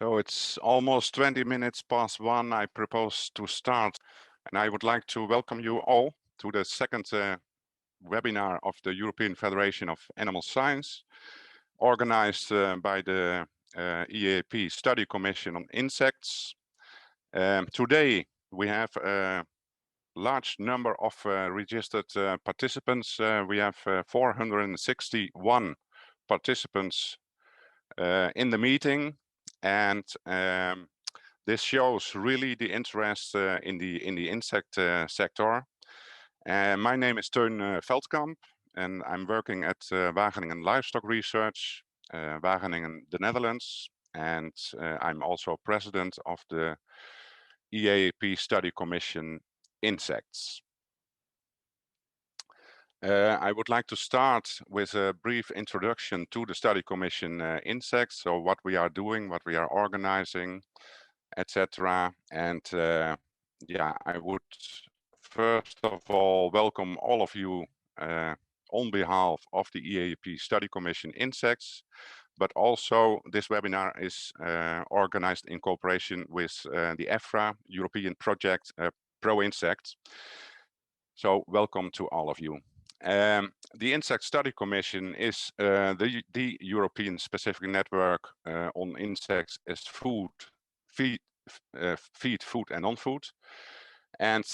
So it's almost 20 minutes past 1. I propose to start, and I would like to welcome you all to the second webinar of the European Federation of Animal Science, organized by the EAAP Study Commission on Insects. Today we have a large number of registered participants. We have 461 participants in the meeting, and this shows really the interest in the insect sector. My name is Teun Veldkamp, and I'm working at Wageningen Livestock Research, Wageningen, the Netherlands, and I'm also president of the EAAP Study Commission Insects. I would like to start with a brief introduction to the Study Commission Insects, so what we are doing, what we are organizing, etc. And yeah, I would first of all welcome all of you on behalf of the EAAP Study Commission Insects, but also this webinar is organized in cooperation with the EFRA European project Pro-Insect. So welcome to all of you. The Insect Study Commission is the European specific network on insects as food, feed, food and non-food. And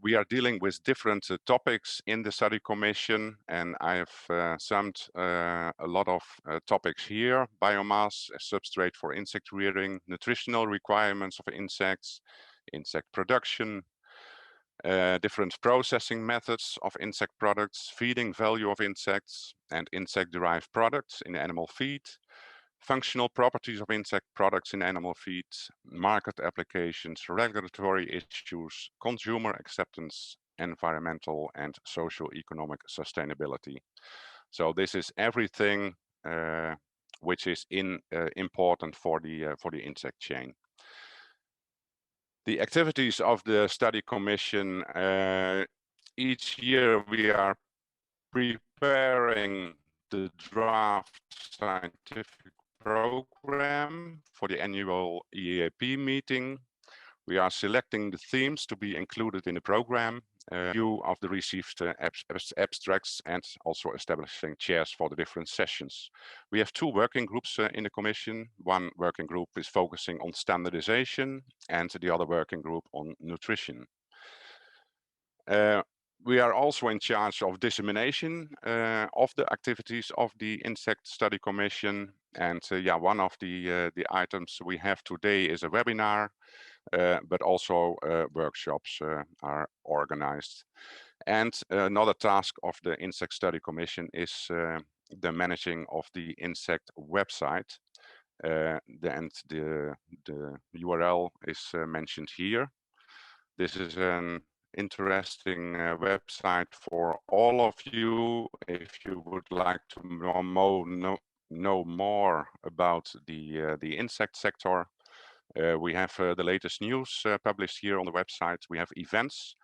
we are dealing with different topics in the study commission, and I have summed a lot of topics here: biomass, a substrate for insect rearing, nutritional requirements of insects, insect production, different processing methods of insect products, feeding value of insects and insect-derived products in animal feed, functional properties of insect products in animal feed, market applications, regulatory issues, consumer acceptance, environmental and socio-economic sustainability. So this is everything which is important for the insect chain. The activities of the study commission, each year we are preparing the draft scientific program for the annual EAAP meeting. We are selecting the themes to be included in the program, review of the received abstracts, and also establishing chairs for the different sessions. We have two working groups in the commission. One working group is focusing on standardization and the other working group on nutrition. We are also in charge of dissemination of the activities of the Insect Study Commission. And yeah, one of the items we have today is a webinar, but also workshops are organized. And another task of the Insect Study Commission is the managing of the insect website. And the URL is mentioned here. This is an interesting website for all of you if you would like to know more about the insect sector. We have the latest news published here on the website. We have events,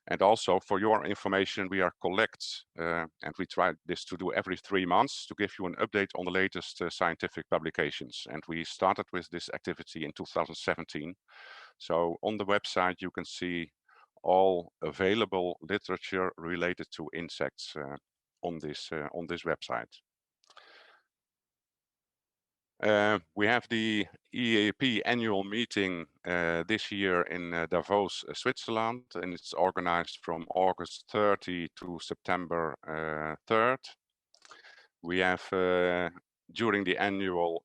and also for your information, we are collect, and we try this to do every 3 months to give you an update on the latest scientific publications. And we started with this activity in 2017. So on the website, you can see all available literature related to insects on this website. We have the EAAP annual meeting this year in Davos, Switzerland, and it's organized from August 30 to September 3rd. We have, during the annual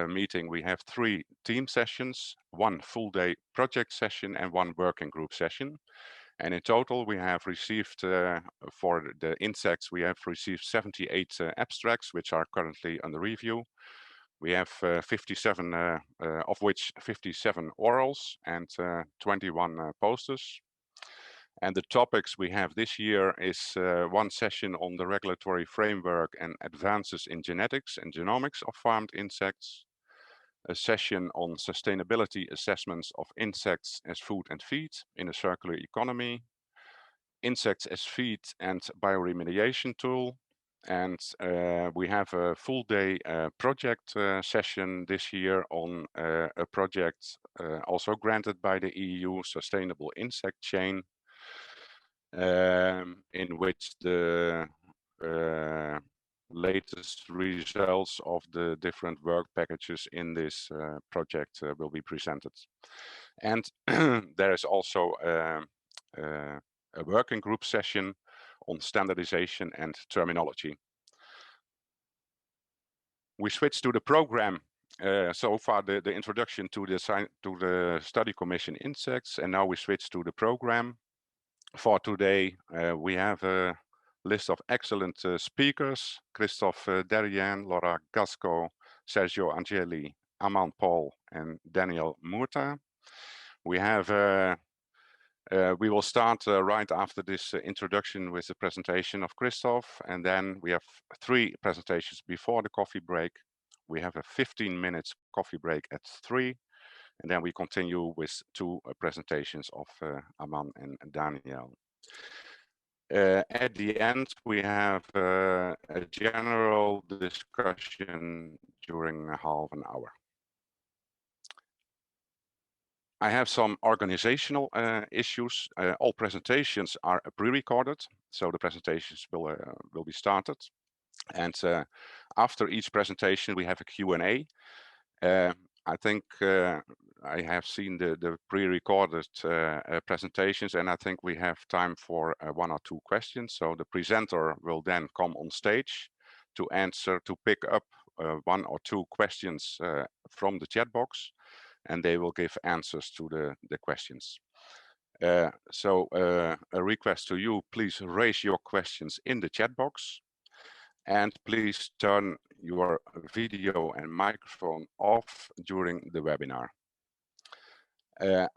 meeting, we have 3 team sessions, 1 full day project session and 1 working group session. And in total, we have received, for the insects, we have received 78 abstracts, which are currently under review. We have 57, of which 57 orals and 21 posters. And the topics we have this year is 1 session on the regulatory framework and advances in genetics and genomics of farmed insects, a session on sustainability assessments of insects as food and feed in a circular economy, insects as feed and bioremediation tool, And we have a full day project session this year on a project also granted by the EU, Sustainable Insect Chain, in which the latest results of the different work packages in this project will be presented. And there is also a working group session on standardization and terminology. We switch to the program. So far the introduction to the study commission insects, and now we switch to the program. For today, we have a list of excellent speakers: Christophe Derrien, Laura Gasco, Sergio Angeli, Aman Paul, and Daniel Murta. We have we will start right after this introduction with the presentation of Christophe, and then we have 3 presentations before the coffee break. We have a 15 minutes coffee break at 3, and then we continue with 2 presentations of Aman and Daniel. At the end, we have a general discussion during half an hour. I have some organizational issues. All presentations are pre-recorded, so the presentations will be started. And after each presentation, we have a Q&A. I think I have seen the pre-recorded presentations, and I think we have time for 1 or 2 questions. So the presenter will then come on stage to answer, to pick up 1 or 2 questions from the chat box, and they will give answers to the questions. So a request to you, please raise your questions in the chat box, and please turn your video and microphone off during the webinar.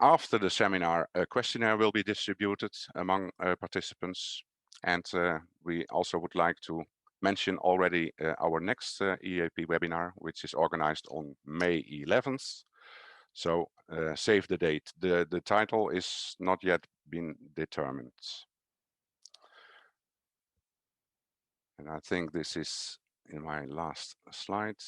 After the seminar, a questionnaire will be distributed among participants, and we also would like to mention already our next EAAP webinar, which is organized on May 11th. So save the date. The title is not yet been determined. And I think this is in my last slide.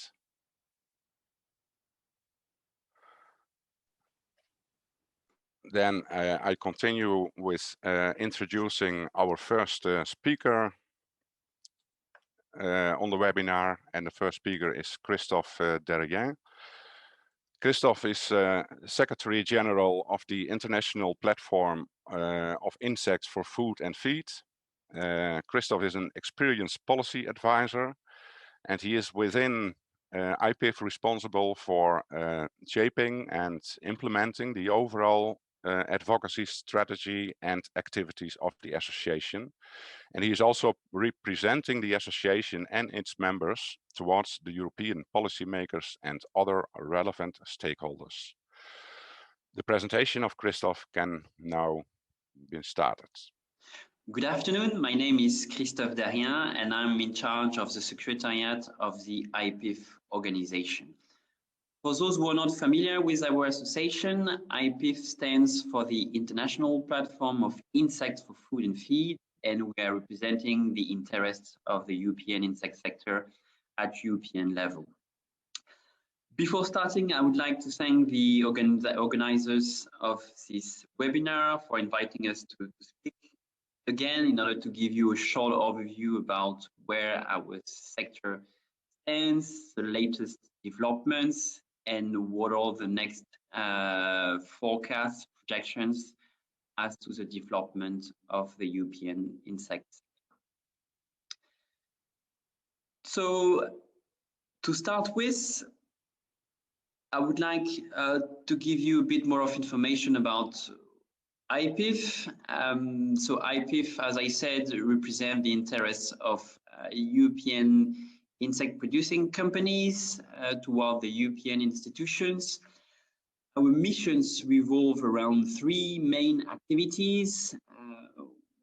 Then I continue with introducing our first speaker on the webinar, and the first speaker is Christophe Derrien. Christophe is Secretary General of the International Platform of Insects for Food and Feed. Christophe is an experienced policy advisor, and he is within IPIF responsible for shaping and implementing the overall advocacy strategy and activities of the association. And he is also representing the association and its members towards the European policymakers and other relevant stakeholders. The presentation of Christophe can now be started. Good afternoon, my name is Christophe Derrien and I'm in charge of the Secretariat of the IPIF organization. For those who are not familiar with our association, IPIF stands for the International Platform of Insects for Food and Feed, and we are representing the interests of the European insect sector at European level. Before starting, I would like to thank the organizers of this webinar for inviting us to speak again in order to give you a short overview about where our sector stands, the latest developments, and what are the next forecasts, projections as to the development of the European insect sector. So to start with, I would like to give you a bit more of information about IPIF. So IPIF, as I said, represents the interests of European insect producing companies toward the European institutions. Our missions revolve around 3 main activities.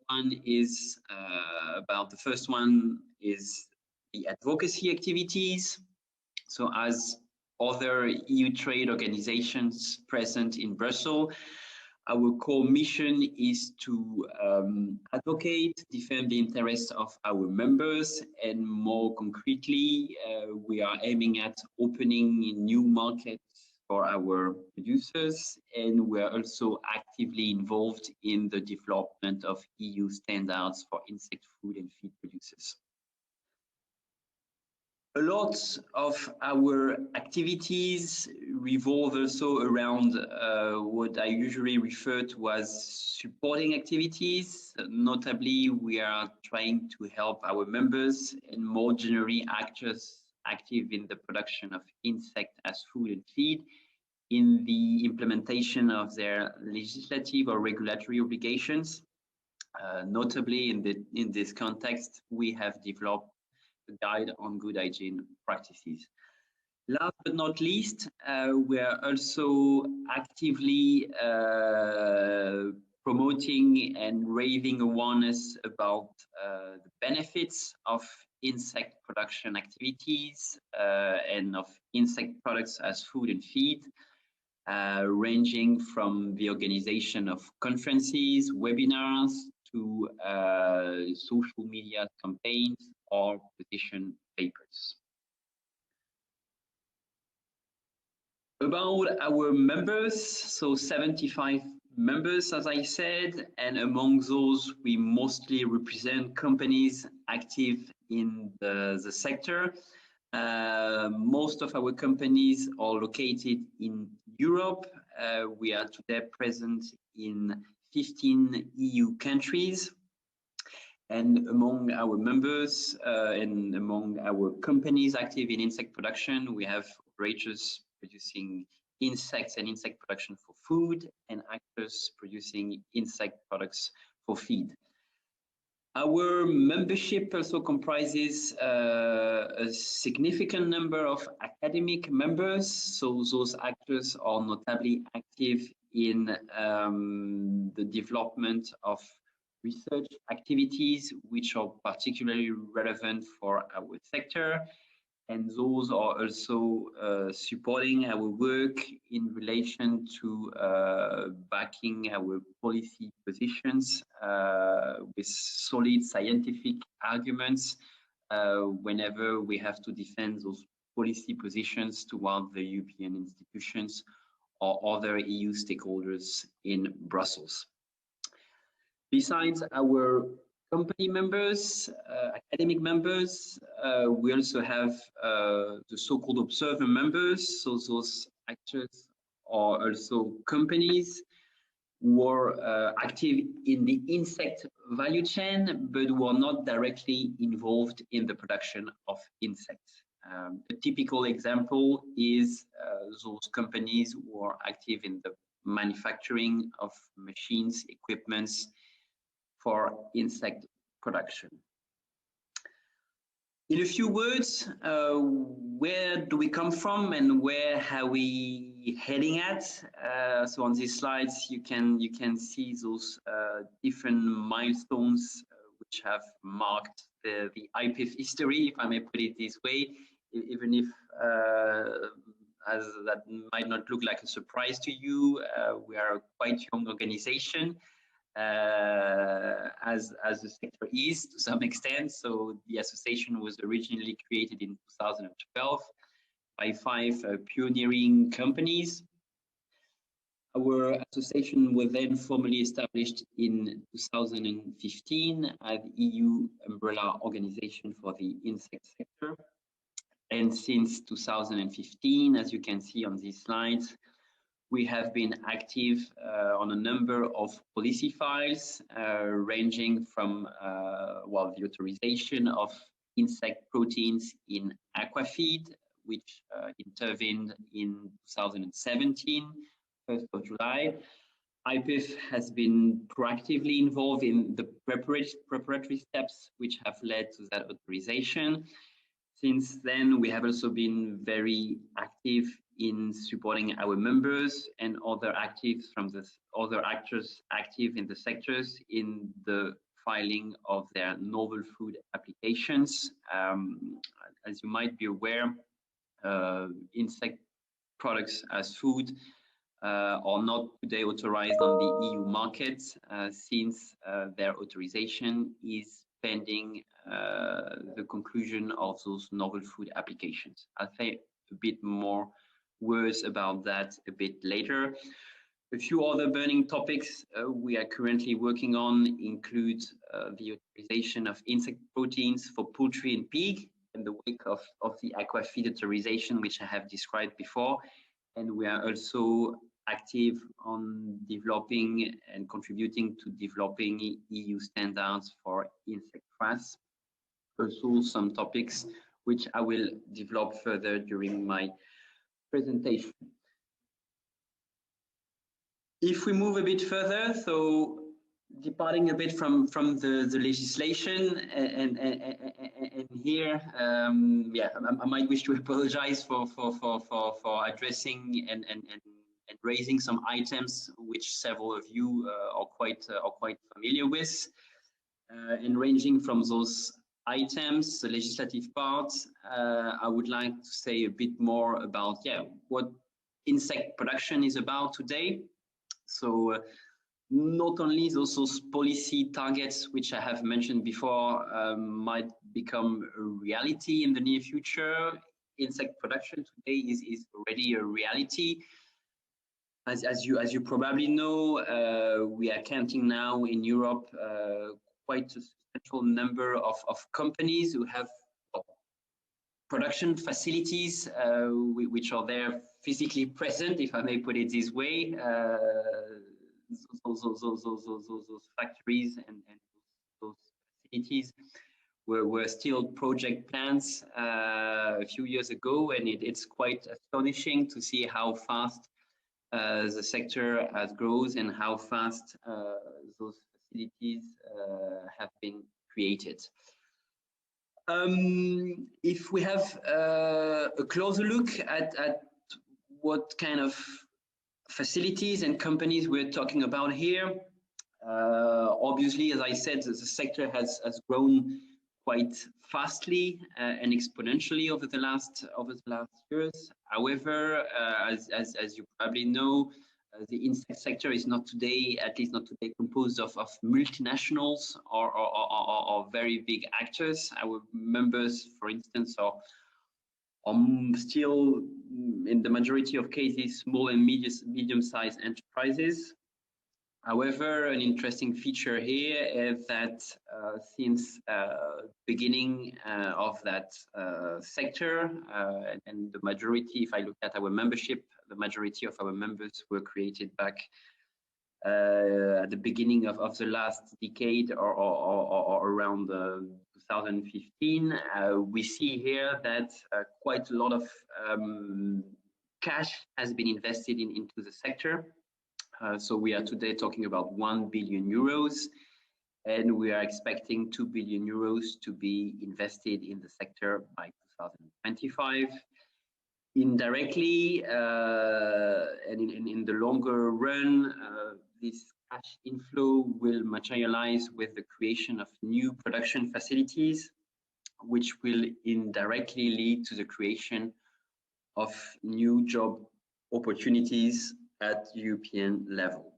One is the first one is the advocacy activities. So as other EU trade organizations present in Brussels, Our core mission is to advocate, defend the interests of our members, and more concretely, we are aiming at opening new markets for our producers, and we are also actively involved in the development of EU standards for insect food and feed producers. A lot of our activities revolve also around what I usually refer to as supporting activities. Notably, we are trying to help our members and more generally actors active in the production of insect as food and feed in the implementation of their legislative or regulatory obligations. Notably, in this context, we have developed a guide on good hygiene practices. Last but not least, we are also actively promoting and raising awareness about the benefits of insect production activities and of insect products as food and feed, ranging from the organization of conferences, webinars, to social media campaigns or petition papers. About our members, so 75 members, as I said, and among those, we mostly represent companies active in the sector. Most of our companies are located in Europe. We are today present in 15 EU countries. And among our members and among our companies active in insect production, we have operators producing insects and insect production for food, and actors producing insect products for feed. Our membership also comprises a significant number of academic members. So those actors are notably active in the development of research activities, which are particularly relevant for our sector. And those are also supporting our work in relation to backing our policy positions with solid scientific arguments whenever we have to defend those policy positions toward the European institutions or other EU stakeholders in Brussels. Besides our company members, academic members, we also have the so-called observer members. So those actors are also companies who are active in the insect value chain, but who are not directly involved in the production of insects. A typical example is those companies who are active in the manufacturing of machines, equipments, for insect production. In a few words, where do we come from and where are we heading at? So on these slides, you can see those different milestones which have marked the IPIF history, if I may put it this way, even if as that might not look like a surprise to you, we are a quite young organization. As the sector is to some extent. So the association was originally created in 2012 by 5 pioneering companies. Our association was then formally established in 2015 as the EU umbrella organization for the insect sector. And since 2015, as you can see on these slides, we have been active on a number of policy files, ranging from the authorization of insect proteins in aquafeed, which intervened in 2017, 1st of July. IPIF has been proactively involved in the preparatory steps which have led to that authorization. Since then, we have also been very active in supporting our members and other actives from the other actors active in the sectors in the filing of their novel food applications. As you might be aware, insect products as food are not today authorized on the EU market since their authorization is pending the conclusion of those novel food applications. I'll say a bit more words about that a bit later. A few other burning topics we are currently working on include the authorization of insect proteins for poultry and pig in the wake of the aquafeed authorization, which I have described before. And we are also active on developing and contributing to developing EU standards for insect frass. Also some topics which I will develop further during my presentation. If we move a bit further, so departing a bit from the legislation and here, yeah, I might wish to apologize for addressing and raising some items which several of you are quite familiar with, and ranging from those items, the legislative part, I would like to say a bit more about what insect production is about today. So not only those policy targets, which I have mentioned before, might become a reality in the near future. Insect production today is already a reality. As you probably know, we are counting now in Europe quite a substantial number of companies who have production facilities which are there physically present, if I may put it this way. Those factories and those facilities were still project plans a few years ago, and it's quite astonishing to see how fast the sector has grown and how fast those facilities have been created. If we have a closer look at what kind of facilities and companies we're talking about here, obviously, as I said, the sector has grown quite fastly and exponentially over the last years. However, as you probably know, the insect sector is not today, at least not today, composed of multinationals or very big actors. Our members, for instance, are still, in the majority of cases, small and medium-sized enterprises. However, an interesting feature here is that since the beginning of that sector, and the majority, if I look at our membership, the majority of our members were created back at the beginning of the last decade or around 2015, we see here that quite a lot of cash has been invested into the sector. So we are today talking about 1 billion euros, and we are expecting 2 billion euros to be invested in the sector by 2025. Indirectly, and in the longer run, this cash inflow will materialize with the creation of new production facilities, which will indirectly lead to the creation of new job opportunities at European level.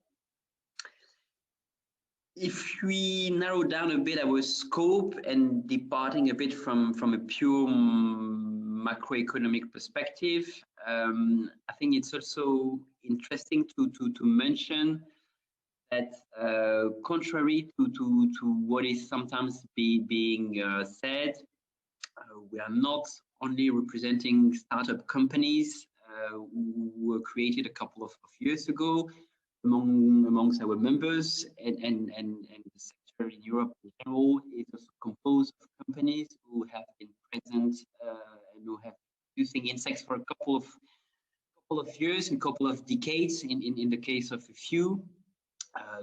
If we narrow down a bit our scope and departing a bit from a pure macroeconomic perspective, I think it's also interesting to mention that contrary to what is sometimes being said, we are not only representing startup companies who were created a couple of years ago amongst our members, and the sector in Europe in general is also composed of companies who have been present and who have been using insects for a couple of years and couple of decades in the case of a few.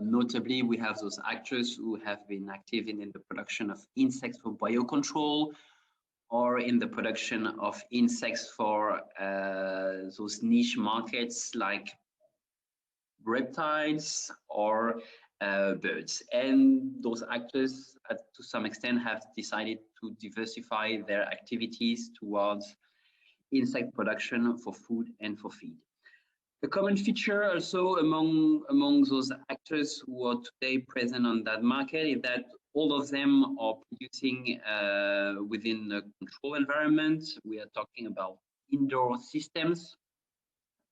Notably, we have those actors who have been active in the production of insects for biocontrol, or in the production of insects for those niche markets like reptiles or birds. And those actors, to some extent, have decided to diversify their activities towards insect production for food and for feed. A common feature also among those actors who are today present on that market is that all of them are producing within a controlled environment. We are talking about indoor systems.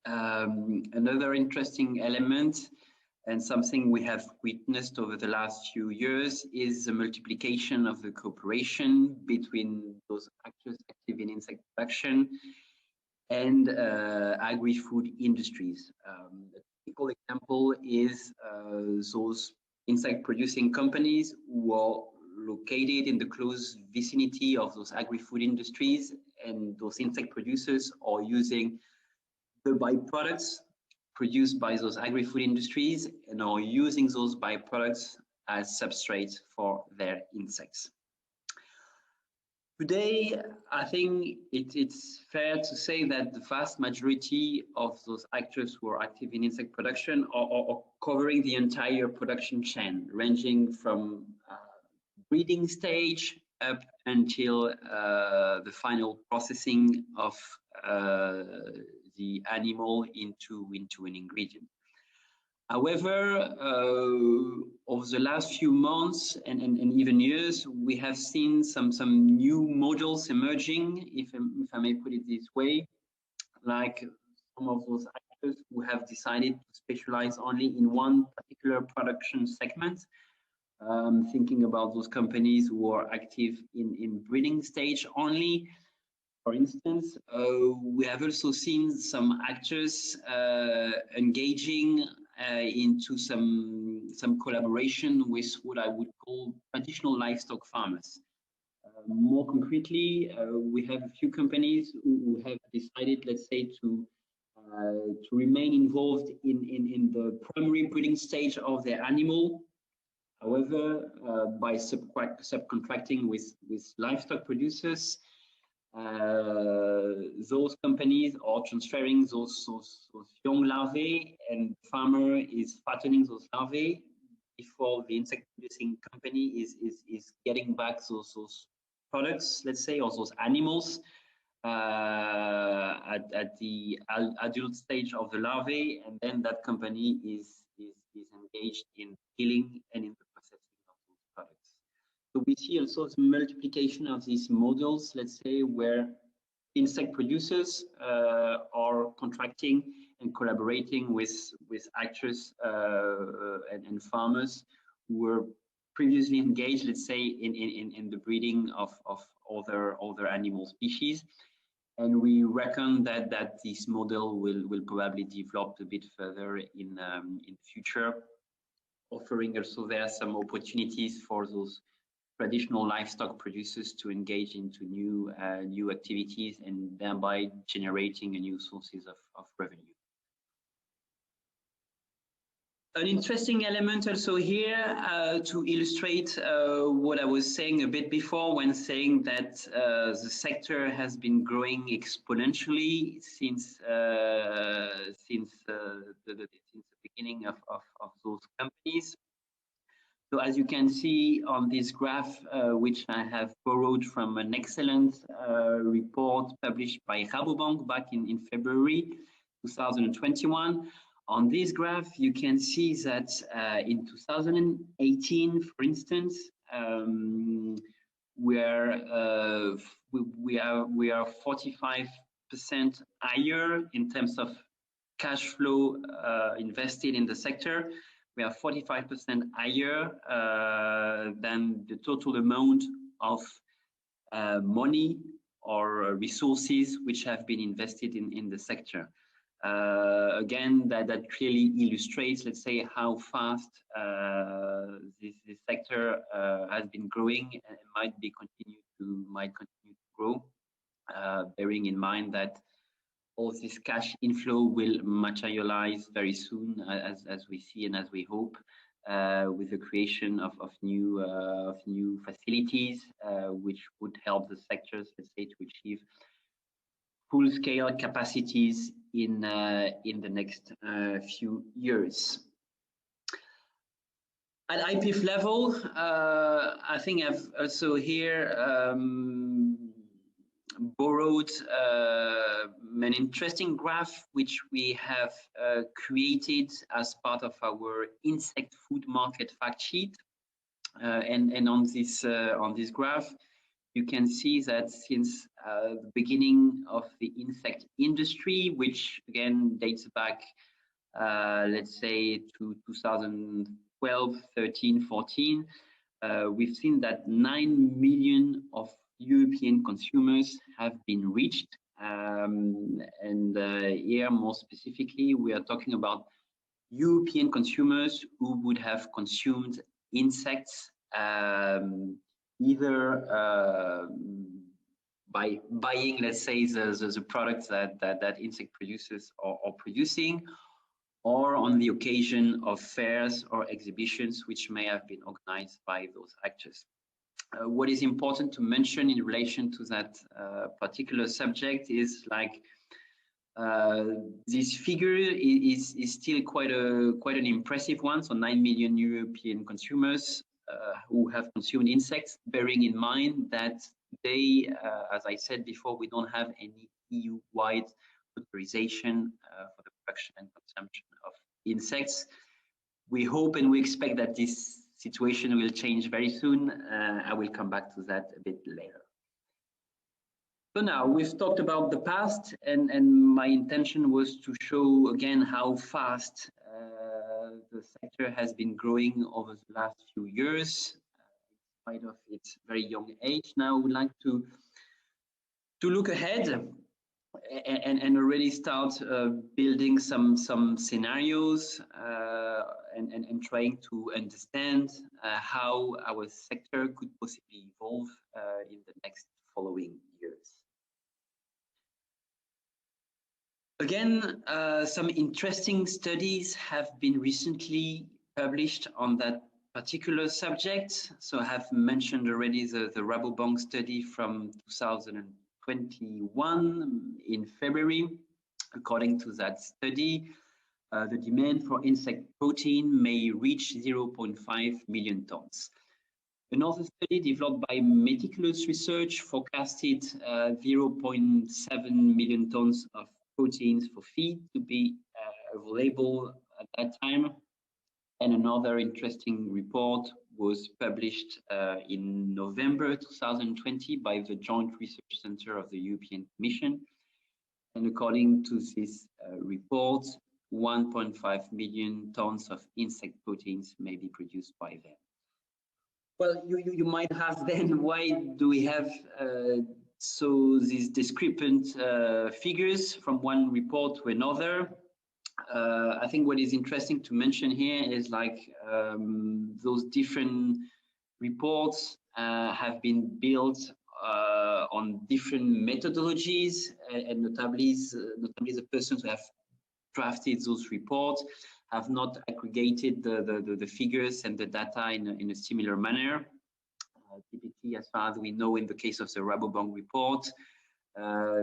Another interesting element and something we have witnessed over the last few years is the multiplication of the cooperation between those actors active in insect production and agri-food industries. A typical example is those insect-producing companies who are located in the close vicinity of those agri-food industries, and those insect producers are using the byproducts produced by those agri-food industries and are using those byproducts as substrate for their insects. Today, I think it's fair to say that the vast majority of those actors who are active in insect production are covering the entire production chain, ranging from breeding stage up until the final processing of the animal into an ingredient. However, over the last few months and even years, we have seen some new models emerging, if I may put it this way, like some of those actors who have decided to specialize only in one particular production segment. Thinking about those companies who are active in breeding stage only. For instance, we have also seen some actors engaging into some collaboration with what I would call traditional livestock farmers. More concretely, we have a few companies who have decided, let's say, to remain involved in the primary breeding stage of their animal. However, by subcontracting with livestock producers, those companies are transferring those young larvae, and the farmer is fattening those larvae before the insect producing company is getting back those products, let's say, or those animals at the adult stage of the larvae, and then that company is engaged in killing and in the processing of those products. So we see also the multiplication of these models, let's say, where insect producers are contracting and collaborating with actors and farmers who were previously engaged, let's say, in the breeding of other animal species. And we reckon that this model will probably develop a bit further in future, offering also there some opportunities for those traditional livestock producers to engage into new activities and thereby generating new sources of revenue. An interesting element also here to illustrate what I was saying a bit before when saying that the sector has been growing exponentially since the beginning of those companies. So as you can see on this graph, which I have borrowed from an excellent report published by Rabobank back in February 2021, on this graph, you can see that in 2018, for instance, we are 45% higher in terms of cash flow invested in the sector. We are 45% higher than the total amount of money or resources which have been invested in the sector. Again, that clearly illustrates, let's say, how fast this sector has been growing and might continue to grow, bearing in mind that all this cash inflow will materialize very soon, as we see and as we hope, with the creation of new facilities, which would help the sectors, let's say, to achieve full-scale capacities in the next few years. At IPIF level, I think I've also here borrowed an interesting graph which we have created as part of our insect food market fact sheet. And on this graph, you can see that since the beginning of the insect industry, which again dates back, let's say, to 2012, 13, 14, we've seen that 9 million of European consumers have been reached. Here, more specifically, we are talking about European consumers who would have consumed insects either by buying, let's say, the products that insect producers are producing, or on the occasion of fairs or exhibitions which may have been organized by those actors. What is important to mention in relation to that particular subject is like this figure is still quite an impressive one. So 9 million European consumers who have consumed insects, bearing in mind that they, as I said before, we don't have any EU-wide authorization for the production and consumption of insects. We hope and we expect that this situation will change very soon. I will come back to that a bit later. So now we've talked about the past, and my intention was to show again how fast the sector has been growing over the last few years, in spite of its very young age. Now I would like to look ahead and already start building some scenarios and trying to understand how our sector could possibly evolve in the next following years. Again, some interesting studies have been recently published on that particular subject. So I have mentioned already the Rabobank study from 2021 in February. According to that study, the demand for insect protein may reach 0.5 million tons. Another study developed by Meticulous Research forecasted 0.7 million tons of proteins for feed to be available at that time. And another interesting report was published in November 2020 by the Joint Research Center of the European Commission. And according to this report, 1.5 million tons of insect proteins may be produced by them. Well, you might ask then, why do we have so these discrepant figures from one report to another? I think what is interesting to mention here is like those different reports have been built on different methodologies, and notably the persons who have drafted those reports have not aggregated the figures and the data in a similar manner. Typically, as far as we know, in the case of the Rabobank report,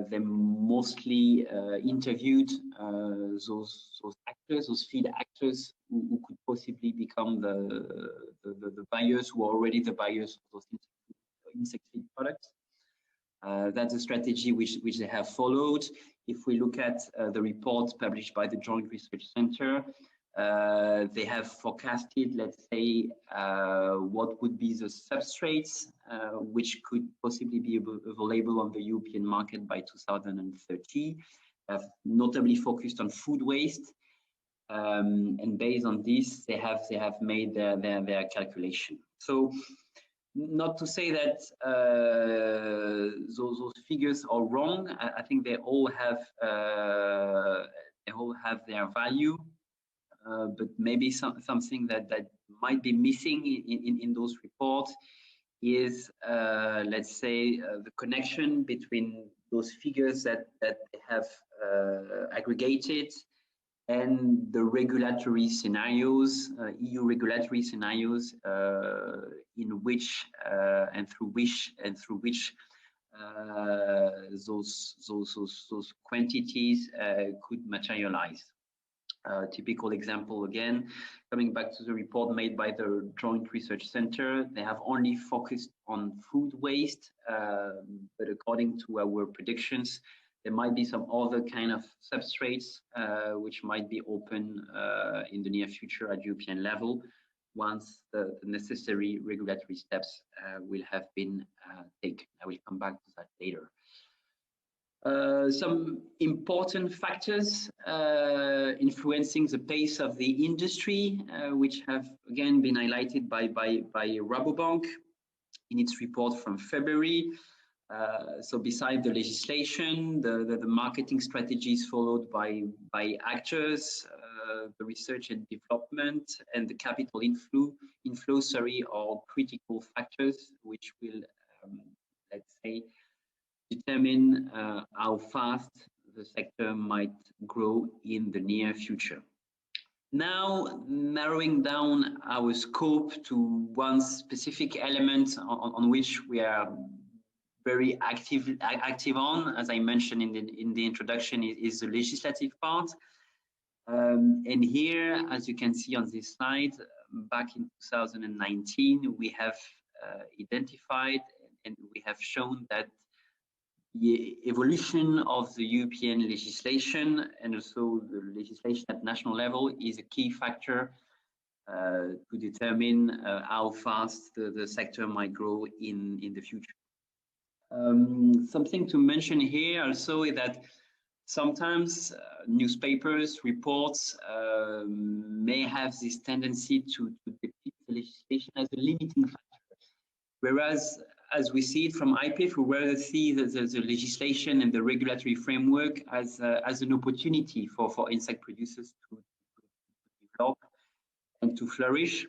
they mostly interviewed those actors, those feed actors who could possibly become the buyers, who are already the buyers of those insect feed products. That's a strategy which they have followed. If we look at the reports published by the Joint Research Center, they have forecasted, let's say, what would be the substrates which could possibly be available on the European market by 2030. Have notably focused on food waste, and based on this, they have made their calculation. So, not to say that those figures are wrong. I think they all have their value. But maybe something that might be missing in those reports is, let's say, the connection between those figures that they have aggregated and the regulatory scenarios, EU regulatory scenarios, in which and through which those quantities could materialize. Typical example again, coming back to the report made by the Joint Research Center, they have only focused on food waste, but according to our predictions, there might be some other kind of substrates which might be open in the near future at European level once the necessary regulatory steps will have been taken. I will come back to that later. Some important factors influencing the pace of the industry, which have again been highlighted by Rabobank in its report from February. So beside the legislation, the marketing strategies followed by actors, the research and development, and the capital inflow, are critical factors which will, let's say, determine how fast the sector might grow in the near future. Now, narrowing down our scope to one specific element on which we are very active on, as I mentioned in the introduction, is the legislative part. And here, as you can see on this slide, back in 2019, we have identified and we have shown that the evolution of the European legislation and also the legislation at national level is a key factor to determine how fast the sector might grow in the future. Something to mention here also is that sometimes newspapers, reports may have this tendency to depict the legislation as a limiting factor, whereas as we see it from IPIF, we rather see the legislation and the regulatory framework as an opportunity for insect producers to develop and to flourish.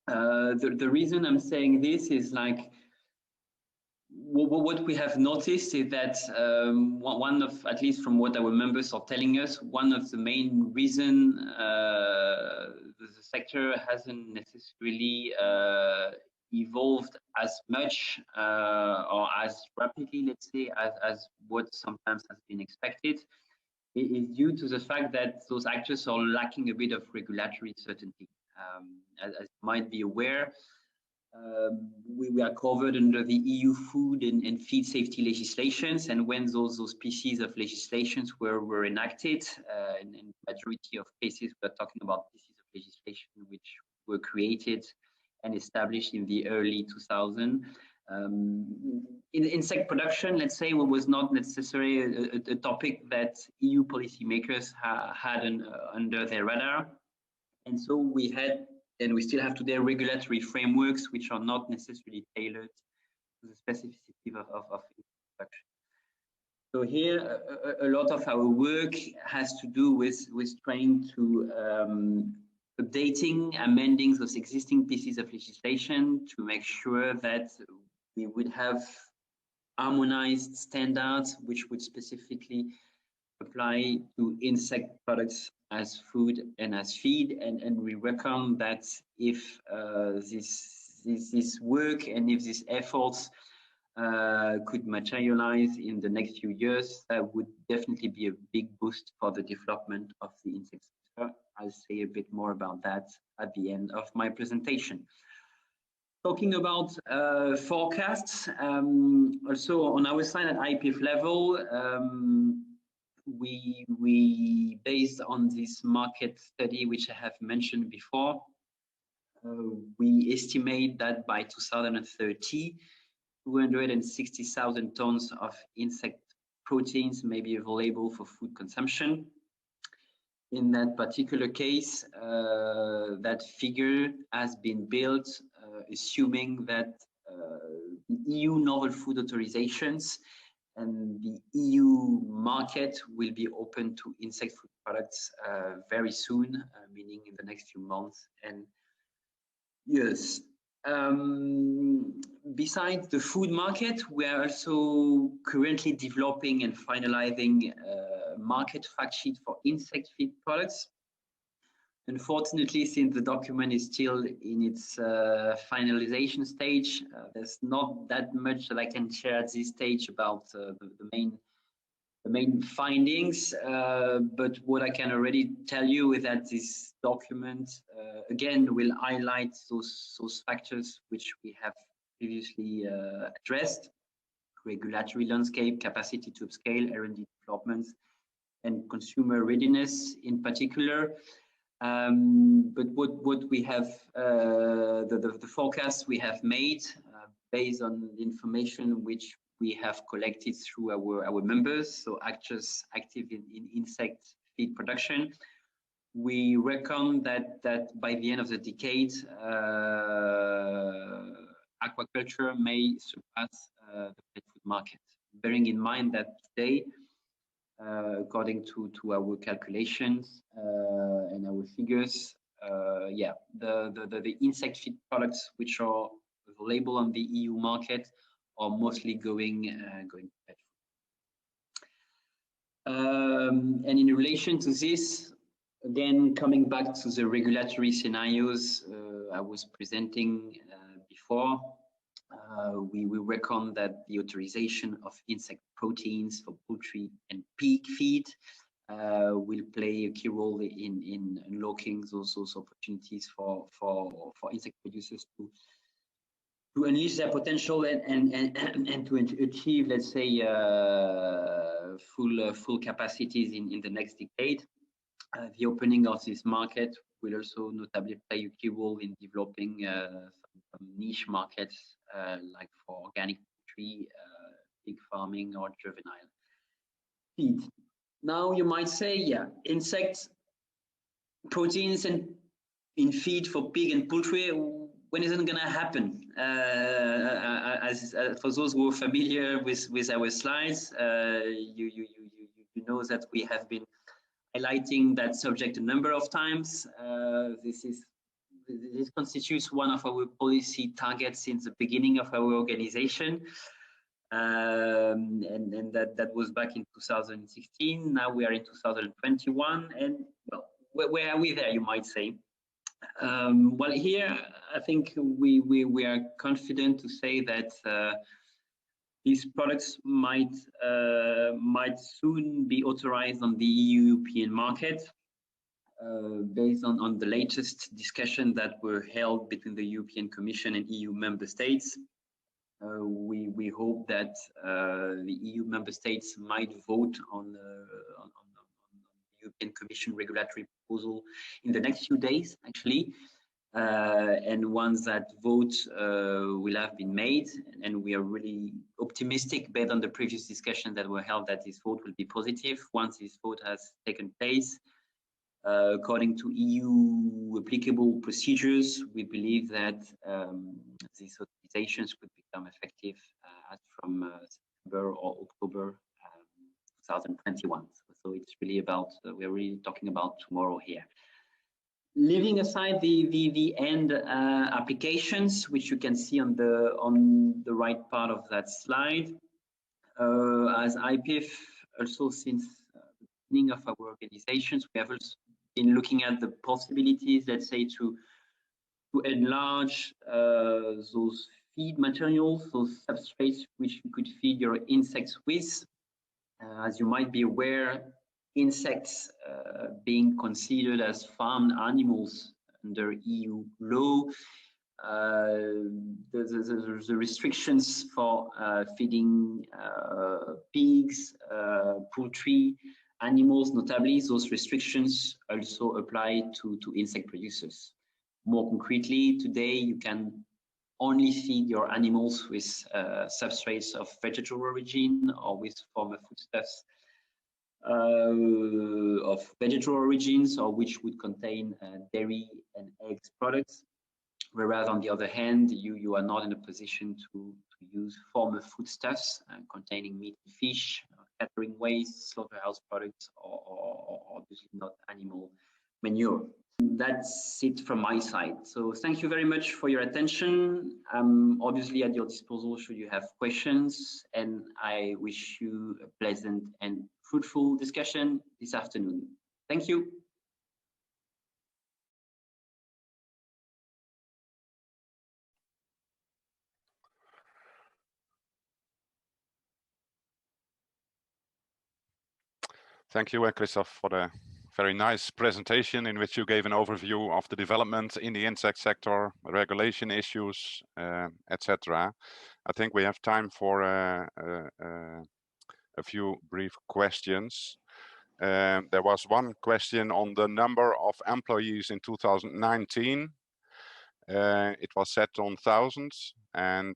The reason I'm saying this is like, what we have noticed is that one of, at least from what our members are telling us, one of the main reasons the sector hasn't necessarily evolved as much or as rapidly, let's say, as what sometimes has been expected, is due to the fact that those actors are lacking a bit of regulatory certainty. As you might be aware, we are covered under the EU food and feed safety legislations, and when those pieces of legislations were enacted, in the majority of cases we're talking about pieces of legislation which were created and established in the early 2000s. In insect production, let's say, what was not necessarily a topic that EU policymakers had under their radar, and so we had, and we still have today, regulatory frameworks which are not necessarily tailored to the specificity of production. So here, a lot of our work has to do with trying to updating, amending those existing pieces of legislation to make sure that we would have harmonized standards which would specifically apply to insect products as food and as feed, and we reckon that if this work and if these efforts could materialize in the next few years, that would definitely be a big boost for the development of the insect sector. I'll say a bit more about that at the end of my presentation. Talking about forecasts, also on our side at IPIF level, we based on this market study which I have mentioned before, we estimate that by 2030, 260,000 tons of insect proteins may be available for food consumption. In that particular case, that figure has been built assuming that the EU novel food authorizations and the EU market will be open to insect food products very soon, meaning in the next few months and years. Besides the food market, we are also currently developing and finalizing a market fact sheet for insect feed products. Unfortunately, since the document is still in its finalization stage, there's not that much that I can share at this stage about the main findings, but what I can already tell you is that this document again will highlight those factors which we have previously addressed: regulatory landscape, capacity to upscale, R&D developments, and consumer readiness in particular. But what we have, the forecast we have made based on the information which we have collected through our members, so actors active in insect feed production, we reckon that by the end of the decade, aquaculture may surpass the pet food market. Bearing in mind that today, according to our calculations and our figures, the insect feed products which are available on the EU market are mostly going to pet food. And in relation to this, again, coming back to the regulatory scenarios I was presenting before, we reckon that the authorization of insect proteins for poultry and pig feed will play a key role in unlocking those opportunities for insect producers to unleash their potential and to achieve, let's say, full capacities in the next decade. The opening of this market will also notably play a key role in developing some niche markets like for organic poultry, pig farming, or juvenile feed. Now you might say, yeah, insect proteins and in feed for pig and poultry, when is it going to happen? For those who are familiar with our slides, you know that we have been highlighting that subject a number of times. This constitutes one of our policy targets since the beginning of our organization. And that was back in 2016. Now we are in 2021, and well, where are we there, you might say? Well, here I think we are confident to say that these products might soon be authorized on the European market, based on the latest discussion that were held between the European Commission and EU member states. We hope that the EU member states might vote on the European Commission regulatory proposal in the next few days, actually. And once that vote will have been made, and we are really optimistic based on the previous discussions that were held that this vote will be positive. Once this vote has taken place, according to EU applicable procedures, we believe that these authorizations could become effective as from September or October 2021. So it's really about, we're really talking about tomorrow here. Leaving aside the end applications, which you can see on the right part of that slide, as IPIF, also since the beginning of our organizations, we have also been looking at the possibilities, let's say, to enlarge those feed materials, those substrates which you could feed your insects with. As you might be aware, insects being considered as farmed animals under EU law, the restrictions for feeding pigs, poultry, animals, notably, those restrictions also apply to insect producers. More concretely, today you can only feed your animals with substrates of vegetable origin or with former foodstuffs of vegetable origins, or which would contain dairy and eggs products. Whereas on the other hand, you are not in a position to use former foodstuffs containing meat and fish, catering waste, slaughterhouse products, or obviously not animal manure. That's it from my side. So thank you very much for your attention. I'm obviously at your disposal should you have questions, and I wish you a pleasant and fruitful discussion this afternoon. Thank you. Thank you, Christophe, for the very nice presentation in which you gave an overview of the development in the insect sector, regulation issues, etc. I think we have time for a few brief questions. There was one question on the number of employees in 2019. It was set on thousands, and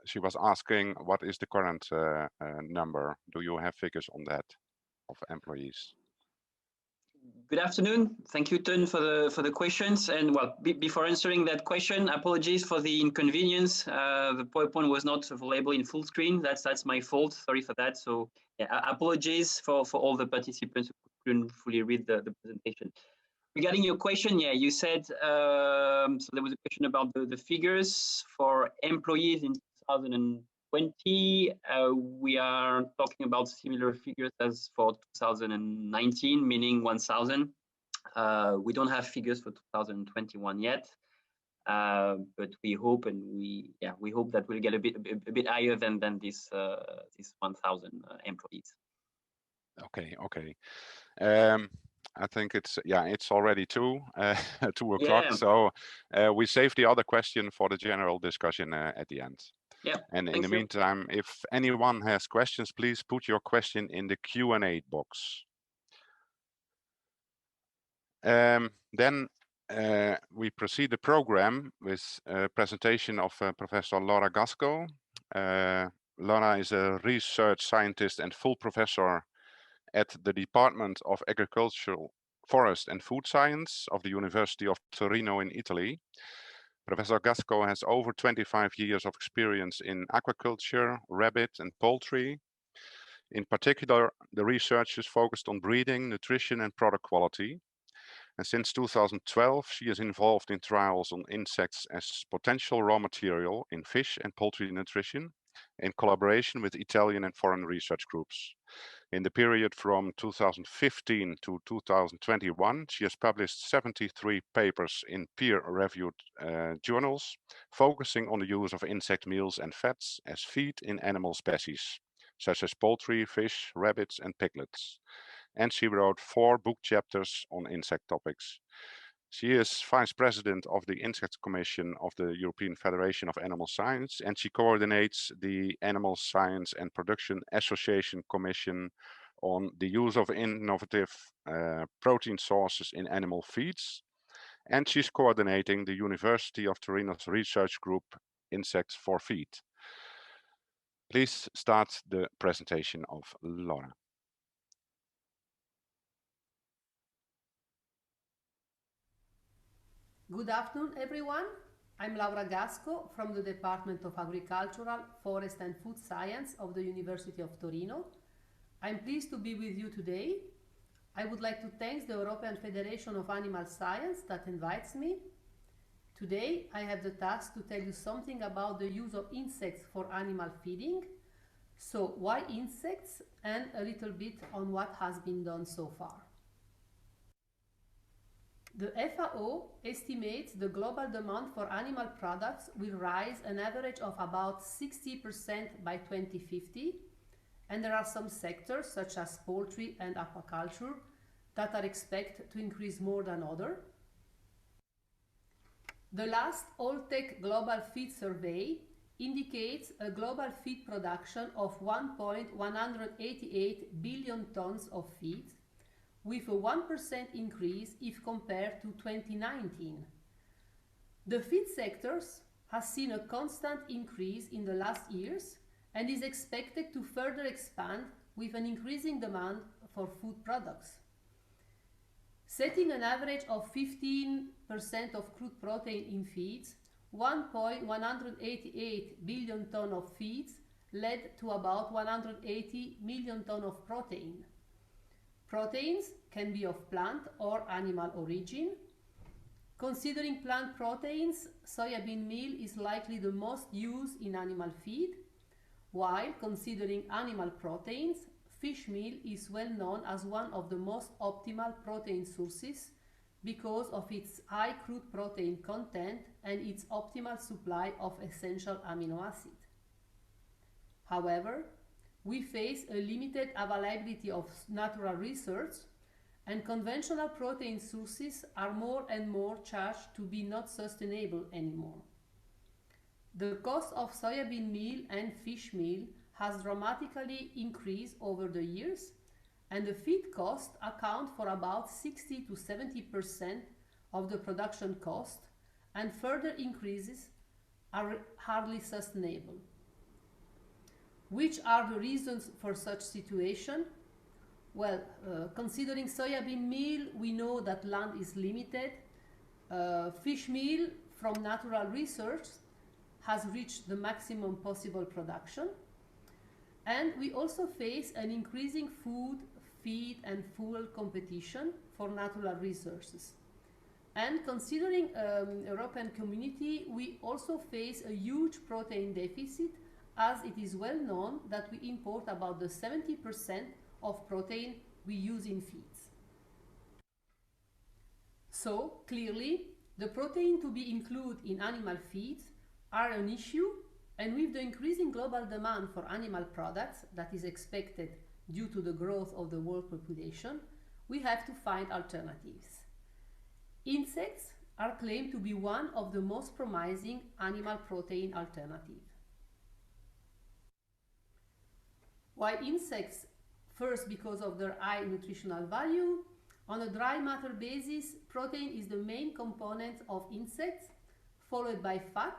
she was asking what is the current number? Do you have figures on that of employees? Good afternoon. Thank you, Ton, for the questions. And well, before answering that question, apologies for the inconvenience. The PowerPoint was not available in full screen. That's my fault. Sorry for that. So yeah, apologies for all the participants who couldn't fully read the presentation. Regarding your question, yeah, you said so there was a question about the figures for employees in 2020. We are talking about similar figures as for 2019, meaning 1,000. We don't have figures for 2021 yet, but we hope we hope that we'll get a bit higher than this 1,000 employees. Okay. I think it's already 2 o'clock. Yeah. So we save the other question for the general discussion at the end. Yeah. And in the meantime, if anyone has questions, please put your question in the Q&A box. Then we proceed the program with a presentation of Professor Laura Gasco. Laura is a research scientist and full professor at the Department of Agricultural, Forest and Food Science of the University of Torino in Italy. Professor Gasco has over 25 years of experience in aquaculture, rabbit and poultry. In particular, the research is focused on breeding, nutrition and product quality. And since 2012, she is involved in trials on insects as potential raw material in fish and poultry nutrition in collaboration with Italian and foreign research groups. In the period from 2015 to 2021, she has published 73 papers in peer-reviewed journals, focusing on the use of insect meals and fats as feed in animal species, such as poultry, fish, rabbits, and piglets. And she wrote 4 book chapters on insect topics. She is Vice President of the Insect Commission of the European Federation of Animal Science, and she coordinates the Animal Science and Production Association Commission on the use of innovative protein sources in animal feeds. And she's coordinating the University of Torino's research group, Insects for Feed. Please start the presentation of Laura. Good afternoon, everyone. I'm Laura Gasco from the Department of Agricultural, Forest and Food Science of the University of Torino. I'm pleased to be with you today. I would like to thank the European Federation of Animal Science that invites me. Today, I have the task to tell you something about the use of insects for animal feeding. So, why insects? And a little bit on what has been done so far. The FAO estimates the global demand for animal products will rise an average of about 60% by 2050, and there are some sectors such as poultry and aquaculture that are expected to increase more than others. The last Alltech Global Feed Survey indicates a global feed production of 1.188 billion tons of feed, with a 1% increase if compared to 2019. The feed sectors has seen a constant increase in the last years and is expected to further expand with an increasing demand for food products. Setting an average of 15% of crude protein in feeds, 1.188 billion tons of feeds led to about 180 million tons of protein. Proteins can be of plant or animal origin. Considering plant proteins, soybean meal is likely the most used in animal feed, while considering animal proteins, fish meal is well known as one of the most optimal protein sources because of its high crude protein content and its optimal supply of essential amino acids. However, we face a limited availability of natural resources, and conventional protein sources are more and more charged to be not sustainable anymore. The cost of soybean meal and fish meal has dramatically increased over the years, and the feed costs account for about 60 to 70% of the production cost, and further increases are hardly sustainable. Which are the reasons for such situation? Well, considering soybean meal, we know that land is limited. Fish meal from natural resources has reached the maximum possible production. And we also face an increasing food, feed and fuel competition for natural resources. And considering European community, we also face a huge protein deficit, as it is well known that we import about the 70% of protein we use in feeds. So clearly, the protein to be included in animal feeds are an issue, and with the increasing global demand for animal products that is expected due to the growth of the world population, we have to find alternatives. Insects are claimed to be one of the most promising animal protein alternatives. Why insects? First, because of their high nutritional value. On a dry matter basis, protein is the main component of insects, followed by fat.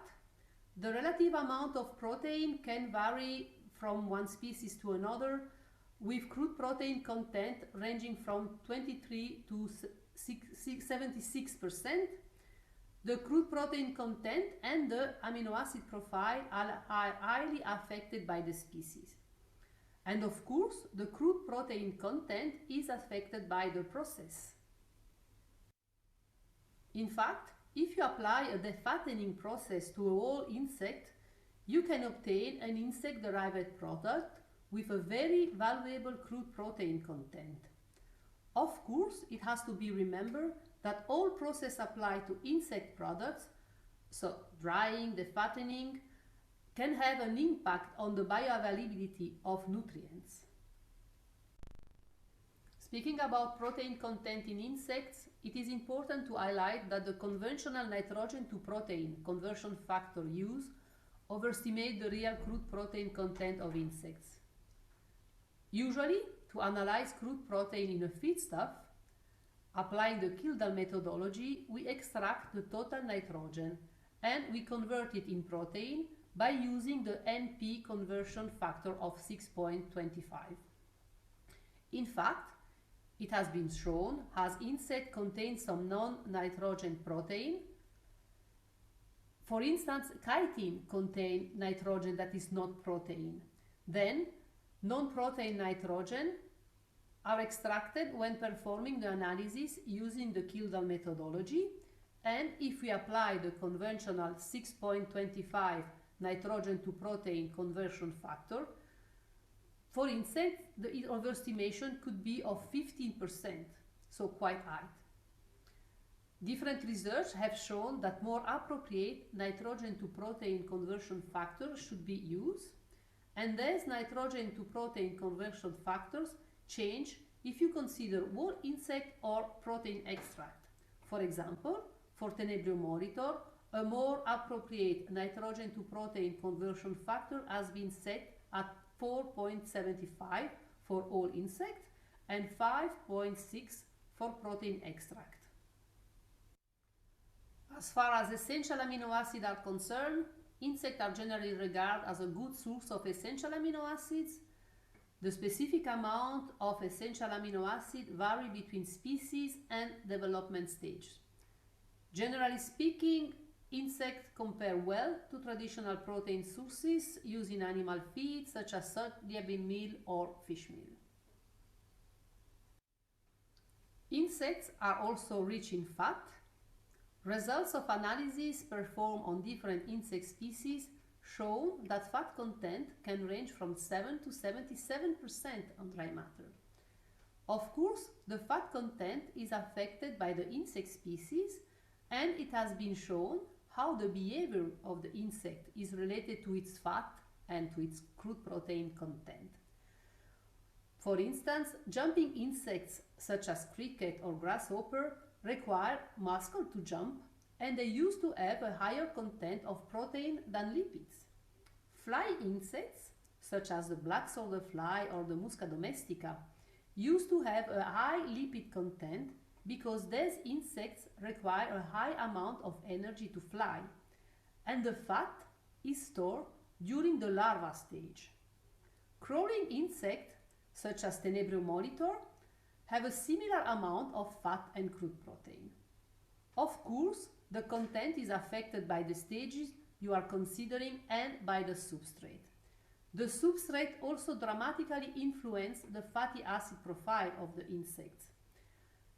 The relative amount of protein can vary from one species to another, with crude protein content ranging from 23 to 76%. The crude protein content and the amino acid profile are highly affected by the species. And of course, the crude protein content is affected by the process. In fact, if you apply a defattening process to a whole insect, you can obtain an insect-derived product with a very valuable crude protein content. Of course, it has to be remembered that all processes applied to insect products, so drying, defattening, can have an impact on the bioavailability of nutrients. Speaking about protein content in insects, it is important to highlight that the conventional nitrogen to protein conversion factor used overestimate the real crude protein content of insects. Usually, to analyze crude protein in a feedstuff, applying the Kildall methodology, we extract the total nitrogen and we convert it in protein by using the NP conversion factor of 6.25. In fact, it has been shown as insect contains some non-nitrogen protein. For instance, chitin contains nitrogen that is not protein. Then, non-protein nitrogen are extracted when performing the analysis using the Kildall methodology, and if we apply the conventional 6.25 nitrogen to protein conversion factor, for insects, the overestimation could be of 15%, so quite high. Different research have shown that more appropriate nitrogen to protein conversion factors should be used, and these nitrogen to protein conversion factors change if you consider whole insect or protein extract. For example, for Tenebrio monitor, a more appropriate nitrogen to protein conversion factor has been set at 4.75 for all insects and 5.6 for protein extract. As far as essential amino acids are concerned, insects are generally regarded as a good source of essential amino acids. The specific amount of essential amino acids vary between species and development stage. Generally speaking, insects compare well to traditional protein sources used in animal feed, such as soybean meal or fish meal. Insects are also rich in fat. Results of analysis performed on different insect species show that fat content can range from 7 to 77% on dry matter. Of course, the fat content is affected by the insect species, and it has been shown how the behavior of the insect is related to its fat and to its crude protein content. For instance, jumping insects such as cricket or grasshopper require muscle to jump, and they used to have a higher content of protein than lipids. Fly insects, such as the black-shouldered fly or the Musca domestica, used to have a high lipid content because these insects require a high amount of energy to fly, and the fat is stored during the larva stage. Crawling insects, such as Tenebrio molitor, have a similar amount of fat and crude protein. Of course, the content is affected by the stages you are considering and by the substrate. The substrate also dramatically influences the fatty acid profile of the insects.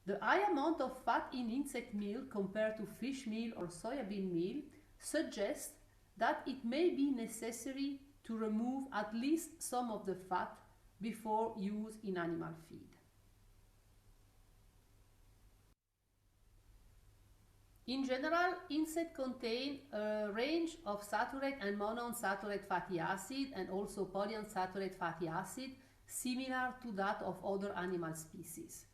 The high amount of fat in insect meal compared to fish meal or soybean meal suggests that it may be necessary to remove at least some of the fat before use in animal feed. In general, insects contain a range of saturated and monounsaturated fatty acid and also polyunsaturated fatty acid similar to that of other animal species.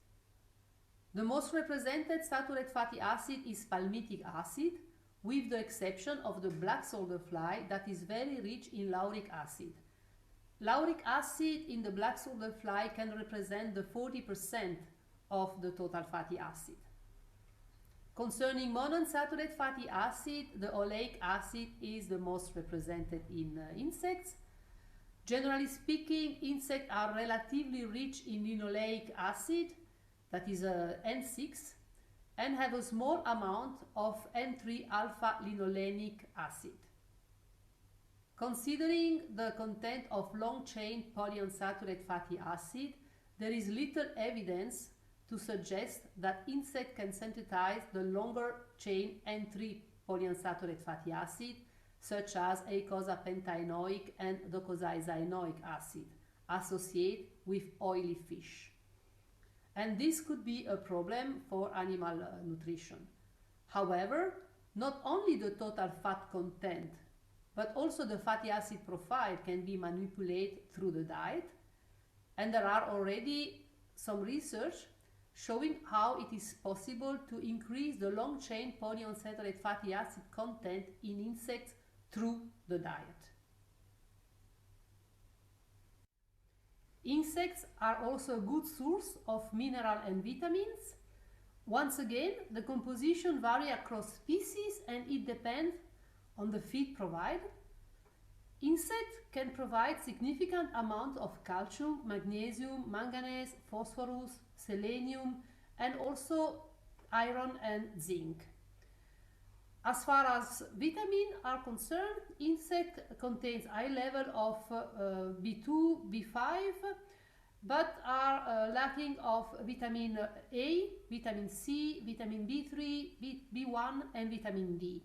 The most represented saturated fatty acid is palmitic acid, with the exception of the black-shouldered fly that is very rich in lauric acid. Lauric acid in the black-shouldered fly can represent the 40% of the total fatty acid. Concerning monounsaturated fatty acid, the oleic acid is the most represented in insects. Generally speaking, insects are relatively rich in linoleic acid, that is N6, and have a small amount of N3 alpha linolenic acid. Considering the content of long-chain polyunsaturated fatty acid, there is little evidence to suggest that insects can synthesize the longer chain N3 polyunsaturated fatty acid, such as eicosapentaenoic and docosahexaenoic acid, associated with oily fish. And this could be a problem for animal nutrition. However, not only the total fat content, but also the fatty acid profile can be manipulated through the diet, and there are already some research showing how it is possible to increase the long-chain polyunsaturated fatty acid content in insects through the diet. Insects are also a good source of mineral and vitamins. Once again, the composition varies across species and it depends on the feed provided. Insects can provide significant amounts of calcium, magnesium, manganese, phosphorus, selenium, and also iron and zinc. As far as vitamins are concerned, insect contains high level of B2, B5, but are lacking of vitamin A, vitamin C, vitamin B3, B1, and vitamin D.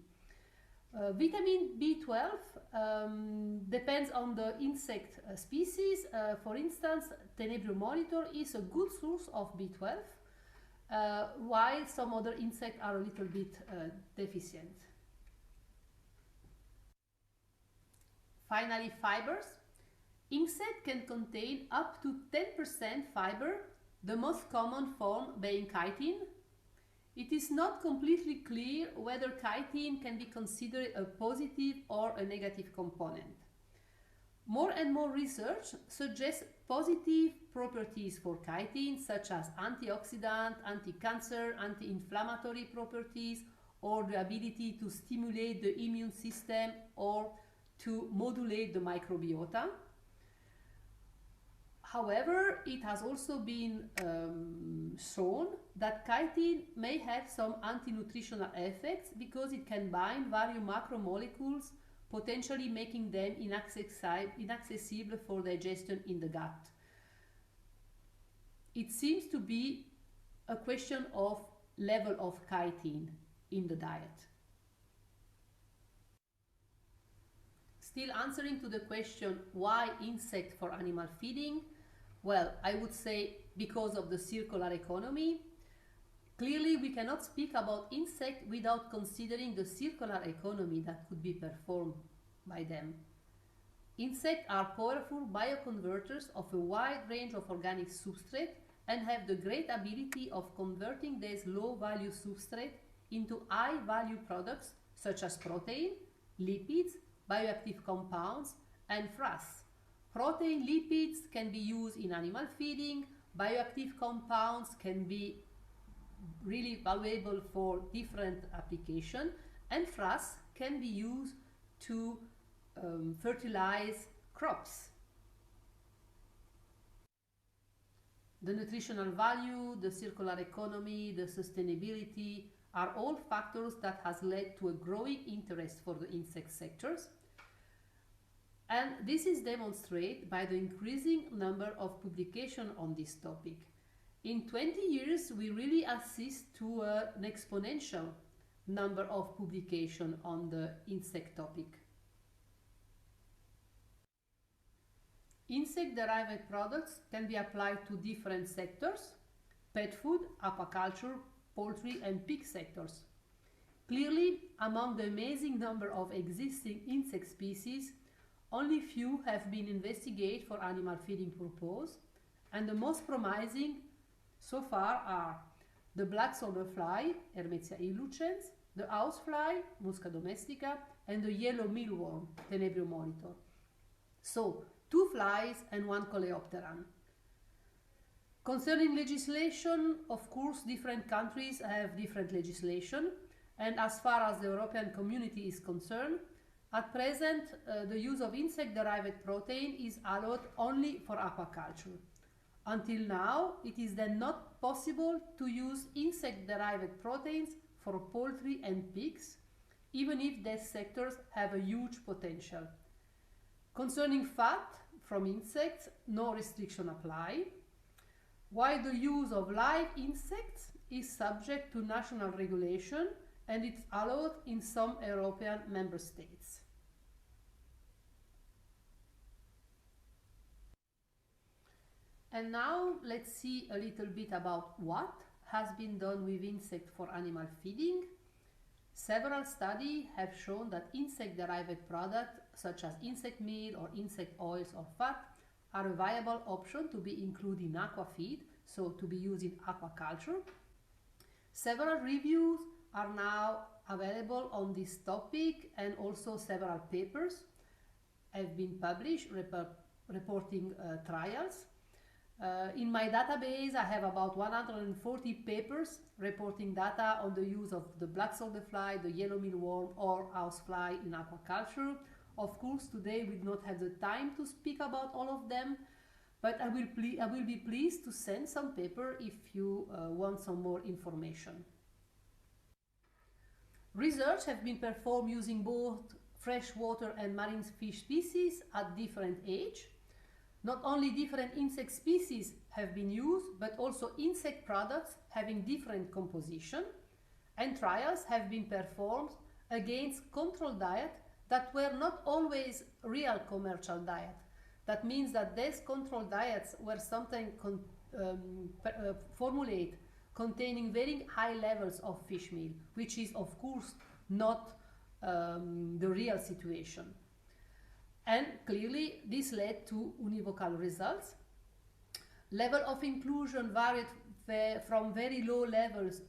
Vitamin B12 depends on the insect species. For instance, Tenebrio molitor is a good source of B12, while some other insects are a little bit deficient. Finally, fibers. Insects can contain up to 10% fiber, the most common form being chitin. It is not completely clear whether chitin can be considered a positive or a negative component. More and more research suggests positive properties for chitin, such as antioxidant, anti-cancer, anti-inflammatory properties, or the ability to stimulate the immune system or to modulate the microbiota. However, it has also been shown that chitin may have some anti-nutritional effects because it can bind various macromolecules, potentially making them inaccessible for digestion in the gut. It seems to be a question of level of chitin in the diet. Still answering to the question, why insect for animal feeding? Well, I would say because of the circular economy. Clearly, we cannot speak about insects without considering the circular economy that could be performed by them. Insects are powerful bioconverters of a wide range of organic substrate and have the great ability of converting these low-value substrate into high-value products such as protein, lipids, bioactive compounds, and frass. Protein lipids can be used in animal feeding, bioactive compounds can be really valuable for different applications, and frass can be used to fertilize crops. The nutritional value, the circular economy, the sustainability are all factors that has led to a growing interest for the insect sectors. And this is demonstrated by the increasing number of publications on this topic. In 20 years, we really assist to an exponential number of publications on the insect topic. Insect-derived products can be applied to different sectors: pet food, aquaculture, poultry and pig sectors. Clearly, among the amazing number of existing insect species, only few have been investigated for animal feeding purpose, and the most promising so far are the black soldier fly, Hermetia illucens, the housefly, Musca domestica, and the yellow mealworm, Tenebrium monitor. So, 2 flies and 1 coleopteran. Concerning legislation, of course, different countries have different legislation, and as far as the European community is concerned, at present the use of insect-derived protein is allowed only for aquaculture. Until now, it is then not possible to use insect-derived proteins for poultry and pigs, even if these sectors have a huge potential. Concerning fat from insects, no restriction apply, while the use of live insects is subject to national regulation and it's allowed in some European member states. And now let's see a little bit about what has been done with insects for animal feeding. Several studies have shown that insect-derived products such as insect meal or insect oils or fat are a viable option to be included in aquafeed, so to be used in aquaculture. Several reviews are now available on this topic, and also several papers have been published reporting trials. In my database, I have about 140 papers reporting data on the use of the black soldier fly, the yellow mealworm or housefly in aquaculture. Of course, today we do not have the time to speak about all of them, but I will be pleased to send some paper if you want some more information. Research have been performed using both freshwater and marine fish species at different age. Not only different insect species have been used, but also insect products having different composition, and trials have been performed against control diet that were not always real commercial diet. That means that these control diets were sometimes formulated containing very high levels of fish meal, which is of course not the real situation. And clearly this led to univocal results. Level of inclusion varied from very low levels,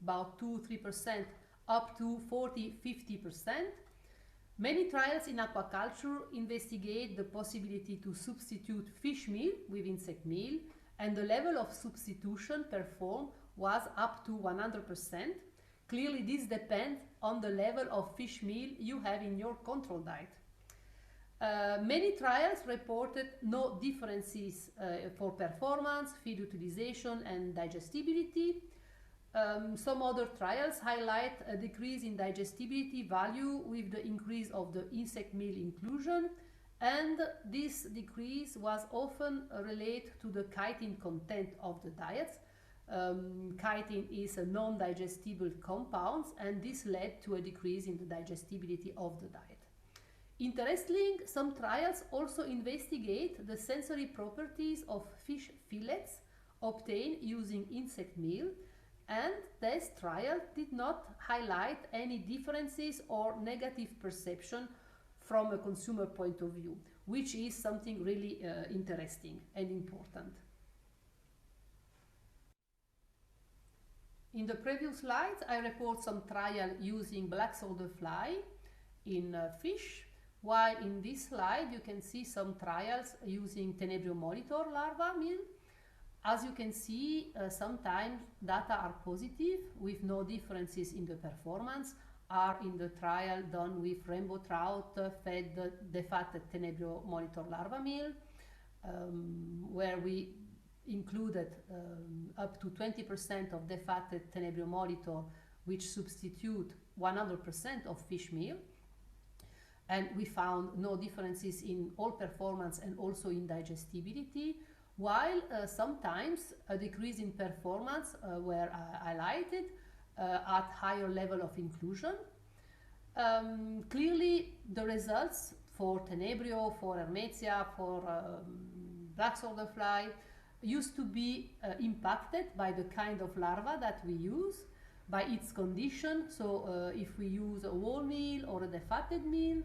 about 2-3%, up to 40-50%. Many trials in aquaculture investigate the possibility to substitute fish meal with insect meal, and the level of substitution performed was up to 100%. Clearly this depends on the level of fish meal you have in your control diet. Many trials reported no differences for performance, feed utilization and digestibility. Some other trials highlight a decrease in digestibility value with the increase of the insect meal inclusion, and this decrease was often related to the chitin content of the diets. Chitin is a non-digestible compound, and this led to a decrease in the digestibility of the diet. Interestingly, some trials also investigate the sensory properties of fish fillets obtained using insect meal, and this trial did not highlight any differences or negative perception from a consumer point of view, which is something really interesting and important. In the previous slides, I report some trial using black soldier fly in fish, while in this slide you can see some trials using Tenebrio monitor larva meal. As you can see, sometimes data are positive with no differences in the performance, are in the trial done with rainbow trout fed defatted Tenebrio monitor larva meal, where we included up to 20% of defatted Tenebrio monitor, which substitute 100% of fish meal. And we found no differences in all performance and also in digestibility, while sometimes a decrease in performance were highlighted at higher level of inclusion. Clearly, the results for Tenebrio, for Hermetia, for black soldier fly used to be impacted by the kind of larva that we use, by its condition. So if we use a whole meal or a defatted meal,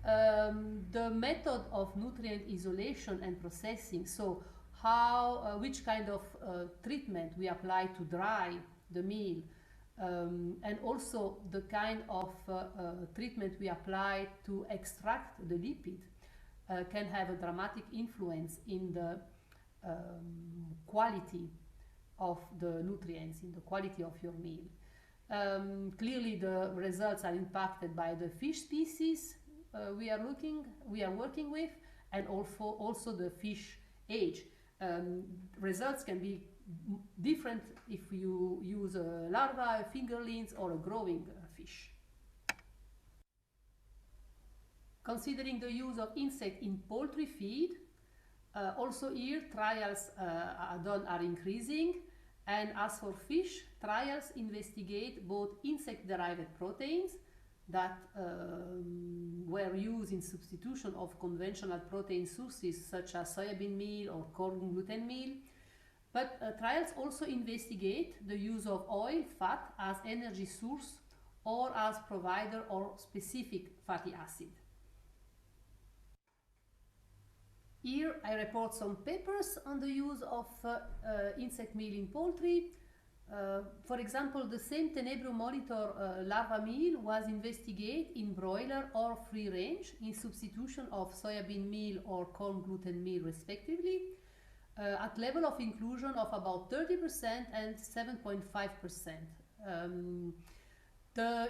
the method of nutrient isolation and processing, so how, which kind of treatment we apply to dry the meal, and also the kind of treatment we apply to extract the lipid can have a dramatic influence in the quality of the nutrients, in the quality of your meal. Clearly the results are impacted by the fish species we are working with, and also the fish age. Results can be different if you use a larva, fingerlings, or a growing fish. Considering the use of insect in poultry feed, also here trials are increasing, and as for fish, trials investigate both insect-derived proteins that were used in substitution of conventional protein sources such as soybean meal or corn gluten meal, but trials also investigate the use of oil, fat as energy source or as provider or specific fatty acid. Here I report some papers on the use of insect meal in poultry. For example, the same Tenebrio monitor larva meal was investigated in broiler or free range in substitution of soybean meal or corn gluten meal respectively, at level of inclusion of about 30% and 7.5%.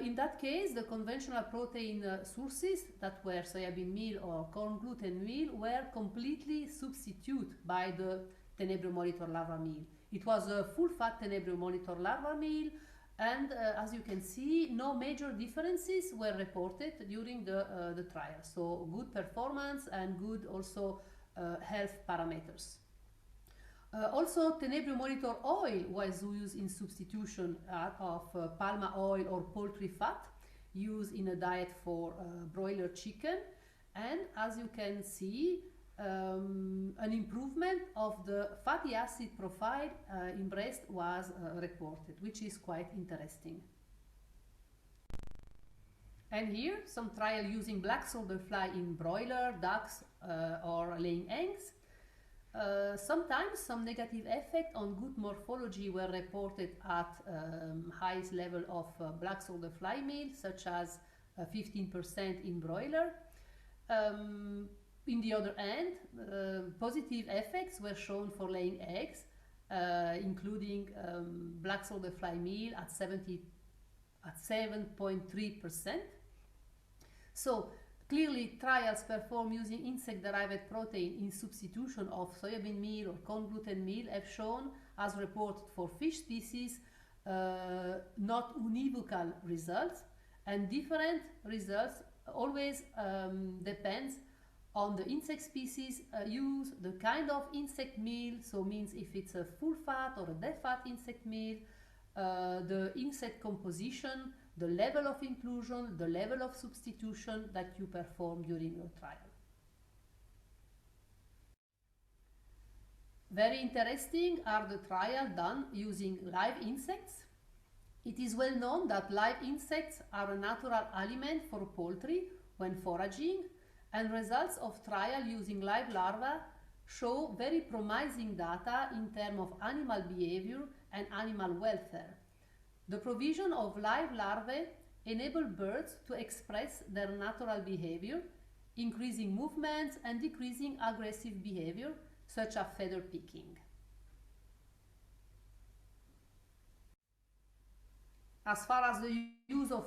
In that case, the conventional protein sources that were soybean meal or corn gluten meal were completely substituted by the Tenebrio monitor larva meal. It was a full-fat Tenebrio monitor larva meal, and as you can see, no major differences were reported during the trial. So good performance and good also health parameters. Also, Tenebrio monitor oil was used in substitution of palm oil or poultry fat used in a diet for broiler chicken, and as you can see, an improvement of the fatty acid profile in breast was reported, which is quite interesting. And here, some trial using black soldier fly in broiler, ducks, or laying eggs. Sometimes some negative effect on good morphology were reported at highest level of black soldier fly meal, such as 15% in broiler. In the other hand, positive effects were shown for laying eggs, including black soldier fly meal at 7.3%. So clearly, trials performed using insect-derived protein in substitution of soybean meal or corn gluten meal have shown, as reported for fish species, not univocal results, and different results always depends on the insect species used, the kind of insect meal, so means if it's a full fat or a dead fat insect meal, the insect composition, the level of inclusion, the level of substitution that you perform during your trial. Very interesting are the trials done using live insects. It is well known that live insects are a natural aliment for poultry, when foraging, and results of trial using live larvae show very promising data in terms of animal behavior and animal welfare. The provision of live larvae enable birds to express their natural behavior, increasing movements and decreasing aggressive behavior, such as feather picking. As far as the use of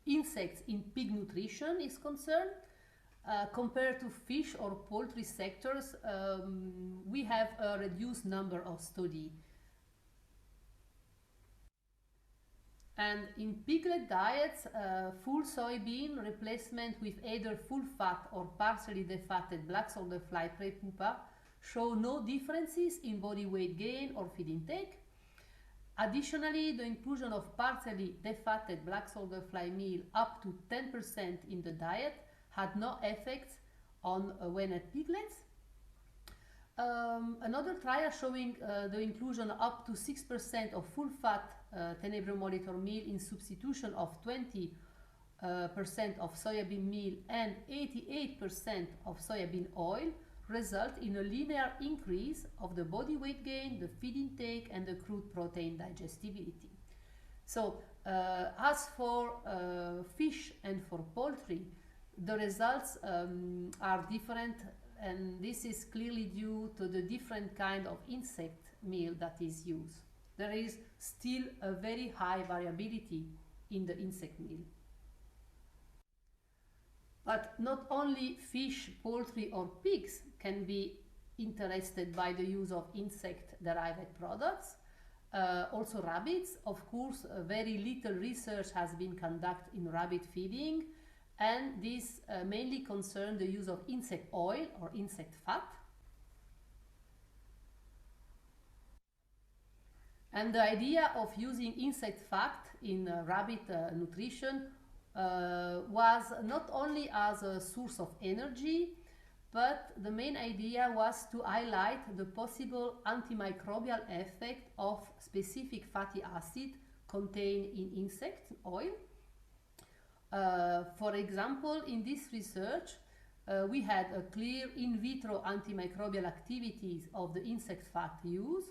insects in pig nutrition is concerned, compared to fish or poultry sectors, we have a reduced number of studies. And in piglet diets, full soybean replacement with either full fat or partially defatted black soldier fly prey pupa show no differences in body weight gain or feed intake. Additionally, the inclusion of partially defatted black soldier fly meal up to 10% in the diet had no effects on weaned piglets. Another trial showing the inclusion up to 6% of full fat tenebro molitor meal in substitution of 20% of soybean meal and 88% of soybean oil result in a linear increase of the body weight gain, the feed intake, and the crude protein digestibility. So, as for fish and for poultry, the results are different, and this is clearly due to the different kind of insect meal that is used. There is still a very high variability in the insect meal. But not only fish, poultry, or pigs can be interested by the use of insect-derived products. Also rabbits. Of course, very little research has been conducted in rabbit feeding, and this mainly concerns the use of insect oil or insect fat. And the idea of using insect fat in rabbit nutrition was not only as a source of energy, but the main idea was to highlight the possible antimicrobial effect of specific fatty acid contained in insect oil. For example, in this research, we had a clear in vitro antimicrobial activities of the insect fat use,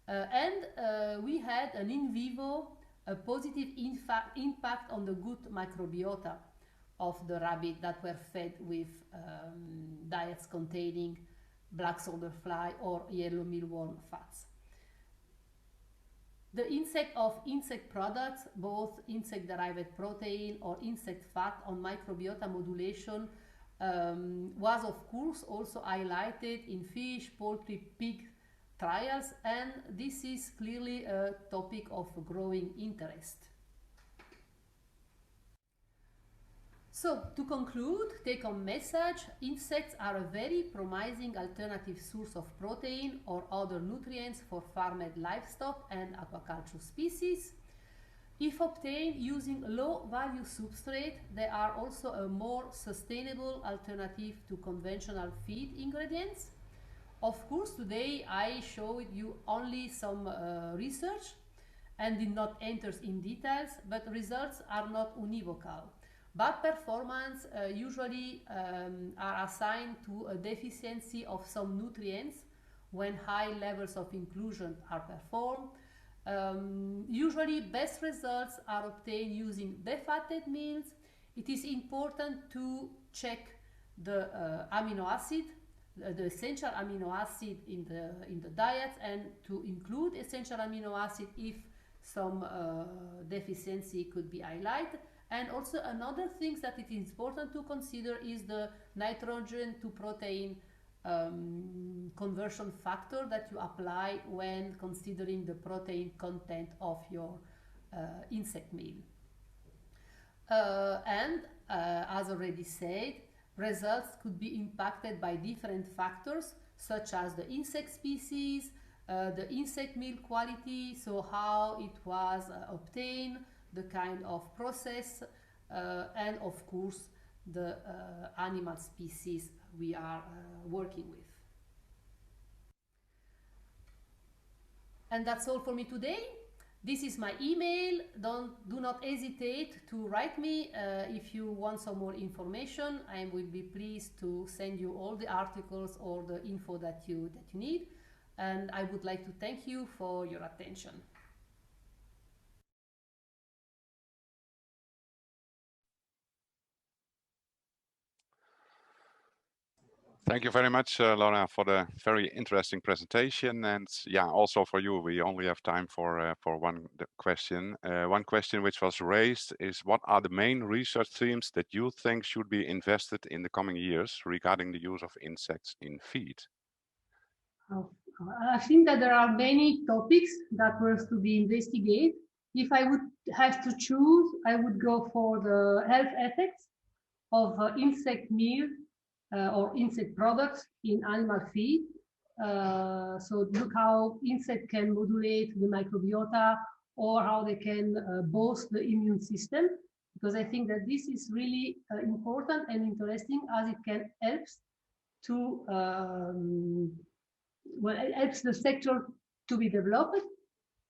and we had an in vivo a positive impact on the gut microbiota of the rabbit that were fed with diets containing black soldier fly or yellow mealworm fats. The insect products, both insect-derived protein or insect fat on microbiota modulation, was of course also highlighted in fish, poultry, pig trials, and this is clearly a topic of growing interest. So, to conclude, take-home message: insects are a very promising alternative source of protein or other nutrients for farmed livestock and aquaculture species. If obtained using low-value substrate, they are also a more sustainable alternative to conventional feed ingredients. Of course, today I showed you only some research and did not enter in details, but results are not univocal. Bad performance usually are assigned to a deficiency of some nutrients when high levels of inclusion are performed. Usually best results are obtained using defatted meals. It is important to check the amino acid, the essential amino acid in the diet, and to include essential amino acid if some deficiency could be highlighted. And also another thing that it is important to consider is the nitrogen to protein conversion factor that you apply when considering the protein content of your insect meal. As already said, results could be impacted by different factors such as the insect species, the insect meal quality, so how it was obtained, the kind of process, and of course the animal species we are working with. And that's all for me today. This is my email. Do not hesitate to write me if you want some more information. I will be pleased to send you all the articles or the info that you need. And I would like to thank you for your attention. Thank you very much, Laura, for the very interesting presentation. And yeah, also for you, we only have time for one question. One question which was raised is, what are the main research themes that you think should be invested in the coming years regarding the use of insects in feed? I think that there are many topics that were to be investigated. If I would have to choose, I would go for the health effects of insect meal or insect products in animal feed. So look how insect can modulate the microbiota or how they can boost the immune system, because I think that this is really important and interesting, as it can help to well, it helps the sector to be developed.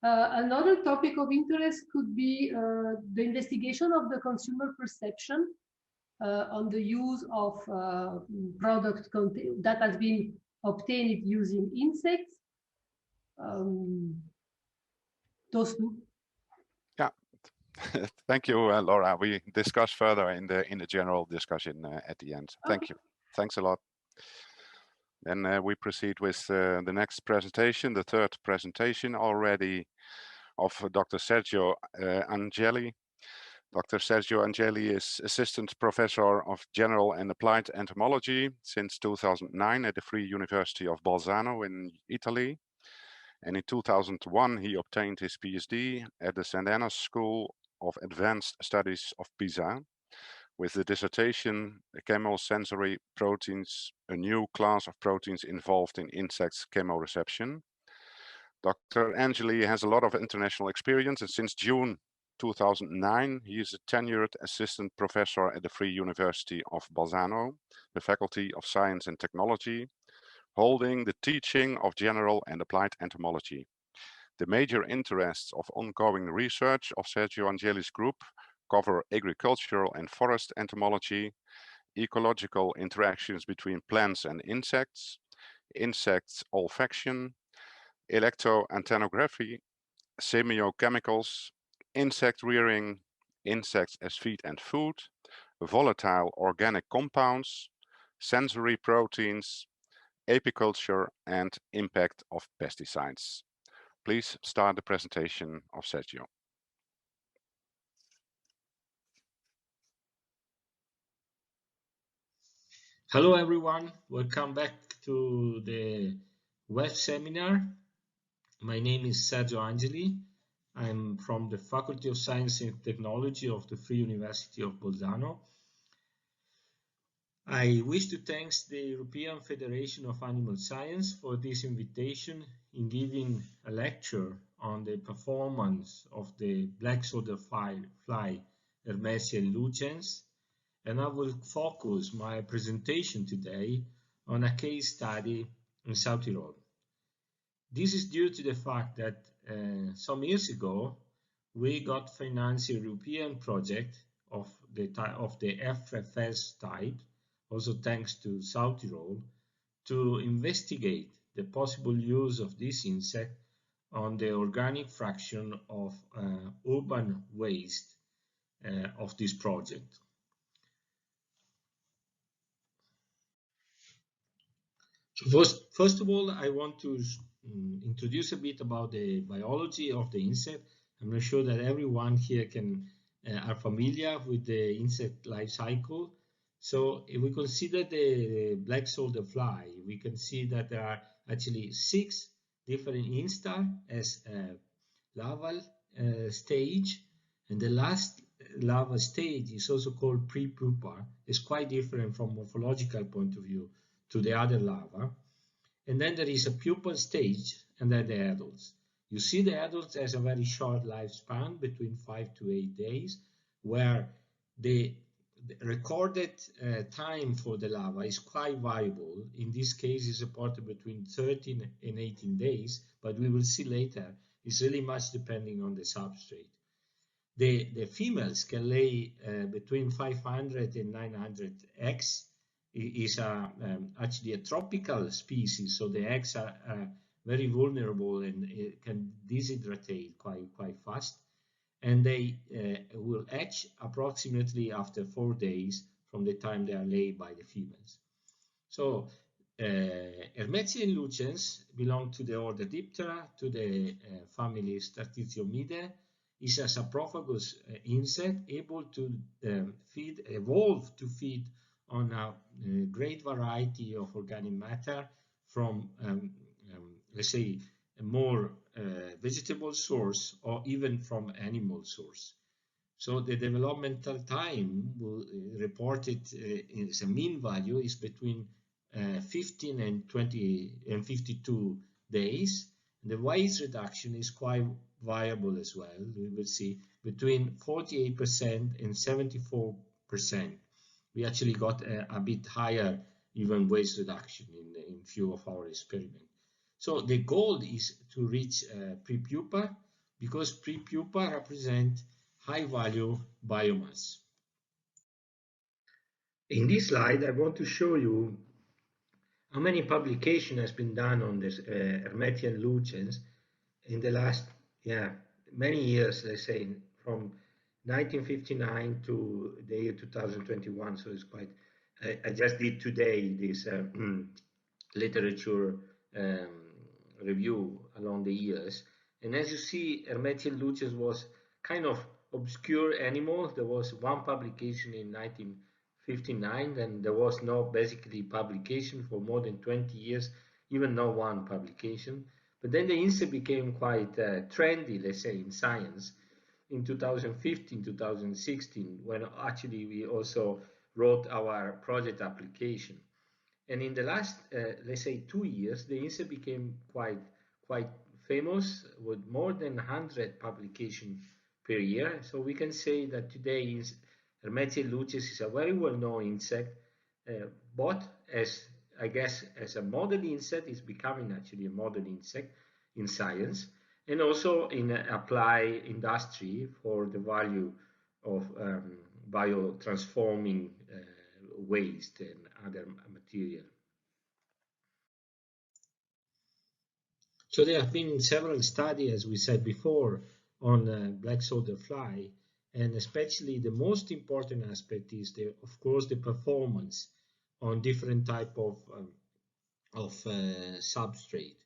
Another topic of interest could be the investigation of the consumer perception on the use of product that has been obtained using insects. Those two. Yeah, thank you, Laura. We discuss further in the general discussion at the end. Thank you. Thanks a lot. Then we proceed with the next presentation, the third presentation already of Dr. Sergio Angeli. Dr. Sergio Angeli is Assistant Professor of General and Applied Entomology since 2009 at the Free University of Bolzano in Italy. And in 2001, he obtained his PhD at the St. Anna's School of Advanced Studies of Pisa, with the dissertation Chemosensory Proteins, a new class of proteins involved in insects chemoreception. Dr. Angeli has a lot of international experience, and since June 2009, he is a tenured assistant professor at the Free University of Bolzano, the Faculty of Science and Technology, holding the teaching of general and applied entomology. The major interests of ongoing research of Sergio Angeli's group cover agricultural and forest entomology, ecological interactions between plants and insects, insect olfaction, electroantenography, semiochemicals, insect rearing, insects as feed and food, volatile organic compounds, sensory proteins, apiculture, and impact of pesticides. Please start the presentation of Sergio. Hello everyone, welcome back to the web seminar. My name is Sergio Angeli. I'm from the Faculty of Science and Technology of the Free University of Bolzano. I wish to thank the European Federation of Animal Science for this invitation in giving a lecture on the performance of the black-shouldered fly Hermesia lucens, and I will focus my presentation today on a case study in South Tyrol. This is due to the fact that some years ago we got financed a European project of the FFS type, also thanks to South Tyrol, to investigate the possible use of this insect on the organic fraction of urban waste of this project. So first of all, I want to introduce a bit about the biology of the insect. I'm not sure that everyone here are familiar with the insect life cycle. So if we consider the black-shouldered fly, we can see that there are actually 6 different instars as a larval stage, and the last larval stage is also called pre-pupa. It's quite different from morphological point of view to the other larvae. And then there is a pupal stage, and then the adults. You see the adults as a very short lifespan, between 5 to 8 days, where the recorded time for the larva is quite variable. In this case, it's reported between 13 and 18 days, but we will see later it's really much depending on the substrate. The females can lay between 500 and 900 eggs. It is actually a tropical species, so the eggs are very vulnerable and it can deshydrate quite fast. And they will hatch approximately after 4 days from the time they are laid by the females. So Hermetian lucens belong to the order Diptera, to the family Stratiziomidae. Is a saprophagus insect able to evolve to feed on a great variety of organic matter from, let's say, a more vegetable source or even from animal source. So the developmental time reported as a mean value is between 15 and 20 and 52 days. The weight reduction is quite variable as well. We will see between 48% and 74%. We actually got a bit higher even weight reduction in few of our experiments. So the goal is to reach prepupa, because prepupa represent high value biomass. In this slide, I want to show you how many publication has been done on this Hermetian lucens in the last many years, let's say from 1959 to the year 2021. So it's quite, I just did today this literature review along the years. And as you see, Hermetian lucens was kind of obscure animal. There was one publication in 1959, and there was no basically publication for more than 20 years, even no one publication. But then the insect became quite trendy, let's say, in science in 2015, 2016, when actually we also wrote our project application. And in the last, let's say, 2 years, the insect became quite famous with more than 100 publications per year. So we can say that today Hermetian lucens is a very well-known insect, but as I guess as a model insect, is becoming actually a model insect in science, and also in applied industry for the value of biotransforming waste and other material. So there have been several studies, as we said before, on black soldier fly, and especially the most important aspect is, of course, the performance on different type of substrate.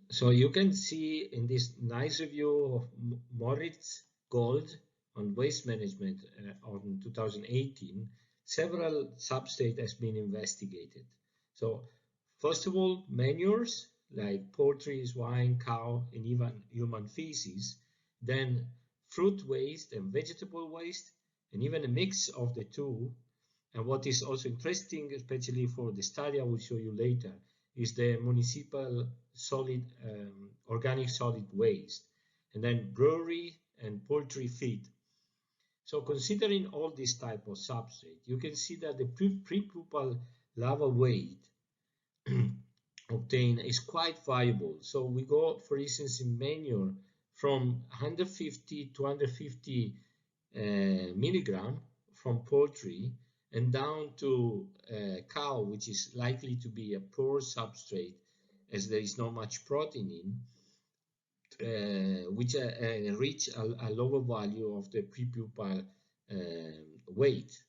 So you can see in this nice review of Moritz Gold on waste management on 2018, several substrate has been investigated. So first of all, manures like poultry, swine, cow, and even human feces, then fruit waste and vegetable waste, and even a mix of the two. And what is also interesting, especially for the study I will show you later, is the municipal solid organic solid waste, and then brewery and poultry feed. So considering all this type of substrate, you can see that the prepupal larval weight obtained is quite variable. So we go, for instance, in manure from 150 to 150 milligram from poultry, and down to cow, which is likely to be a poor substrate as there is not much protein in, which reach a lower value of the prepupal weight.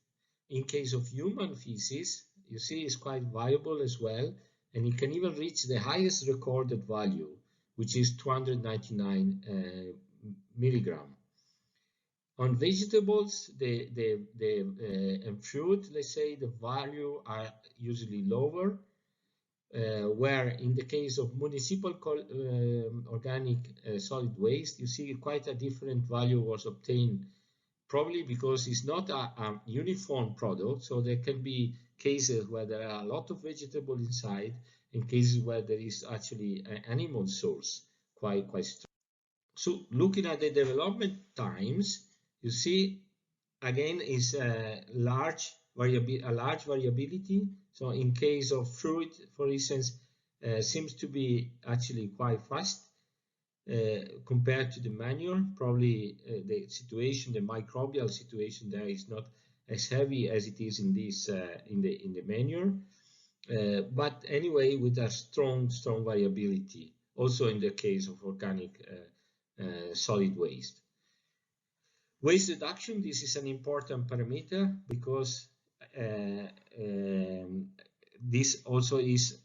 In case of human feces, you see it's quite variable as well, and it can even reach the highest recorded value, which is 299 milligram. On vegetables, and fruit, let's say, the value are usually lower, where in the case of municipal organic solid waste, you see quite a different value was obtained, probably because it's not a uniform product. So there can be cases where there are a lot of vegetable inside, and cases where there is actually an animal source quite strong. So looking at the development times, you see again is a large variability. So in case of fruit, for instance, seems to be actually quite fast. compared to the manure. Probably the situation, the microbial situation there is not as heavy as it is in this in the manure. But anyway, with a strong variability, also in the case of organic solid waste. Waste reduction, this is an important parameter because this also is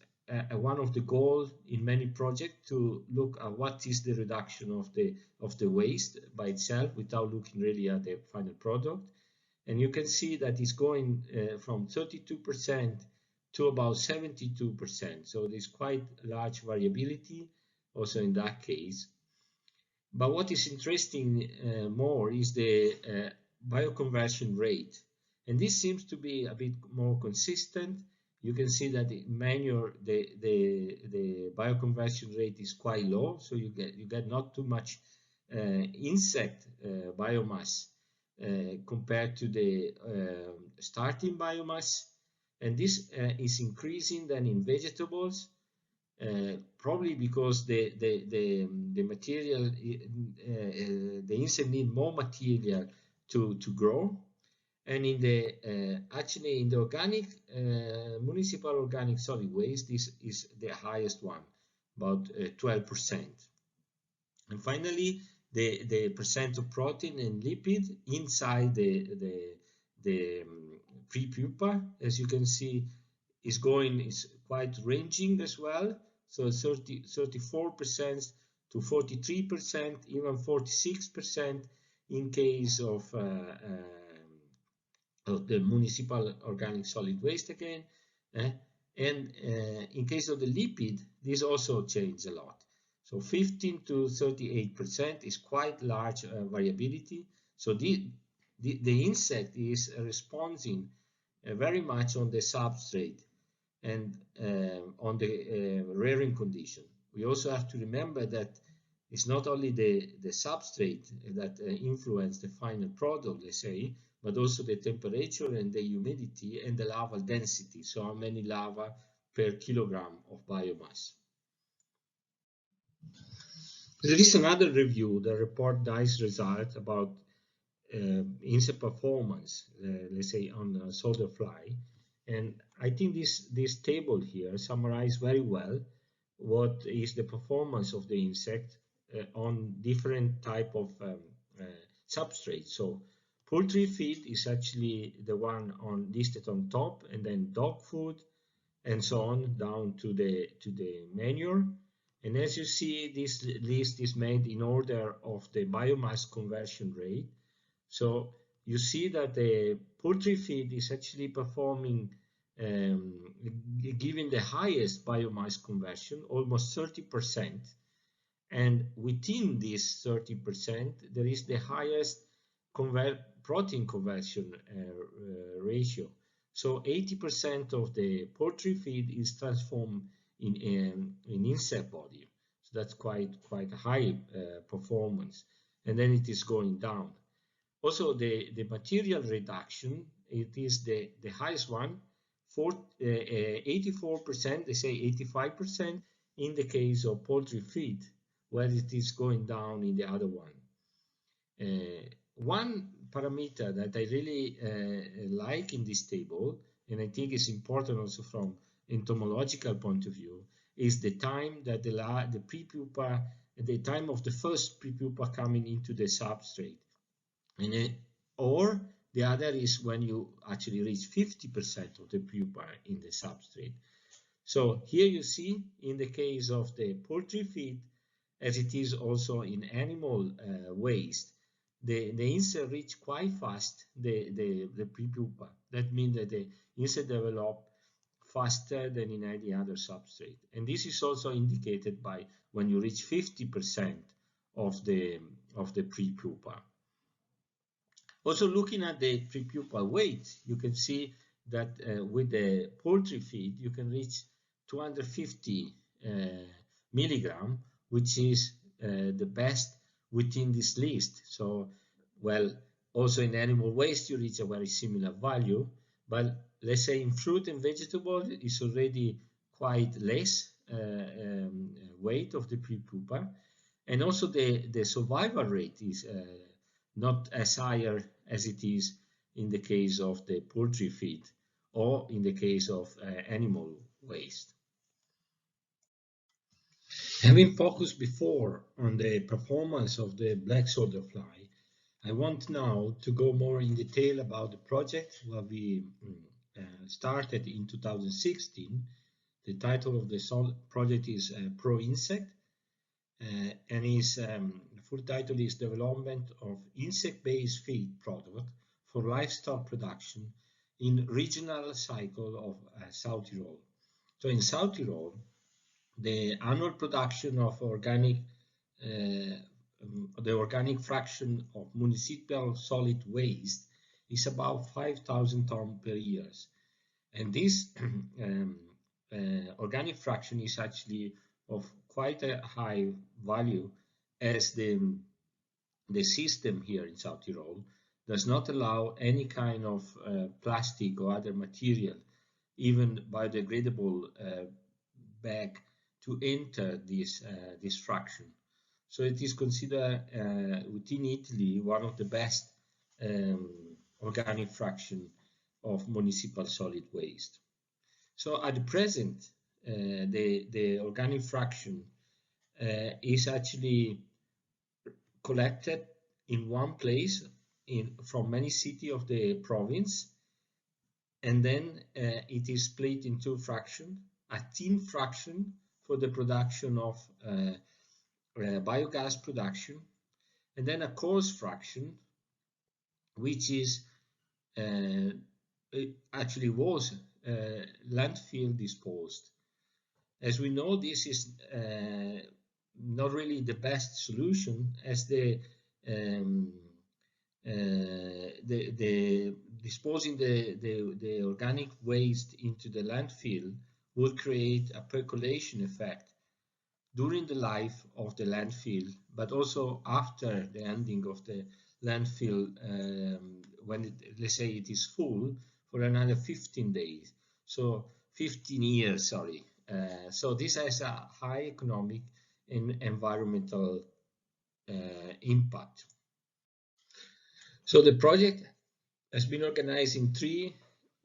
one of the goals in many projects, to look at what is the reduction of the waste by itself without looking really at the final product. And you can see that it's going from 32% to about 72%. So there's quite large variability also in that case. But what is interesting more is the bioconversion rate. And this seems to be a bit more consistent. You can see that in manure, the bioconversion rate is quite low. So you get not too much insect biomass compared to the starting biomass. And this is increasing then in vegetables, probably because the material, the insect need more material to grow. And in the actually in the organic municipal organic solid waste, this is the highest one, about 12%. And finally, the percent of protein and lipid inside the pre-pupa, as you can see, is quite ranging as well. So 34% to 43%, even 46% in case of the municipal organic solid waste again. And in case of the lipid, this also changed a lot. So 15 to 38% is quite large variability. So the insect is responding very much on the substrate and on the rearing condition. We also have to remember that it's not only the substrate that influence the final product, let's say, but also the temperature and the humidity and the larval density. So how many larvae per kilogram of biomass. There is another review, the report DICE result about insect performance, let's say on soldier fly. And I think this table here summarizes very well what is the performance of the insect on different type of substrates. So poultry feed is actually the one listed on top, and then dog food and so on down to the manure. And as you see, this list is made in order of the biomass conversion rate. So you see that the poultry feed is actually performing, giving the highest biomass conversion, almost 30%. And within this 30%, there is the highest protein conversion ratio. So 80% of the poultry feed is transformed in insect body. So that's quite a high performance. And then it is going down. Also, the material reduction, it is the highest one, 84%, they say 85% in the case of poultry feed, where it is going down in the other one. One parameter that I really like in this table, and I think is important also from entomological point of view, is the time that the pre-pupa, the time of the first pre-pupa coming into the substrate. Or the other is when you actually reach 50% of the pupa in the substrate. So here you see in the case of the poultry feed, as it is also in animal waste, the insect reach quite fast the pre-pupa. That means that the insect develop faster than in any other substrate. And this is also indicated by when you reach 50% of the pre-pupa. Also, looking at the pre-pupa weight, you can see that with the poultry feed, you can reach 250 milligram, which is the best within this list. So, well, also in animal waste, you reach a very similar value, but let's say in fruit and vegetable, it's already quite less weight of the pre-pupa. And also the survival rate is not as higher as it is in the case of the poultry feed or in the case of animal waste. Having focused before on the performance of the black soldier fly, I want now to go more in detail about the project that we started in 2016. The title of the project is Pro Insect, and his full title is Development of Insect-Based Feed Product for Livestock Production in Regional Cycle of South Tyrol. So in South Tyrol, the annual production of the organic fraction of municipal solid waste is about 5,000 tons per year. And this organic fraction is actually of quite a high value, as the system here in South Tyrol does not allow any kind of plastic or other material, even biodegradable bag, to enter this fraction. So it is considered within Italy one of the best organic fraction of municipal solid waste. So at the present, the organic fraction is actually collected in one place from many cities of the province, and then it is split in two fractions: a thin fraction for the production of biogas production, and then a coarse fraction, which is it actually was landfill disposed. As we know, this is not really the best solution, as the disposing the organic waste into the landfill would create a percolation effect during the life of the landfill, but also after the ending of the landfill, when let's say it is full, for another 15 days. So 15 years, sorry. So this has a high economic and environmental impact. So the project has been organized in three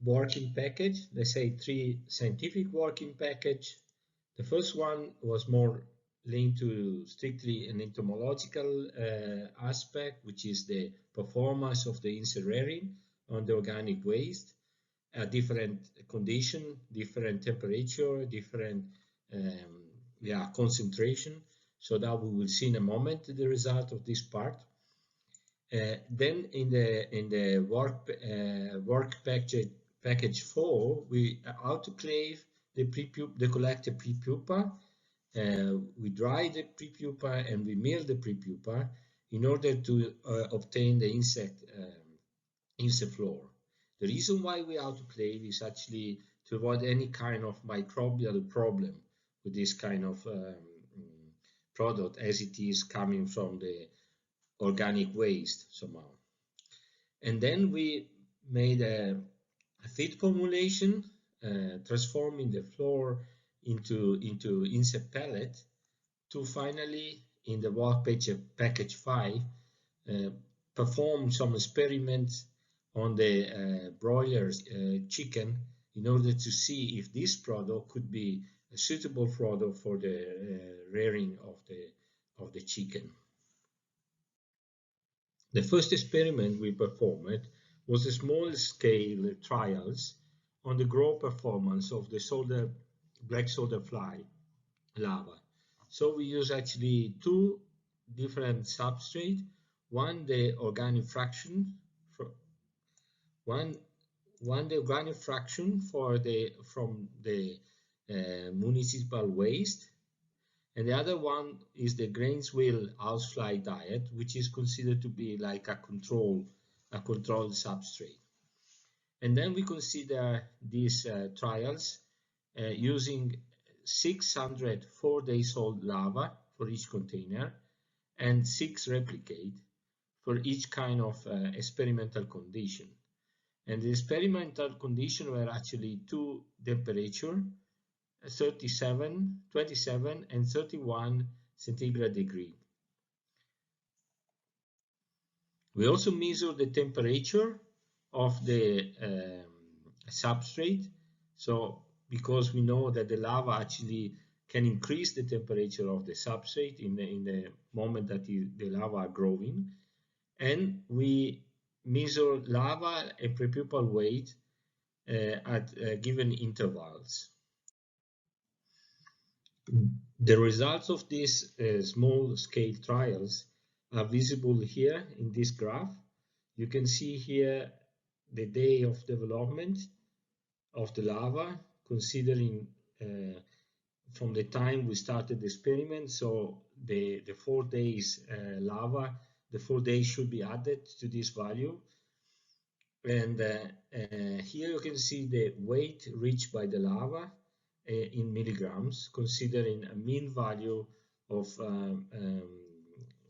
working packages, let's say three scientific working packages. The first one was more linked to strictly an entomological aspect, which is the performance of the insect rearing on the organic waste, a different condition, different temperature, different concentration, so that we will see in a moment the result of this part. Then in the work package 4, we autoclave the collected pre-pupa. We dry the pre-pupa and we mill the pre-pupa in order to obtain the insect floor. The reason why we autoclave is actually to avoid any kind of microbial problem with this kind of product, as it is coming from the organic waste somehow. And then we made a feed formulation, transforming the floor into insect pellet, to finally in the work package 5 perform some experiments on the broiler chicken in order to see if this product could be a suitable product for the rearing of the chicken. The first experiment we performed was a small-scale trials on the growth performance of the black soldier fly larva. So we use actually two different substrates. One, the organic fraction, from the municipal waste, and the other one is the Grainsville housefly diet, which is considered to be like a controlled substrate. And then we consider these trials using 600 4-day-old larvae for each container and 6 replicate for each kind of experimental condition. And the experimental conditions were actually two temperatures, 27 and 31 centigrade degree. We also measure the temperature of the substrate. So because we know that the lava actually can increase the temperature of the substrate in the moment that the lava are growing, and we measure lava and prepupal weight at given intervals. The results of these small-scale trials are visible here in this graph. You can see here the day of development of the lava, considering from the time we started the experiment. So the 4 days lava, the 4 days should be added to this value. And here you can see the weight reached by the lava in milligrams, considering a mean value of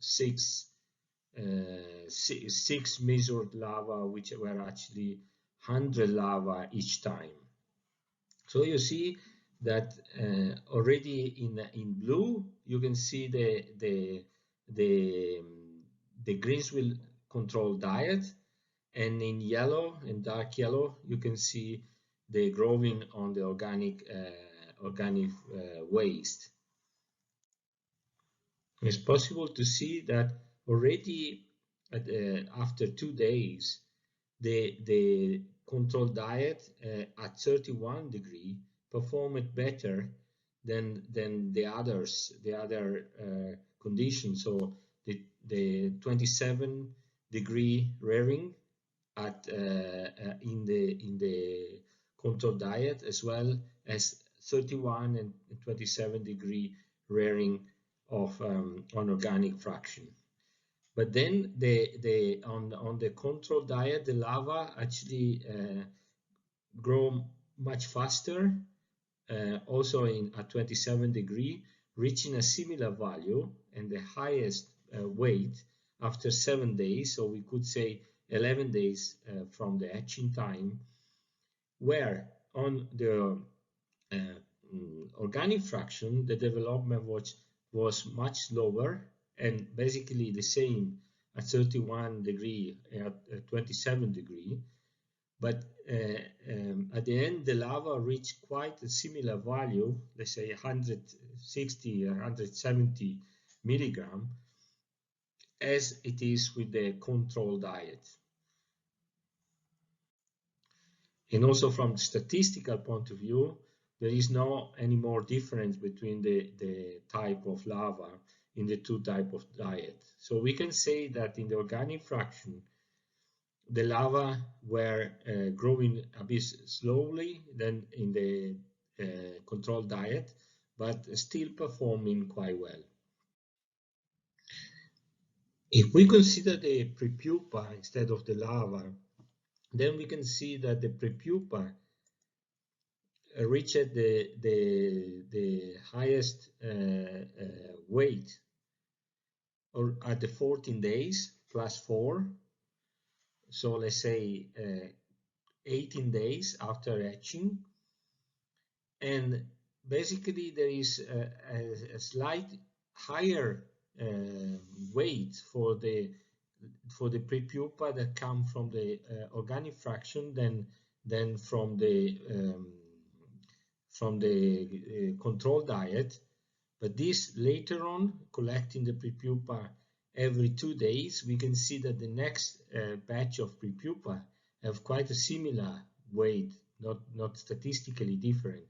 6 measured lava, which were actually 100 lava each time. So you see that already in blue you can see the Greenswell control diet, and in yellow and dark yellow you can see the growing on the organic waste. It's possible to see that already after 2 days the control diet at 31 degree performed better than the other conditions. So the 27 degree rearing at in the control diet, as well as 31 and 27 degree rearing of organic fraction. But then on the control diet, the lava actually grow much faster, also at 27 degree, reaching a similar value and the highest weight after 7 days. So we could say 11 days from the hatching time, where on the organic fraction the development was much lower and basically the same at 31 degree at 27 degree, but at the end the lava reached quite a similar value, let's say 160 or 170 milligram, as it is with the control diet. And also from the statistical point of view, there is no any more difference between the type of lava in the two types of diet. So we can say that in the organic fraction, the lava were growing a bit slowly than in the control diet, but still performing quite well. If we consider the prepupa instead of the lava, then we can see that the prepupa reached the highest weight or at the 14 days plus 4. So let's say 18 days after hatching, and basically there is a slight higher weight for the prepupa that come from the organic fraction than from the control diet. But this later on, collecting the prepupa every 2 days, we can see that the next batch of prepupa have quite a similar weight, not statistically different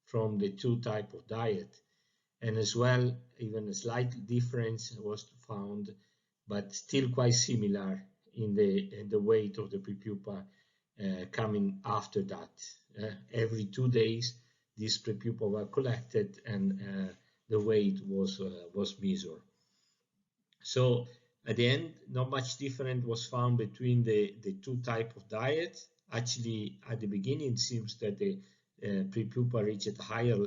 from the two type of diet. And as well, even a slight difference was found, but still quite similar in the weight of the prepupa coming after that. Every 2 days, these prepupa were collected and the weight was measured. So at the end, not much different was found between the two type of diet. Actually, at the beginning, it seems that the prepupa reached a higher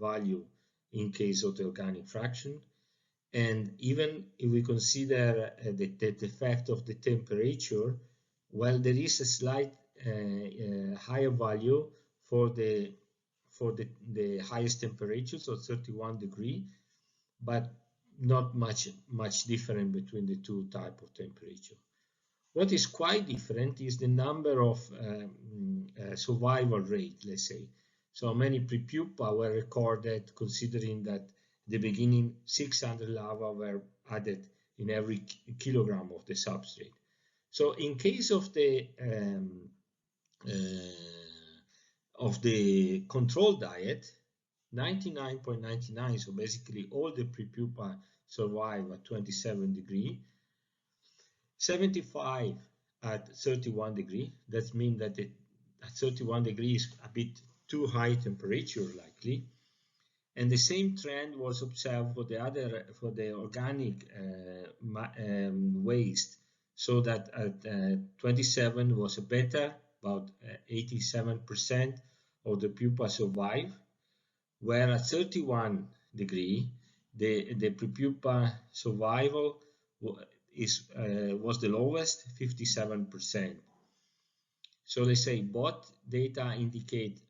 value in case of the organic fraction. And even if we consider the effect of the temperature, well, there is a slight higher value for the highest temperature, so 31 degree, but not much different between the two type of temperature. What is quite different is the number of survival rate, let's say. So many prepupa were recorded, considering that at the beginning 600 larvae were added in every kilogram of the substrate. So in case of the control diet, 99.99, so basically all the prepupa survive at 27 degrees, 75 at 31 degrees. That means that at 31 degrees a bit too high temperature likely, and the same trend was observed for the organic waste, so that at 27 was better, about 87% of the pupa survive, where at 31 degree the prepupa survival was the lowest, 57%. So let's say both data indicate,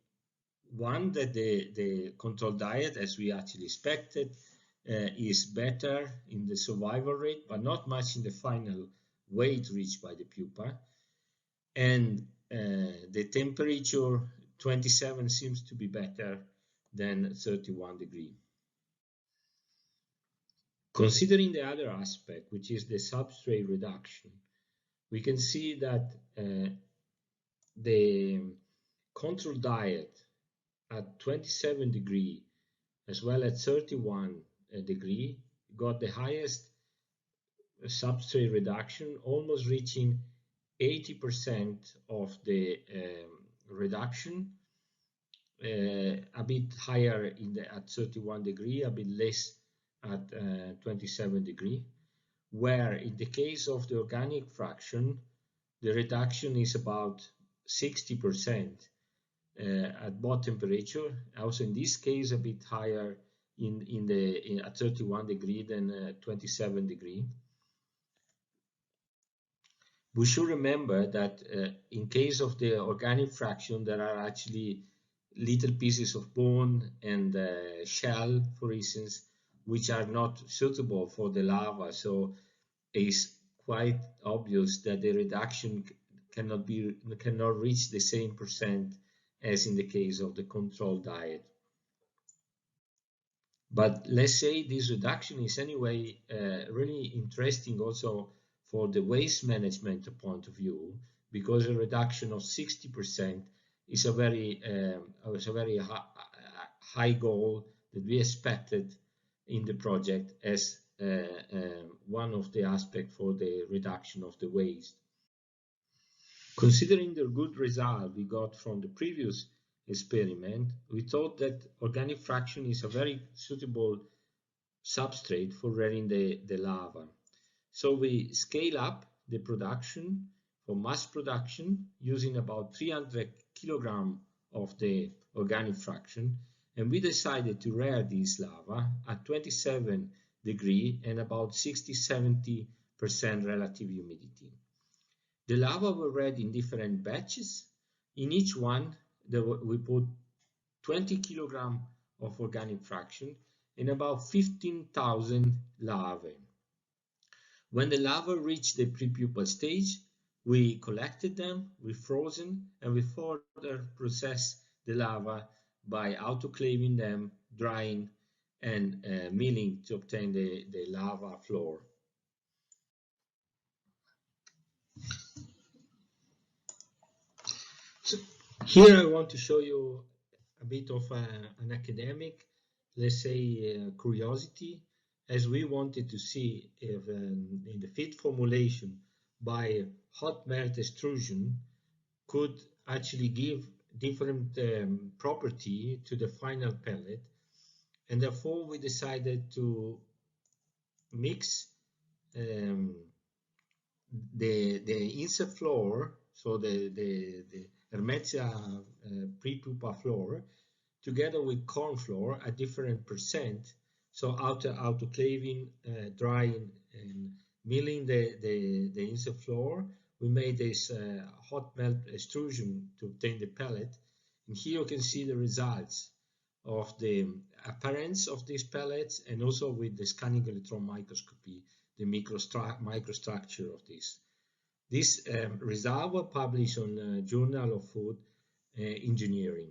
one, that the control diet, as we actually expected, is better in the survival rate, but not much in the final weight reached by the pupa. And the temperature, 27, seems to be better than 31 degrees. Considering the other aspect, which is the substrate reduction, we can see that the control diet at 27 degrees as well as 31 degrees got the highest substrate reduction, almost reaching 80% of the reduction, a bit higher at 31 degrees, a bit less at 27 degrees, where in the case of the organic fraction, the reduction is about 60% at both temperature. Also in this case, a bit higher at 31 degrees than 27 degrees. We should remember that in case of the organic fraction, there are actually little pieces of bone and shell, for instance, which are not suitable for the larva. So it's quite obvious that the reduction cannot reach the same percent as in the case of the control diet. But let's say this reduction is anyway really interesting also for the waste management point of view, because a reduction of 60% is a very high goal that we expected in the project as one of the aspects for the reduction of the waste. Considering the good result we got from the previous experiment, we thought that organic fraction is a very suitable substrate for rearing the larva. So we scale up the production for mass production using about 300 kilograms of the organic fraction, and we decided to rear these larvae at 27 degrees and about 60–70% relative humidity. The larvae were reared in different batches. In each one, we put 20 kilograms of organic fraction and about 15,000 larvae. When the larvae reached the prepupal stage, we collected them, we frozen, and we further processed the larvae by autoclaving them, drying, and milling to obtain the larva floor. So here I want to show you a bit of an academic, let's say, curiosity, as we wanted to see if in the feed formulation by hot melt extrusion could actually give different property to the final pellet, and therefore we decided to mix the insect floor, so the Hermetia prepupa floor, together with corn floor at different percent. So after autoclaving, drying, and milling the insect floor, we made this hot melt extrusion to obtain the pellet. And here you can see the results of the appearance of these pellets, and also with the scanning electron microscopy, the microstructure of this. This result was published on Journal of Food Engineering.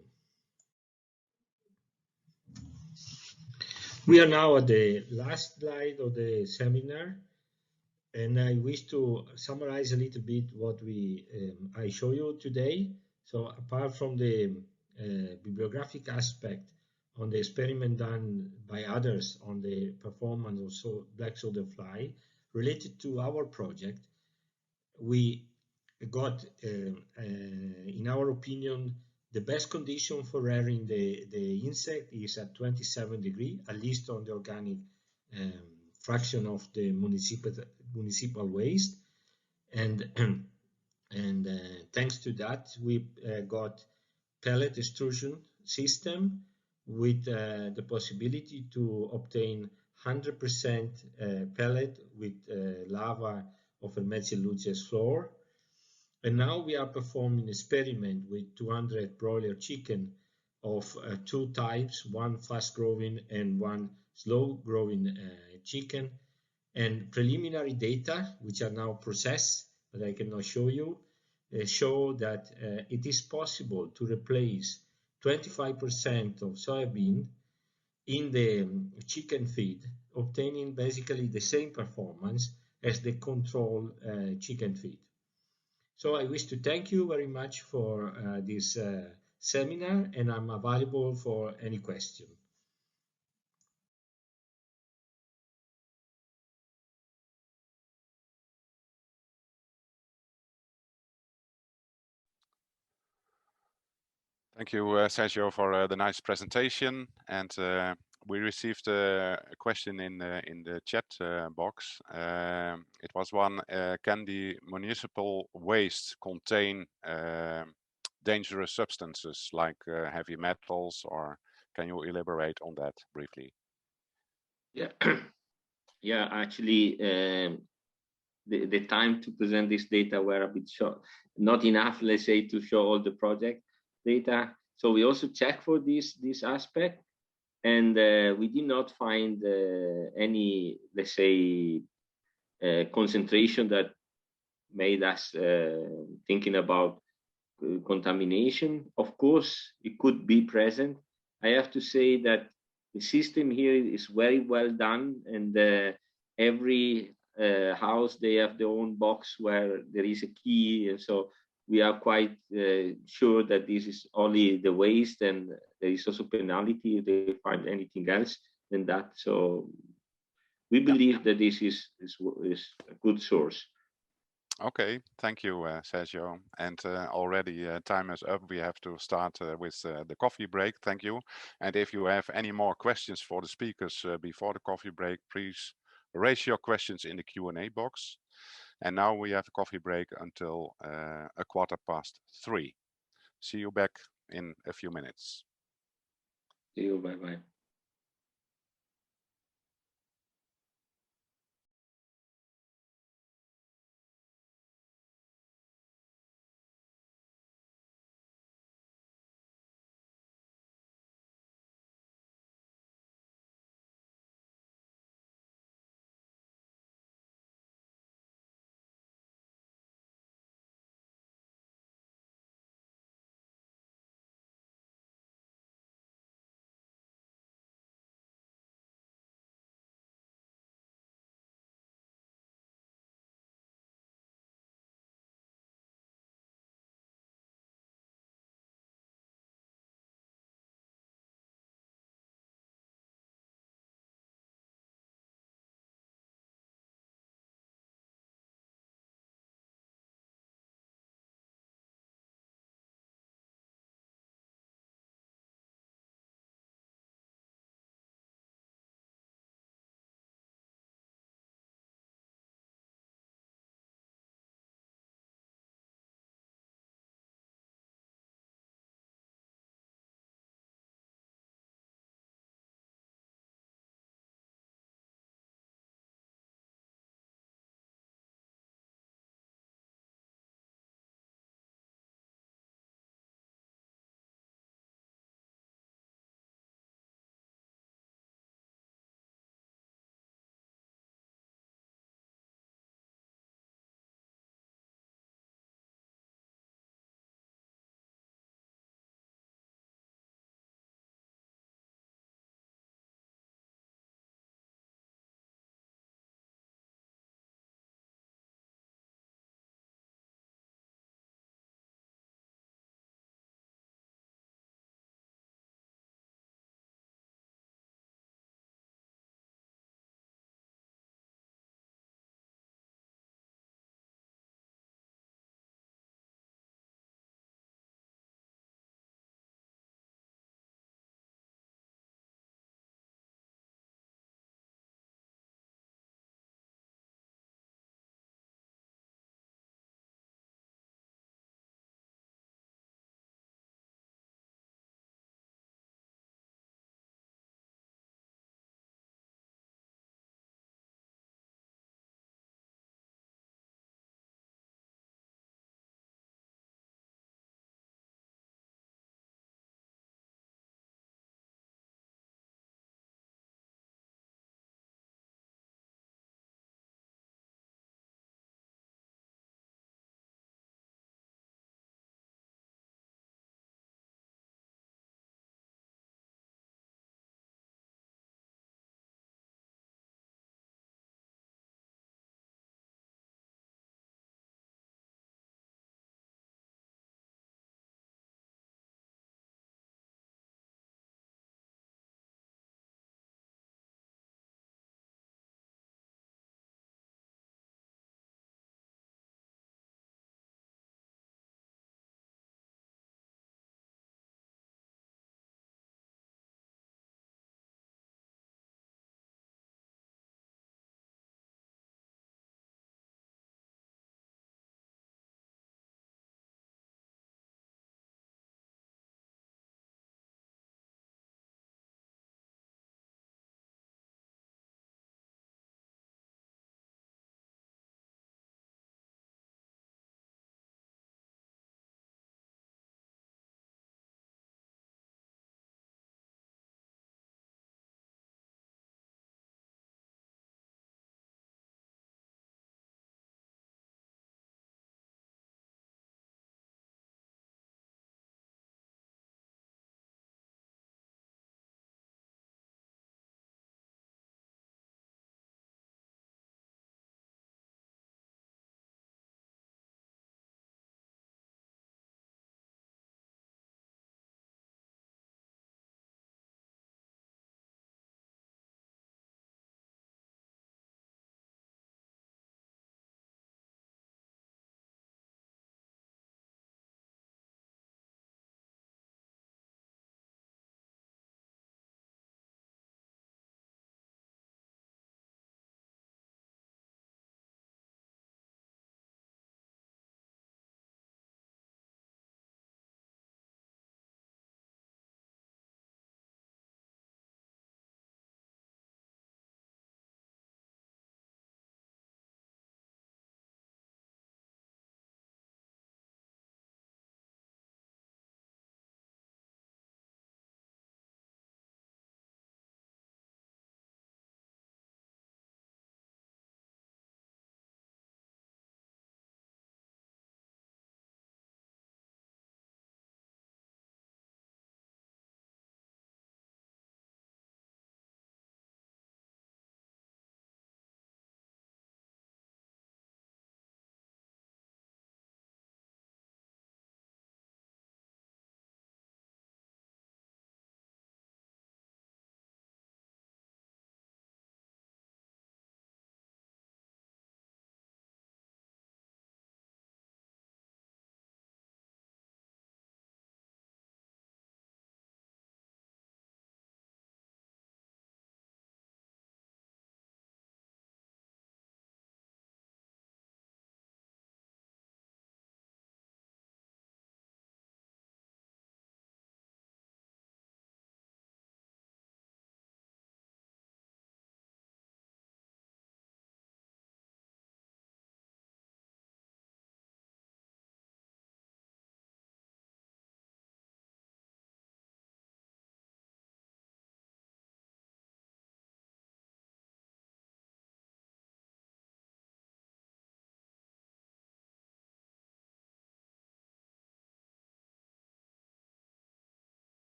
We are now at the last slide of the seminar, and I wish to summarize a little bit what I show you today. So apart from the bibliographic aspect on the experiment done by others on the performance of black soldier fly related to our project, we got, in our opinion, the best condition for rearing the insect is at 27 degrees, at least on the organic fraction of the municipal waste. And thanks to that, we got pellet extrusion system with the possibility to obtain 100% pellet with lava of a Metzelucci's floor. And now we are performing an experiment with 200 broiler chicken of two types, one fast growing and one slow growing chicken. And preliminary data, which are now processed, but I cannot show you, show that it is possible to replace 25% of soybean in the chicken feed, obtaining basically the same performance as the control chicken feed. So I wish to thank you very much for this seminar, and I'm available for any question. Thank you, Sergio, for the nice presentation. And we received a question in the chat box. It was one: can the municipal waste contain dangerous substances like heavy metals, or can you elaborate on that briefly? Yeah, yeah. Actually, the time to present this data were a bit short, not enough, let's say, to show all the project data. So we also check for this aspect, and we did not find any, let's say, concentration that made us thinking about contamination. Of course, it could be present. I have to say that the system here is very well done, and every house, they have their own box where there is a key, and so we are quite sure that this is only the waste, and there is also penalty if they find anything else than that. So we believe that this is a good source. Okay, thank you, Sergio. And already time is up. We have to start with the coffee break. Thank you. And if you have any more questions for the speakers before the coffee break, please raise your questions in the Q&A box. And now we have a coffee break until 3:15. See you back in a few minutes. See you. Bye-bye.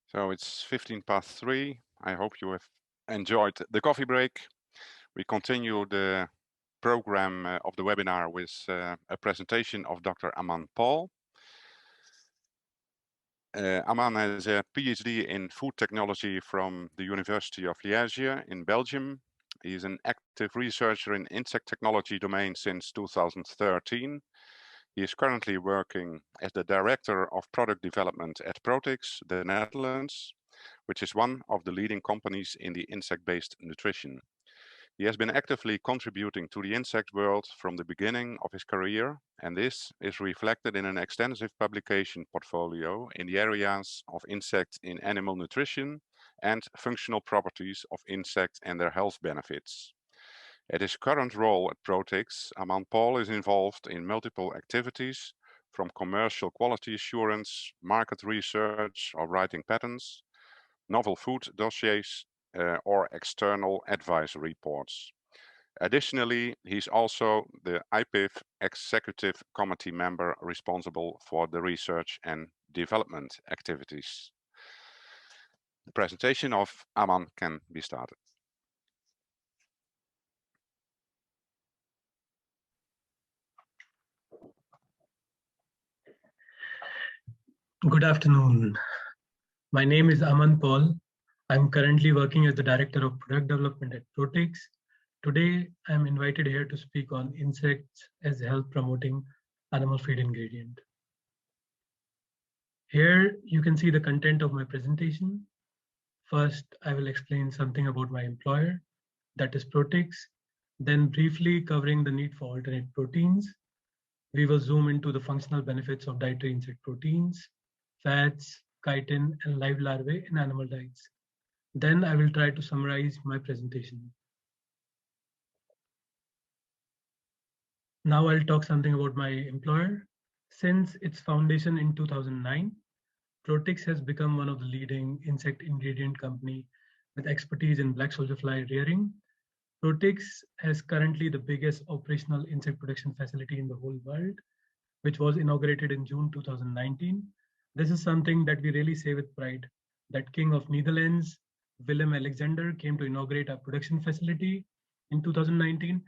So it's 3:15. I hope you have enjoyed the coffee break. We continue the program of the webinar with a presentation of Dr. Aman Paul. Aman has a PhD in food technology from the University of Liège in Belgium. He is an active researcher in insect technology domain since 2013. He is currently working as the Director of Product Development at Protix, the Netherlands, which is one of the leading companies in the insect-based nutrition. He has been actively contributing to the insect world from the beginning of his career, and this is reflected in an extensive publication portfolio in the areas of insects in animal nutrition and functional properties of insects and their health benefits. At his current role at Protix, Aman Paul is involved in multiple activities, from commercial quality assurance, market research or writing patents, novel food dossiers, or external advisory reports. Additionally, he's also the IPIF Executive Committee member responsible for the research and development activities. The presentation of Aman can be started. Good afternoon. My name is Aman Paul. I'm currently working as the Director of Product Development at Protix. Today, I'm invited here to speak on insects as health promoting animal feed ingredient. Here, you can see the content of my presentation. First, I will explain something about my employer, that is Protix, then briefly covering the need for alternate proteins. We will zoom into the functional benefits of dietary insect proteins, fats, chitin, and live larvae in animal diets. Then I will try to summarize my presentation. Now I'll talk something about my employer. Since its foundation in 2009, Protix has become one of the leading insect ingredient company with expertise in black soldier fly rearing. Protix has currently the biggest operational insect production facility in the whole world, which was inaugurated in June 2019. This is something that we really say with pride, that King of Netherlands, Willem-Alexander, came to inaugurate our production facility in 2019,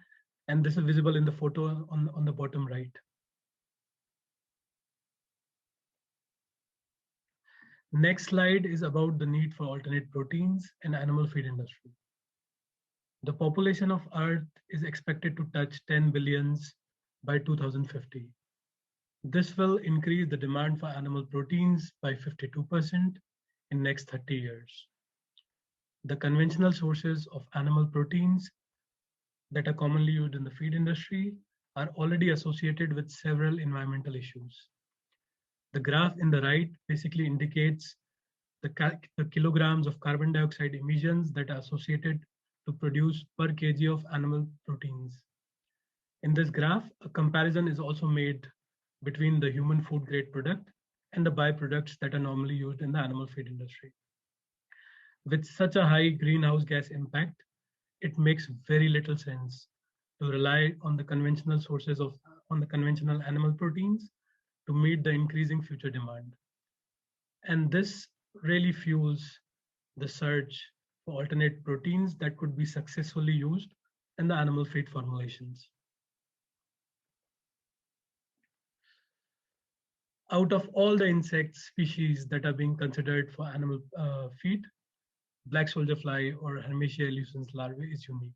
and this is visible in the photo on the bottom right. Next slide is about the need for alternate proteins in animal feed industry. The population of Earth is expected to touch 10 billions by 2050. This will increase the demand for animal proteins by 52% in next 30 years. The conventional sources of animal proteins that are commonly used in the feed industry are already associated with several environmental issues. The graph in the right basically indicates the kilograms of carbon dioxide emissions that are associated to produce per kg of animal proteins. In this graph, a comparison is also made between the human food grade product and the byproducts that are normally used in the animal feed industry. With such a high greenhouse gas impact, it makes very little sense to rely on the conventional sources of conventional animal proteins to meet the increasing future demand. And this really fuels the search for alternate proteins that could be successfully used in the animal feed formulations. Out of all the insect species that are being considered for animal feed, black soldier fly or Hermetia elucens larvae is unique.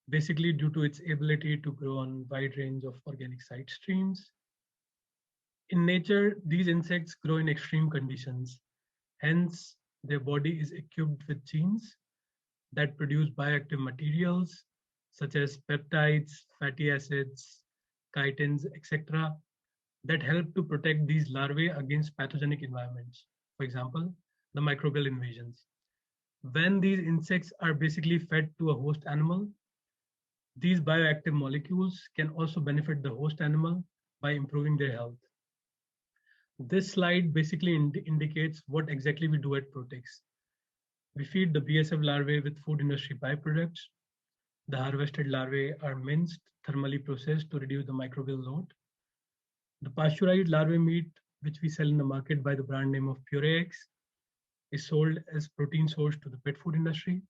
Basically due to its ability to grow on a wide range of organic side streams. In nature, these insects grow in extreme conditions. Hence, their body is equipped with genes that produce bioactive materials such as peptides, fatty acids, chitins, etc. that help to protect these larvae against pathogenic environments. For example, the microbial invasions. When these insects are basically fed to a host animal, these bioactive molecules can also benefit the host animal by improving their health. This slide basically indicates what exactly we do at Protix. We feed the BSF larvae with food industry byproducts. The harvested larvae are minced, thermally processed to reduce the microbial load. The pasteurized larvae meat, which we sell in the market by the brand name of Purex, is sold as protein source to the pet food industry.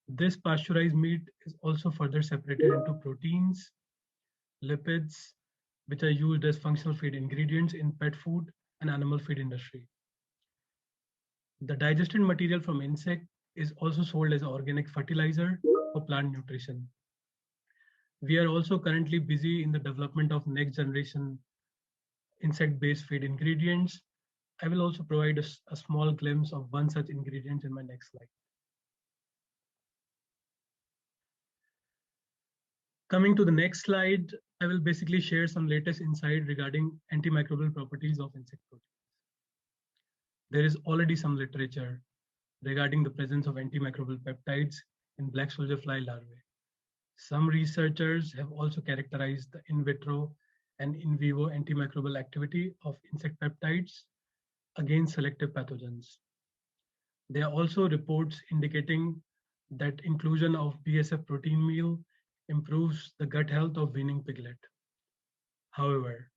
This pasteurized meat is also further separated into proteins, lipids, which are used as functional feed ingredients in pet food and animal feed industry. The digested material from insect is also sold as organic fertilizer for plant nutrition. We are also currently busy in the development of next generation insect-based feed ingredients. I will also provide a small glimpse of one such ingredient in my next slide. Coming to the next slide, I will basically share some latest insight regarding antimicrobial properties of insect proteins. There is already some literature regarding the presence of antimicrobial peptides in black soldier fly larvae. Some researchers have also characterized the in vitro and in vivo antimicrobial activity of insect peptides against selective pathogens. There are also reports indicating that inclusion of BSF protein meal improves the gut health of weaning piglet. However,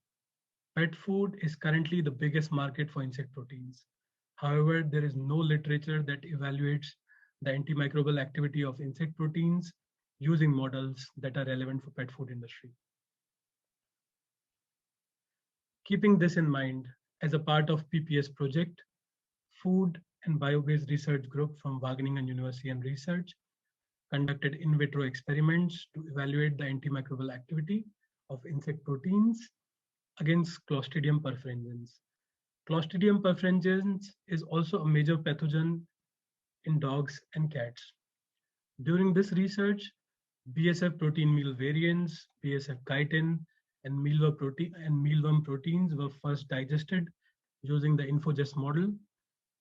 pet food is currently the biggest market for insect proteins. However, there is no literature that evaluates the antimicrobial activity of insect proteins using models that are relevant for pet food industry. Keeping this in mind, as a part of PPS project, Food and Bio-Based Research Group from Wageningen University and Research conducted in vitro experiments to evaluate the antimicrobial activity of insect proteins against Clostridium perfringens. Clostridium perfringens is also a major pathogen in dogs and cats. During this research, BSF protein meal variants, BSF chitin, and mealworm proteins were first digested using the InfoGest model,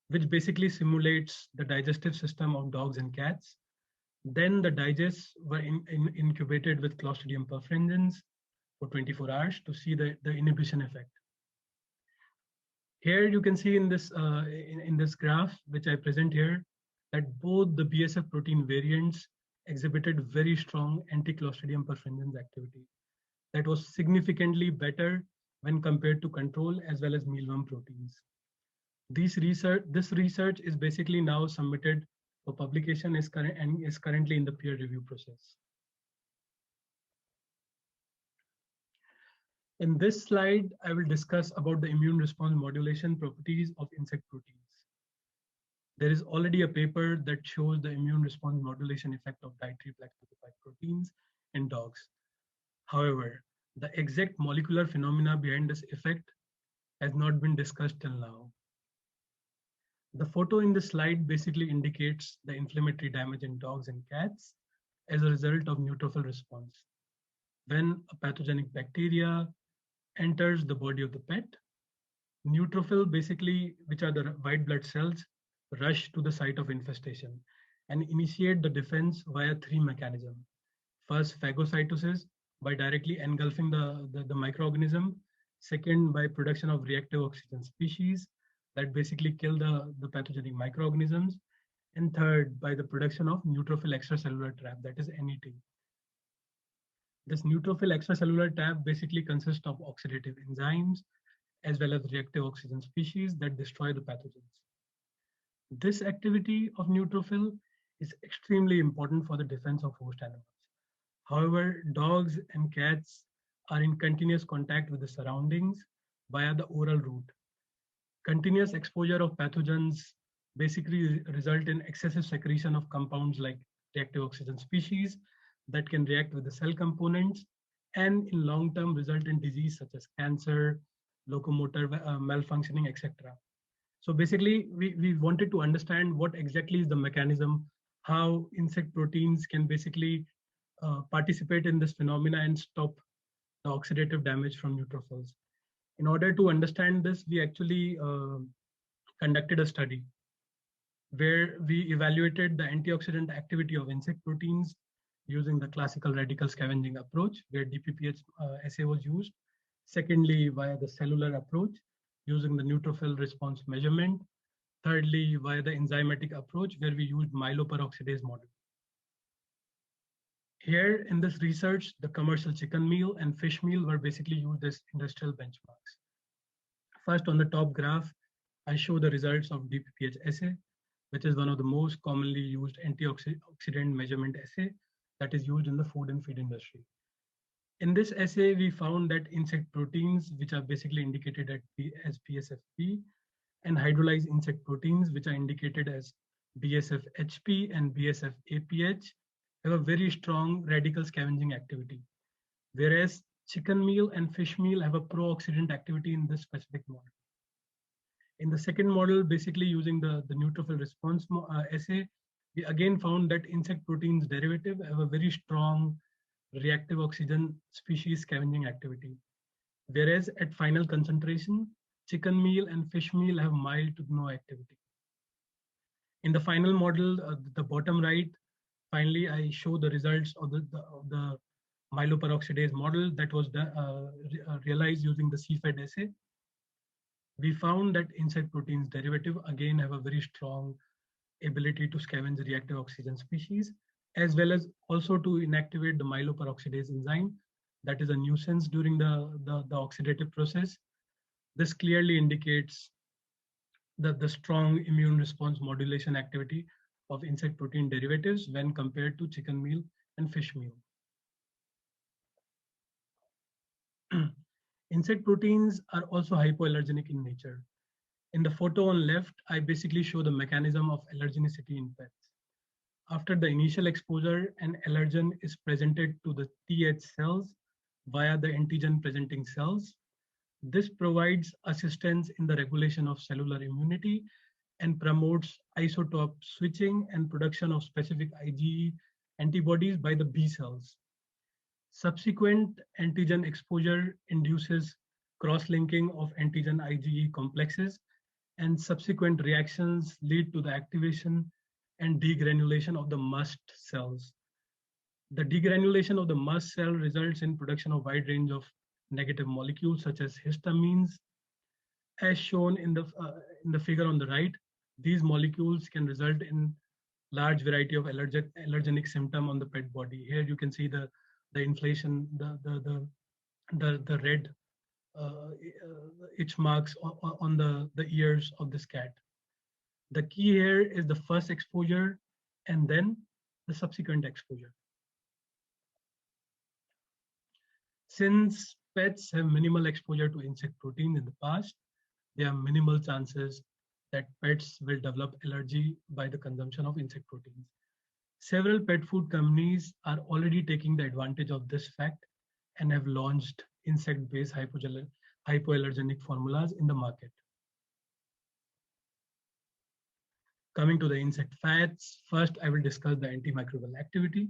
which basically simulates the digestive system of dogs and cats. Then the digests were incubated with Clostridium perfringens for 24 hours to see the inhibition effect. Here you can see in this graph, which I present here, that both the BSF protein variants exhibited very strong anti-Clostridium perfringens activity that was significantly better when compared to control as well as mealworm proteins. This research is basically now submitted for publication and is currently in the peer review process. In this slide, I will discuss about the immune response modulation properties of insect proteins. There is already a paper that shows the immune response modulation effect of dietary black proteins in dogs. However, the exact molecular phenomena behind this effect has not been discussed till now. The photo in the slide basically indicates the inflammatory damage in dogs and cats as a result of neutrophil response. When a pathogenic bacteria enters the body of the pet, neutrophil basically, which are the white blood cells, rush to the site of infestation and initiate the defense via three mechanisms. First, phagocytosis by directly engulfing the microorganism. Second, by production of reactive oxygen species that basically kill the pathogenic microorganisms. And third, by the production of neutrophil extracellular trap, that is NET. This neutrophil extracellular trap basically consists of oxidative enzymes as well as reactive oxygen species that destroy the pathogens. This activity of neutrophil is extremely important for the defense of host animals. However, dogs and cats are in continuous contact with the surroundings via the oral route. Continuous exposure of pathogens basically result in excessive secretion of compounds like reactive oxygen species that can react with the cell components and in long term result in disease such as cancer, locomotor malfunctioning, etc. So basically, we wanted to understand what exactly is the mechanism, how insect proteins can basically participate in this phenomena and stop the oxidative damage from neutrophils. In order to understand this, we actually conducted a study where we evaluated the antioxidant activity of insect proteins using the classical radical scavenging approach, where DPPH assay was used. Secondly, via the cellular approach, using the neutrophil response measurement. Thirdly, via the enzymatic approach, where we used myeloperoxidase model. Here in this research, the commercial chicken meal and fish meal were basically used as industrial benchmarks. First, on the top graph, I show the results of DPPH assay, which is one of the most commonly used antioxidant measurement assay that is used in the food and feed industry. In this assay, we found that insect proteins, which are basically indicated as BSFP, and hydrolyzed insect proteins, which are indicated as BSF-HP and BSF-APH, have a very strong radical scavenging activity, whereas chicken meal and fish meal have a pro-oxidant activity in this specific model. In the second model, basically using the neutrophil response assay, we again found that insect proteins derivative have a very strong reactive oxygen species scavenging activity, whereas at final concentration, chicken meal and fish meal have mild to no activity. In the final model, the bottom right, finally I show the results of the myeloperoxidase model that was realized using the CFED assay. We found that insect proteins derivative again have a very strong ability to scavenge reactive oxygen species, as well as also to inactivate the myeloperoxidase enzyme that is a nuisance during the oxidative process. This clearly indicates the strong immune response modulation activity of insect protein derivatives when compared to chicken meal and fish meal. Insect proteins are also hypoallergenic in nature. In the photo on left, I basically show the mechanism of allergenicity in pets. After the initial exposure, an allergen is presented to the TH cells via the antigen presenting cells. This provides assistance in the regulation of cellular immunity and promotes isotope switching and production of specific IgE antibodies by the B cells. Subsequent antigen exposure induces cross-linking of antigen IgE complexes, and subsequent reactions lead to the activation and degranulation of the mast cells. The degranulation of the mast cell results in production of wide range of negative molecules such as histamines. As shown in the figure on the right, these molecules can result in large variety of allergenic symptom on the pet body. Here you can see the inflation, the red itch marks on the ears of this cat. The key here is the first exposure and then the subsequent exposure. Since pets have minimal exposure to insect protein in the past, there are minimal chances that pets will develop allergy by the consumption of insect proteins. Several pet food companies are already taking the advantage of this fact and have launched insect-based hypoallergenic formulas in the market. Coming to the insect fats, first I will discuss the antimicrobial activity.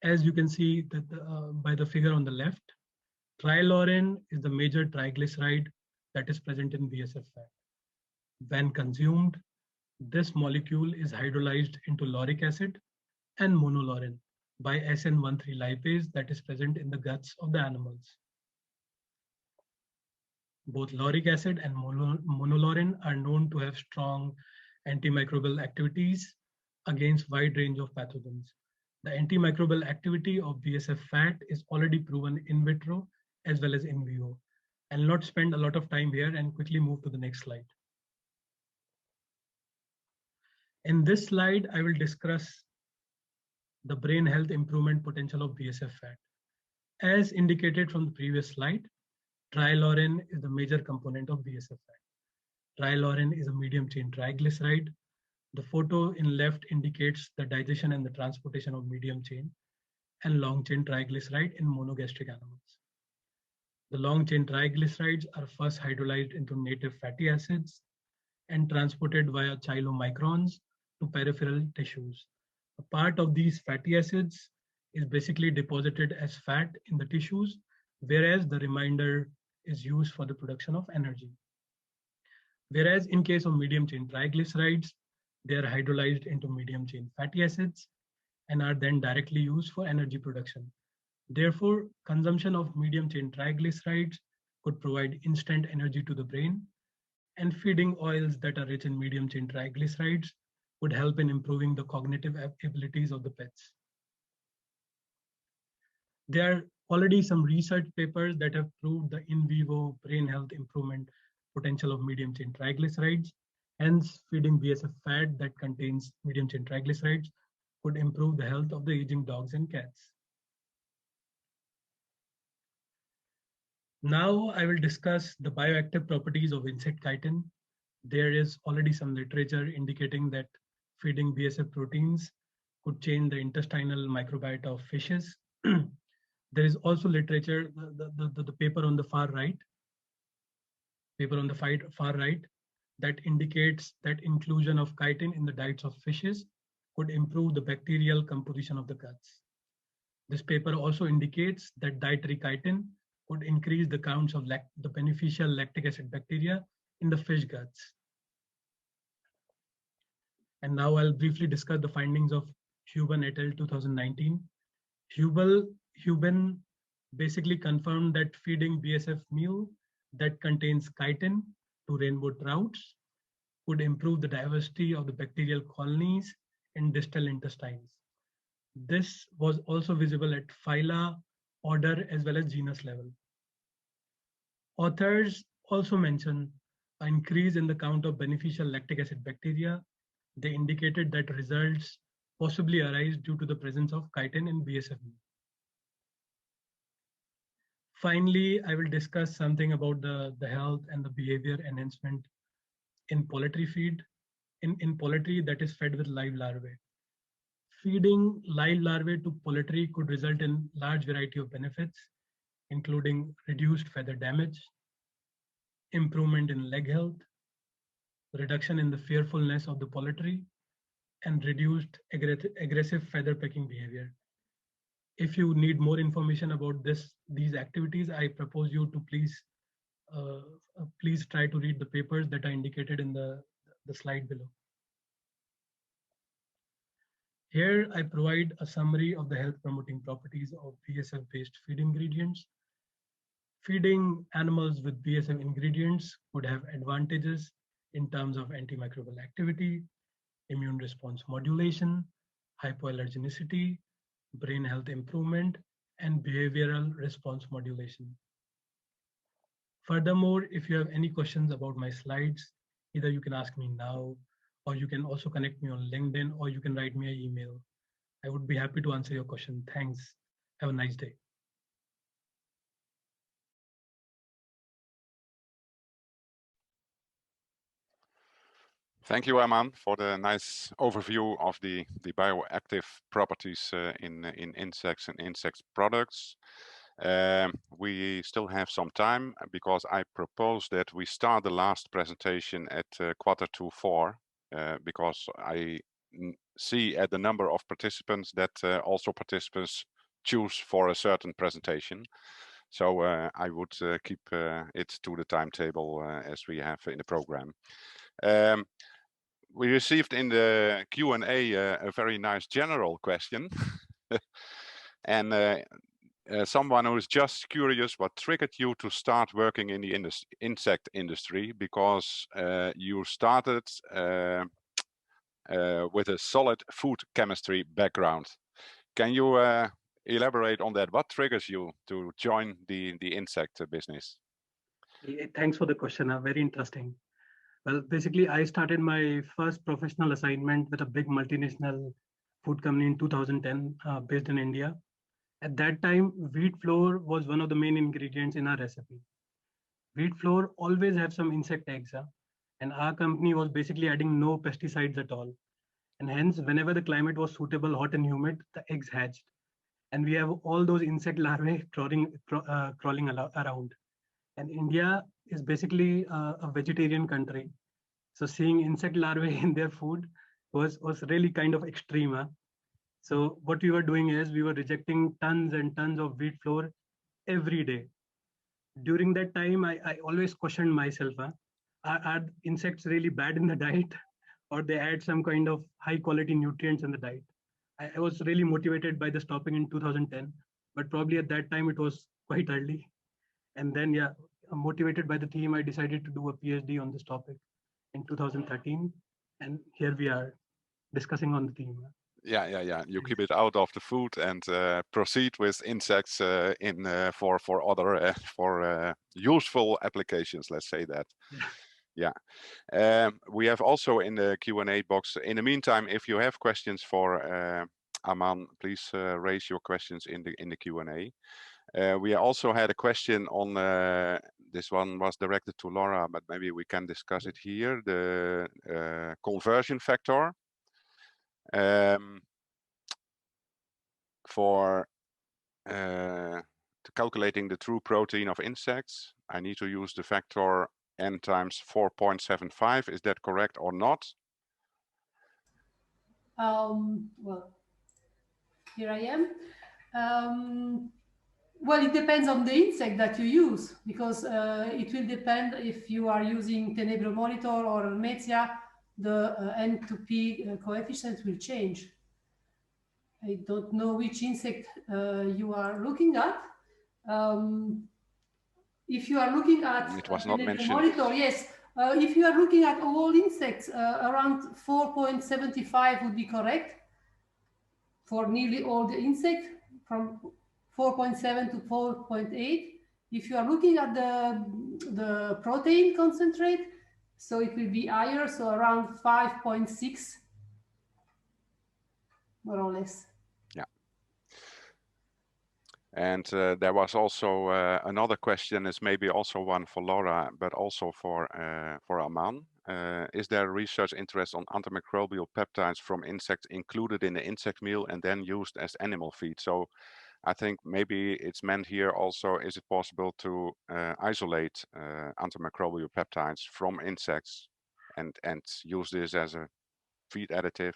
As you can see that by the figure on the left, trilaurin is the major triglyceride that is present in BSF fat. When consumed, this molecule is hydrolyzed into lauric acid and monolaurin by SN13 lipase that is present in the guts of the animals. Both lauric acid and monolaurin are known to have strong antimicrobial activities against wide range of pathogens. The antimicrobial activity of BSF fat is already proven in vitro as well as in vivo. I'll not spend a lot of time here and quickly move to the next slide. In this slide, I will discuss the brain health improvement potential of BSF fat. As indicated from the previous slide, trilaurin is the major component of BSF fat. Trilaurin is a medium chain triglyceride. The photo in left indicates the digestion and the transportation of medium chain and long chain triglyceride in monogastric animals. The long chain triglycerides are first hydrolyzed into native fatty acids and transported via chylomicrons to peripheral tissues. A part of these fatty acids is basically deposited as fat in the tissues, whereas the remainder is used for the production of energy. Whereas in case of medium chain triglycerides, they are hydrolyzed into medium chain fatty acids and are then directly used for energy production. Therefore, consumption of medium chain triglycerides could provide instant energy to the brain, and feeding oils that are rich in medium chain triglycerides would help in improving the cognitive abilities of the pets. There are already some research papers that have proved the in vivo brain health improvement potential of medium chain triglycerides. Hence, feeding BSF fat that contains medium chain triglycerides could improve the health of the aging dogs and cats. Now I will discuss the bioactive properties of insect chitin. There is already some literature indicating that feeding BSF proteins could change the intestinal microbiota of fishes. There is also literature, the paper on the far right, that indicates that inclusion of chitin in the diets of fishes could improve the bacterial composition of the guts. This paper also indicates that dietary chitin could increase the counts of the beneficial lactic acid bacteria in the fish guts. And now I'll briefly discuss the findings of Huben et al. 2019. Huben basically confirmed that feeding BSF meal that contains chitin to rainbow trouts could improve the diversity of the bacterial colonies in distal intestines. This was also visible at phyla, order, as well as genus level. Authors also mention an increase in the count of beneficial lactic acid bacteria. They indicated that results possibly arise due to the presence of chitin in BSF. Finally, I will discuss something about the health and the behavior enhancement in poultry feed, in poultry that is fed with live larvae. Feeding live larvae to poultry could result in large variety of benefits, including reduced feather damage, improvement in leg health, reduction in the fearfulness of the poultry, and reduced aggressive feather pecking behavior. If you need more information about these activities, I propose you to please try to read the papers that are indicated in the slide below. Here, I provide a summary of the health promoting properties of BSF-based feed ingredients. Feeding animals with BSF ingredients could have advantages in terms of antimicrobial activity, immune response modulation, hypoallergenicity, brain health improvement, and behavioral response modulation. Furthermore, if you have any questions about my slides, either you can ask me now, or you can also connect me on LinkedIn, or you can write me an email. I would be happy to answer your question. Thanks. Have a nice day. Thank you, Aman, for the nice overview of the bioactive properties in insects and insect products. We still have some time because I propose that we start the last presentation at 3:45, because I see at the number of participants that also participants choose for a certain presentation. So I would keep it to the timetable as we have in the program. We received in the Q&A a very nice general question. And someone who is just curious, what triggered you to start working in the insect industry? Because you started with a solid food chemistry background. Can you elaborate on that? What triggers you to join the insect business? Thanks for the question. Very interesting. Well, basically, I started my first professional assignment with a big multinational food company in 2010, based in India. At that time, wheat flour was one of the main ingredients in our recipe. Wheat flour always have some insect eggs, and our company was basically adding no pesticides at all. And hence, whenever the climate was suitable, hot and humid, the eggs hatched. And we have all those insect larvae crawling around. And India is basically a vegetarian country. So seeing insect larvae in their food was really kind of extreme. So what we were doing is we were rejecting tons and tons of wheat flour every day. During that time, I always questioned myself, are insects really bad in the diet, or they add some kind of high quality nutrients in the diet? I was really motivated by this topic in 2010, but probably at that time it was quite early. And then, yeah, motivated by the team, I decided to do a PhD on this topic in 2013. And here we are discussing on the theme. Yeah. You keep it out of the food and proceed with insects for other for useful applications. Let's say that. Yeah. We have also in the Q&A box. In the meantime, if you have questions for Aman, please raise your questions in the Q&A. We also had a question on this one was directed to Laura, but maybe we can discuss it here. The conversion factor for calculating the true protein of insects. I need to use the factor n times 4.75. Is that correct or not? Well, here I am. Well, it depends on the insect that you use, because it will depend if you are using Tenebro monitor or Metzia, the N to P coefficient will change. I don't know which insect you are looking at. If you are looking at it was not mentioned. Monitor, yes. If you are looking at all insects, around 4.75 would be correct for nearly all the insects, from 4.7 to 4.8. If you are looking at the protein concentrate, so it will be higher, so around 5.6, more or less. Yeah. And there was also another question, is maybe also one for Laura, but also for Aman. Is there research interest on antimicrobial peptides from insects included in the insect meal and then used as animal feed? So I think maybe it's meant here also, is it possible to isolate antimicrobial peptides from insects and use this as a feed additive,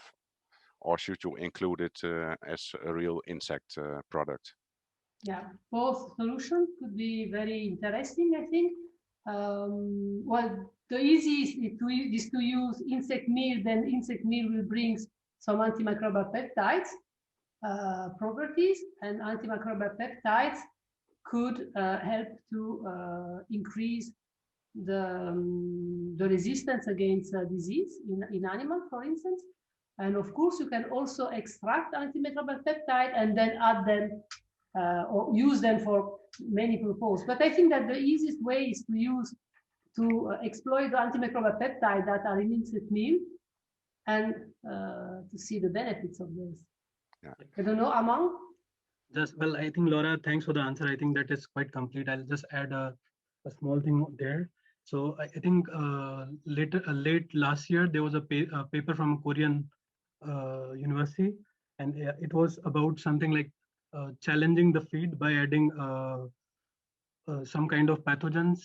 or should you include it as a real insect product? Yeah, both solutions could be very interesting, I think. Well, the easiest is to use insect meal, then insect meal will bring some antimicrobial peptides properties, and antimicrobial peptides could help to increase the resistance against disease in animals, for instance. And of course, you can also extract antimicrobial peptide and then add them or use them for many purposes. But I think that the easiest way is to exploit the antimicrobial peptide that are in insect meal and to see the benefits of this. Yeah. I don't know, Aman? Well, I think, Laura, thanks for the answer. I think that is quite complete. I'll just add a small thing there. So I think late last year, there was a paper from a Korean university, and it was about something like challenging the feed by adding some kind of pathogens.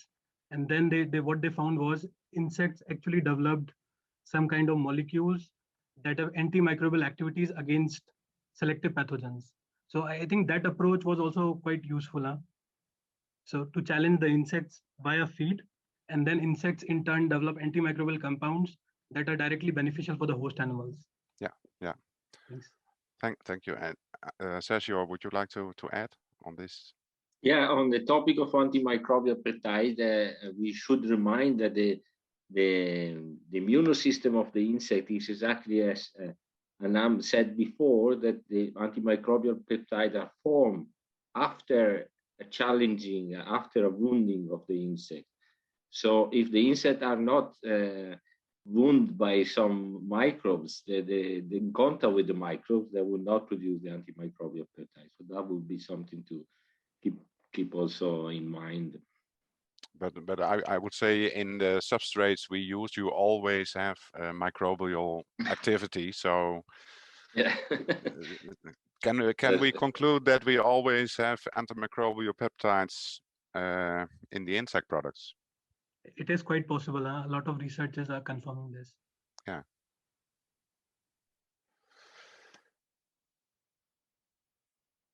And then what they found was insects actually developed some kind of molecules that have antimicrobial activities against selective pathogens. So I think that approach was also quite useful. So to challenge the insects via feed, and then insects in turn develop antimicrobial compounds that are directly beneficial for the host animals. Yeah. Thanks. Thank you. And Sergio, would you like to add on this? Yeah, on the topic of antimicrobial peptide, we should remind that the immune system of the insect is exactly as Anam said before, that the antimicrobial peptides are formed after after a wounding of the insect. So if the insect are not wounded by some microbes, the contact with the microbes, they will not produce the antimicrobial peptides. So that would be something to keep also in mind. But I would say in the substrates we use, you always have microbial activity. So yeah. Can we conclude that we always have antimicrobial peptides in the insect products? It is quite possible. A lot of researchers are confirming this. Yeah.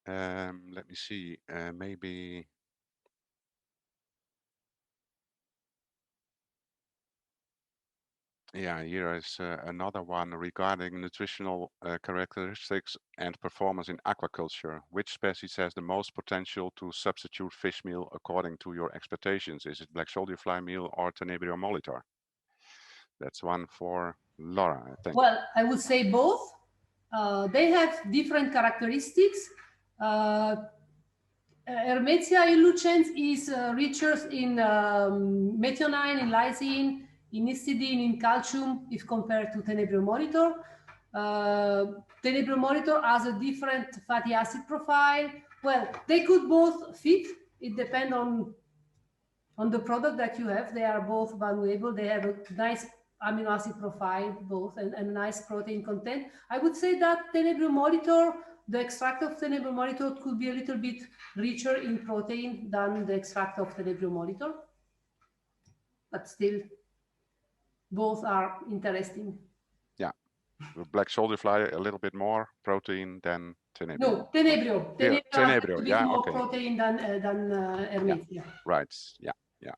Let me see. Maybe. Yeah, here is another one regarding nutritional characteristics and performance in aquaculture. Which species has the most potential to substitute fish meal according to your expectations? Is it black soldier fly meal or Tenebrio molitor? That's one for Laura, I think. Well, I would say both. They have different characteristics. Hermetia illucens is richer in methionine, in lysine, in histidine, in calcium, if compared to Tenebrio monitor. Tenebrio monitor has a different fatty acid profile. Well, they could both fit. It depends on the product that you have. They are both valuable. They have a nice amino acid profile, both, and a nice protein content. I would say that Tenebrio monitor, the extract of Tenebrio monitor could be a little bit richer in protein than the extract of Tenebrio monitor, but still, both are interesting. Yeah, the black soldier fly a little bit more protein than Tenebrio. No, Tenebrio. Yeah, Tenebrio. A bit Yeah, more okay. protein than Hermetia. Yeah. Right. Yeah, yeah.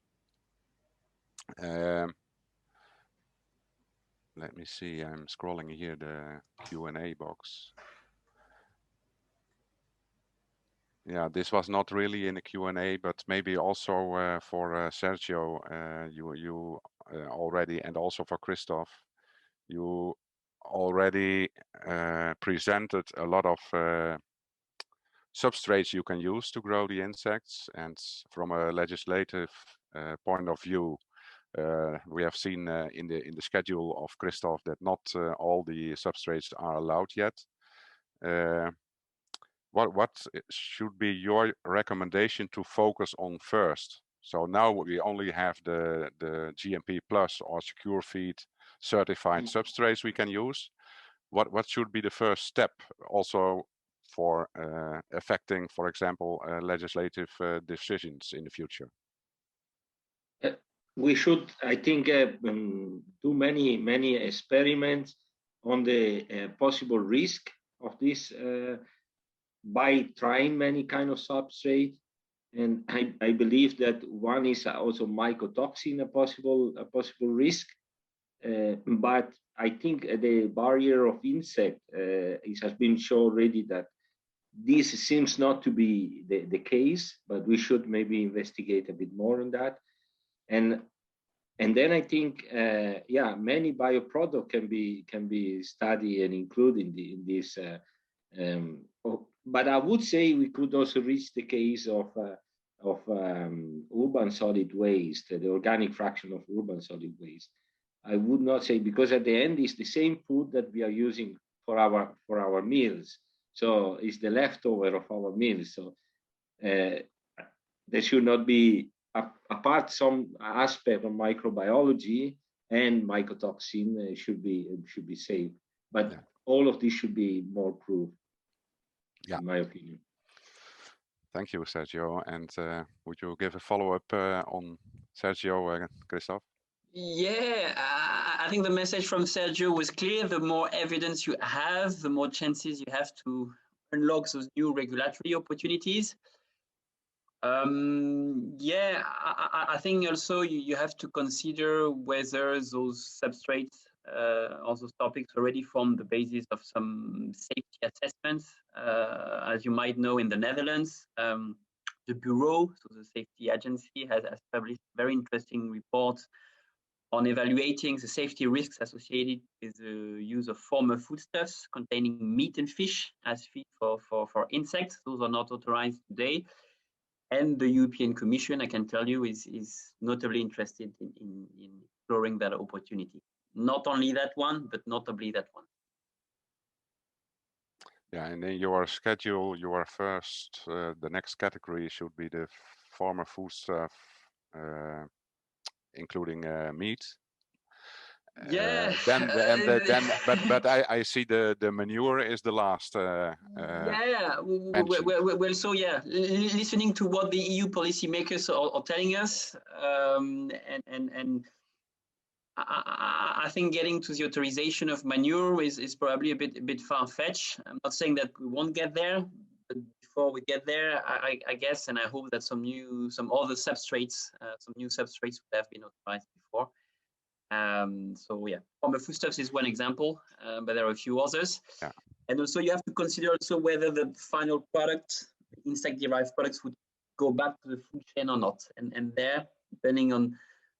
Let me see. I'm scrolling here the Q&A box. Yeah, this was not really in a Q&A, but maybe also for Sergio, you already, and also for Christophe, you already presented a lot of substrates you can use to grow the insects. And from a legislative point of view, we have seen in the schedule of Christophe that not all the substrates are allowed yet. What should be your recommendation to focus on first? So now we only have the GMP plus or secure feed certified substrates we can use. What should be the first step also for affecting, for example, legislative decisions in the future? We should, I think, do many experiments on the possible risk of this by trying many kind of substrate. And I believe that one is also mycotoxin, a possible risk. But I think the barrier of insect, it has been shown already that this seems not to be the case, but we should maybe investigate a bit more on that. And then I think, yeah, many bioproducts can be studied and included in this. But I would say we could also reach the case of urban solid waste, the organic fraction of urban solid waste. I would not say, because at the end it's the same food that we are using for our meals. So it's the leftover of our meals. So there should not be, apart some aspect of microbiology and mycotoxin should be safe. But yeah, all of this should be more proved, yeah, in my opinion. Thank you, Sergio. And would you give a follow-up on Sergio, Christophe? Yeah, I think the message from Sergio was clear. The more evidence you have, the more chances you have to unlock those new regulatory opportunities. Yeah, I think also you have to consider whether those substrates or those topics already form the basis of some safety assessments. As you might know, in the Netherlands, the Bureau, so the safety agency, has published very interesting reports on evaluating the safety risks associated with the use of former foodstuffs containing meat and fish as feed for insects. Those are not authorized today. And the European Commission, I can tell you, is notably interested in exploring that opportunity. Not only that one, but notably that one. Yeah, and in your schedule, your first, the next category should be the former foodstuff, including meat. Yeah. But I see the manure is the last. Yeah. Well, so yeah, listening to what the EU policymakers are telling us, and I think getting to the authorization of manure is probably a bit far-fetched. I'm not saying that we won't get there, but before we get there, I guess, and I hope that some new substrates would have been authorized before. So yeah, former foodstuffs is one example, but there are a few others. Yeah. And also you have to consider also whether the final product, insect-derived products, would go back to the food chain or not. And there, depending on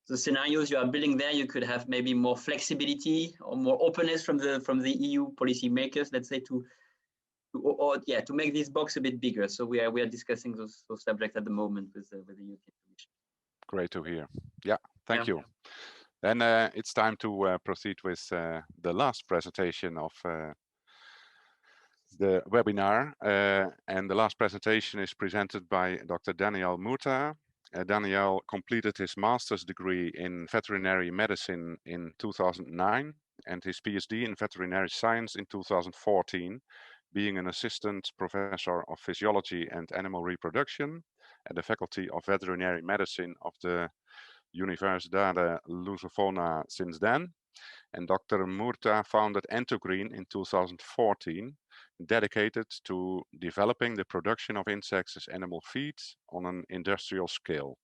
the scenarios you are building there, you could have maybe more flexibility or more openness from the EU policy makers, let's say, to make this box a bit bigger. So we are discussing those subjects at the moment with the European Commission. Great to hear. Yeah, thank you. Then it's time to proceed with the last presentation of the webinar. And the last presentation is presented by Dr. Daniel Murta. Daniel completed his master's degree in veterinary medicine in 2009 and his PhD in veterinary science in 2014, being an assistant professor of physiology and animal reproduction at the Faculty of Veterinary Medicine of the Universidade Lusofona since then. And Dr. Murta founded Entogreen in 2014, dedicated to developing the production of insects as animal feed on an industrial scale.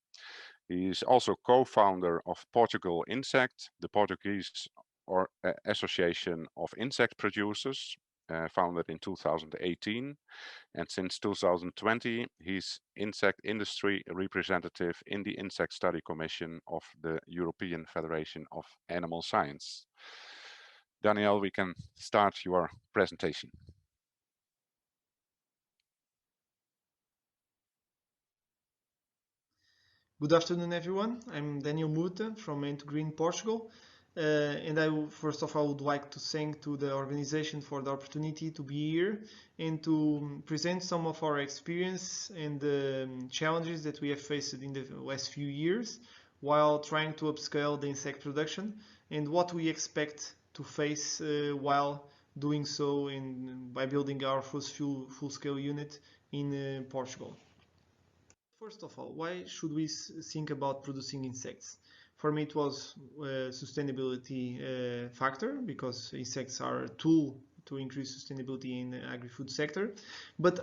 He is also co-founder of Portugal Insect, the Portuguese Association of Insect Producers, founded in 2018. And since 2020, he's insect industry representative in the Insect Study Commission of the European Federation of Animal Science. Daniel, we can start your presentation. Good afternoon, everyone. I'm Daniel Murta from Entogreen, Portugal. And first of all, would like to thank to the organization for the opportunity to be here and to present some of our experience and the challenges that we have faced in the last few years while trying to upscale the insect production and what we expect to face while doing so by building our first full-scale unit in Portugal. First of all, why should we think about producing insects? For me, it was a sustainability factor, because insects are a tool to increase sustainability in the agri-food sector. But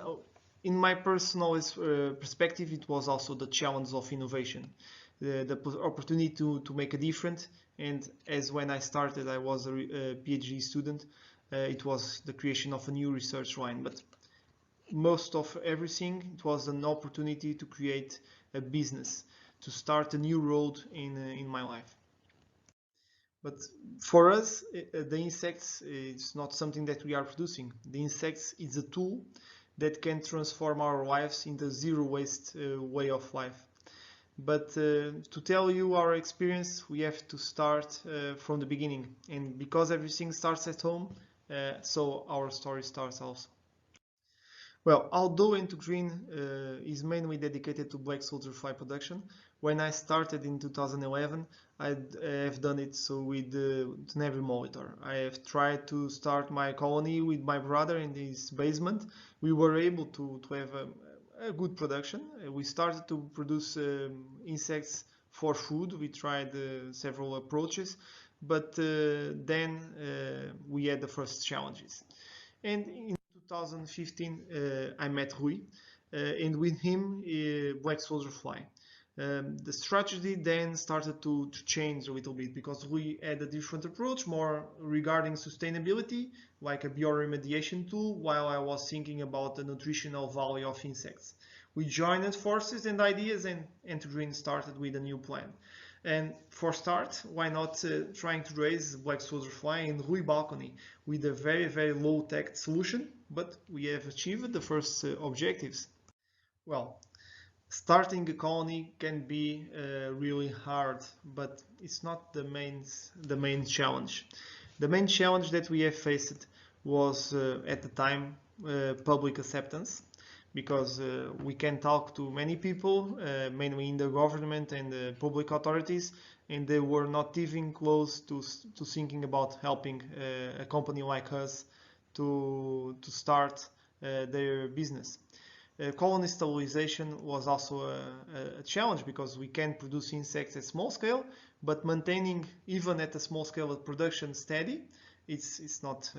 in my personal perspective, it was also the challenge of innovation, the opportunity to make a difference. And as when I started, I was a PhD student, it was the creation of a new research line. But most of everything, it was an opportunity to create a business, to start a new road in my life. But for us, the insects, it's not something that we are producing. The insects is a tool that can transform our lives into zero waste way of life. But to tell you our experience, we have to start from the beginning. And because everything starts at home, so our story starts also. Well, although Entogreen is mainly dedicated to black soldier fly production, when I started in 2011, I have done it so with the Navy monitor. I have tried to start my colony with my brother in his basement. We were able to have a good production. We started to produce insects for food. We tried several approaches, but then we had the first challenges. And in 2015, I met Rui, and with him, black soldier fly. The strategy then started to change a little bit, because we had a different approach, more regarding sustainability, like a bioremediation tool, while I was thinking about the nutritional value of insects. We joined forces and ideas, and Entogreen started with a new plan. And for start, why not trying to raise black soldier fly in Rui balcony with a very, very low-tech solution, but we have achieved the first objectives. Well, starting a colony can be really hard, but it's not the main challenge. The main challenge that we have faced was at the time public acceptance, because we can talk to many people, mainly in the government and the public authorities, and they were not even close to thinking about helping a company like us to start their business. Colony stabilization was also a challenge, because we can produce insects at small scale, but maintaining even at a small scale of production steady, it's not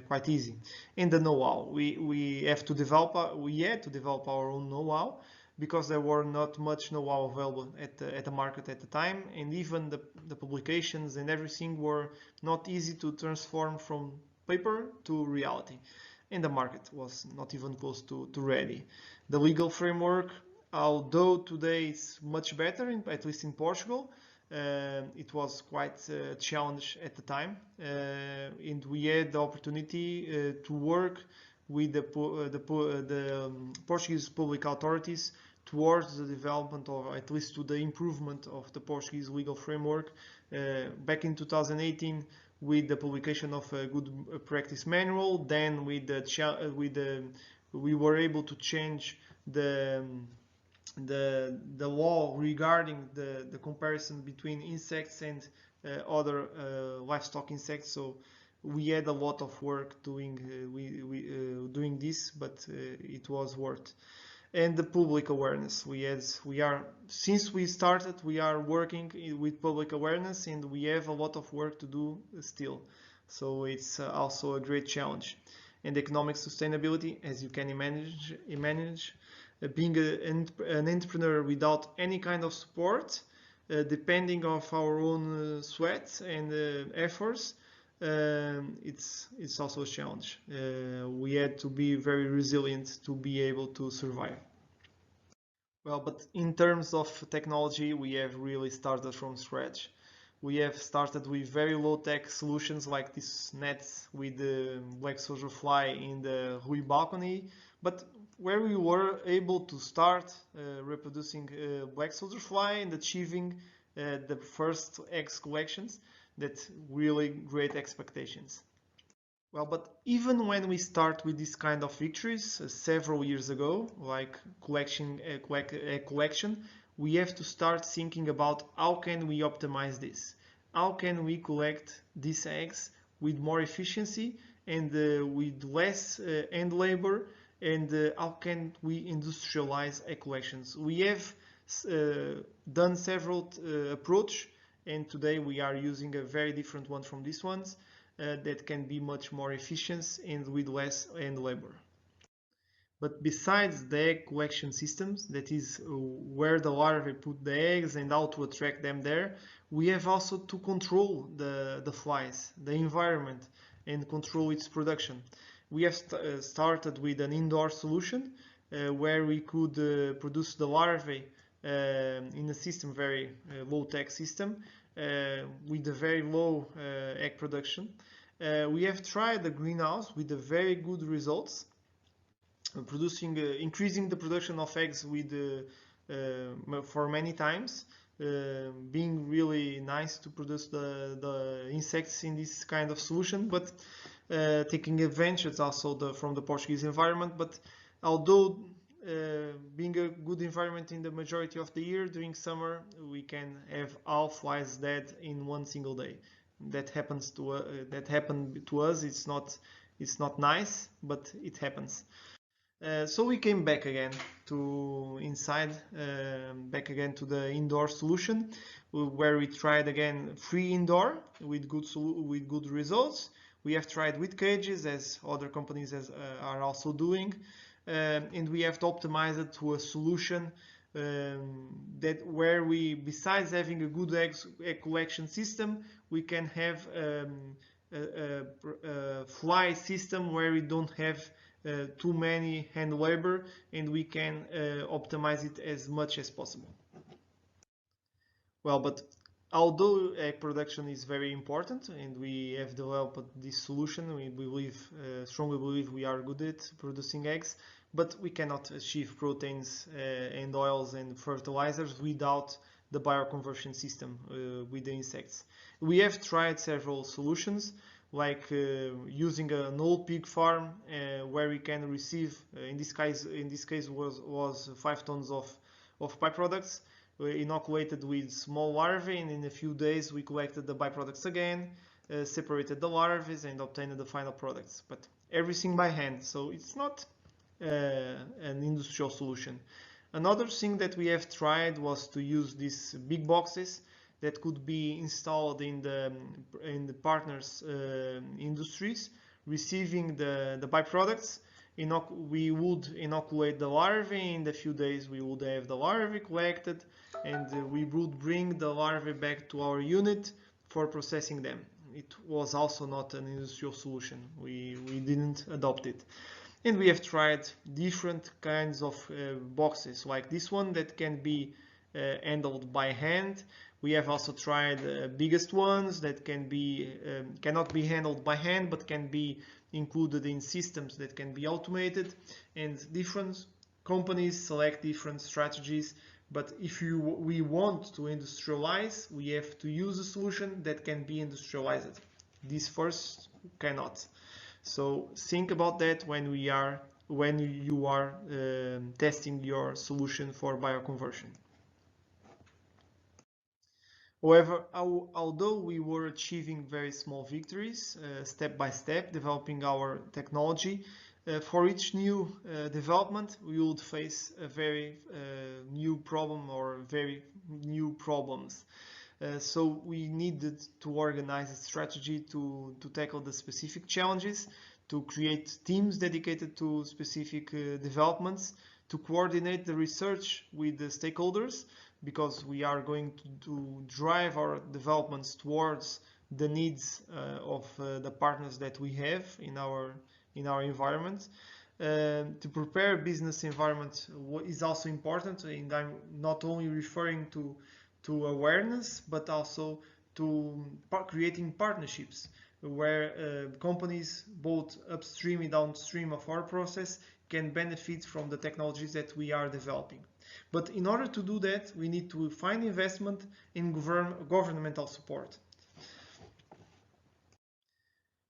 quite easy. And the know-how, we had to develop our own know-how, because there were not much know-how available at the market at the time, and even the publications and everything were not easy to transform from paper to reality, and the market was not even close to ready. The legal framework, although today it's much better, at least in Portugal, it was quite a challenge at the time, and we had the opportunity to work with the Portuguese public authorities towards the development, or at least to the improvement of the Portuguese legal framework back in 2018 with the publication of a good practice manual. Then we were able to change the law regarding the comparison between insects and other livestock insects. So we had a lot of work doing doing this, but it was worth. And the public awareness, since we started, we are working with public awareness, and we have a lot of work to do still. So it's also a great challenge. And economic sustainability, as you can imagine, being an entrepreneur without any kind of support, depending on our own sweat and efforts, it's also a challenge. We had to be very resilient to be able to survive. Well, but in terms of technology, we have really started from scratch. We have started with very low-tech solutions like these nets with the black soldier fly in the Rui balcony, but where we were able to start reproducing black soldier fly and achieving the first eggs collections, that's really great expectations. Well, but even when we start with this kind of victories several years ago, like collection, we have to start thinking about how can we optimize this? How can we collect these eggs with more efficiency and with less hand labor? And how can we industrialize egg collections? We have done several approaches, and today we are using a very different one from these ones that can be much more efficient and with less hand labor. But besides the egg collection systems, that is where the larvae put the eggs and how to attract them there, we have also to control the flies, the environment, and control its production. We have started with an indoor solution where we could produce the larvae in a system, very low-tech system, with a very low egg production. We have tried the greenhouse with very good results, increasing the production of eggs for many times, being really nice to produce the insects in this kind of solution, but taking advantage also from the Portuguese environment. But although being a good environment in the majority of the year, during summer we can have all flies dead in one single day. That happened to us. It's not nice, but it happens. So we came back again to the indoor solution, where we tried again free indoor with good results. We have tried with cages, as other companies are also doing, and we have to optimize it to a solution where we, besides having a good egg collection system, we can have a fly system where we don't have too many hand labor, and we can optimize it as much as possible. Well, but although egg production is very important and we have developed this solution, we strongly believe we are good at producing eggs, but we cannot achieve proteins and oils and fertilizers without the bioconversion system with the insects. We have tried several solutions, like using an old pig farm where we can receive, in this case was 5 tons of byproducts inoculated with small larvae, and in a few days we collected the byproducts again, separated the larvae and obtained the final products, but everything by hand, so it's not an industrial solution. Another thing that we have tried was to use these big boxes that could be installed in the partners industries, receiving the byproducts. We would inoculate the larvae. In a few days we would have the larvae collected, and we would bring the larvae back to our unit for processing them. It was also not an industrial solution. We didn't adopt it. And we have tried different kinds of boxes, like this one that can be handled by hand, We have also tried biggest ones that can be cannot be handled by hand, but can be included in systems that can be automated, and different companies select different strategies. But if we want to industrialize, we have to use a solution that can be industrialized. This first cannot. So think about that when you are testing your solution for bioconversion. However, although we were achieving very small victories, step by step, developing our technology, for each new development, we would face a very new problem or very new problems. So we needed to organize a strategy to tackle the specific challenges, to create teams dedicated to specific developments, to coordinate the research with the stakeholders, because we are going to drive our developments towards the needs of the partners that we have in our environment. To prepare business environment is also important, and I'm not only referring to awareness, but also to creating partnerships where companies both upstream and downstream of our process can benefit from the technologies that we are developing. But in order to do that, we need to find investment in governmental support.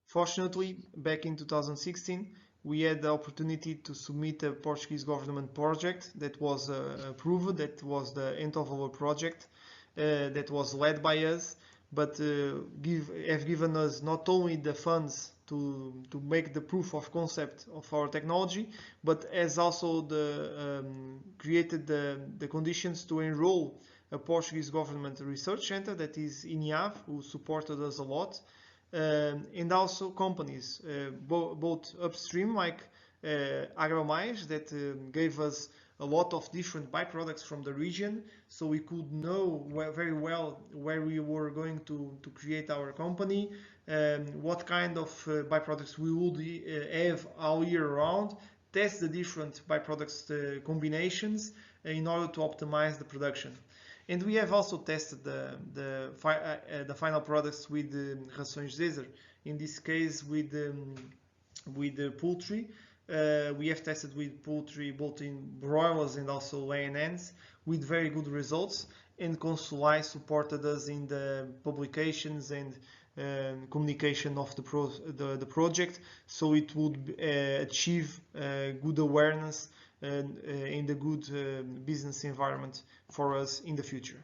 Fortunately, back in 2016, we had the opportunity to submit a Portuguese government project that was approved. That was the Entogreen project that was led by us, but have given us not only the funds to make the proof of concept of our technology, but has also created the conditions to enroll a Portuguese government research center, that is EAAP, who supported us a lot, and also companies, both upstream like AgroMais, that gave us a lot of different byproducts from the region, so we could know very well where we were going to create our company, what kind of byproducts we would have all year round, test the different byproducts combinations in order to optimize the production. And we have also tested the final products with rações Caesar. In this case, with the poultry. We have tested with poultry both in broilers and also laying hens with very good results, and Consuli supported us in the publications and communication of the project, so it would achieve good awareness in the good business environment for us in the future.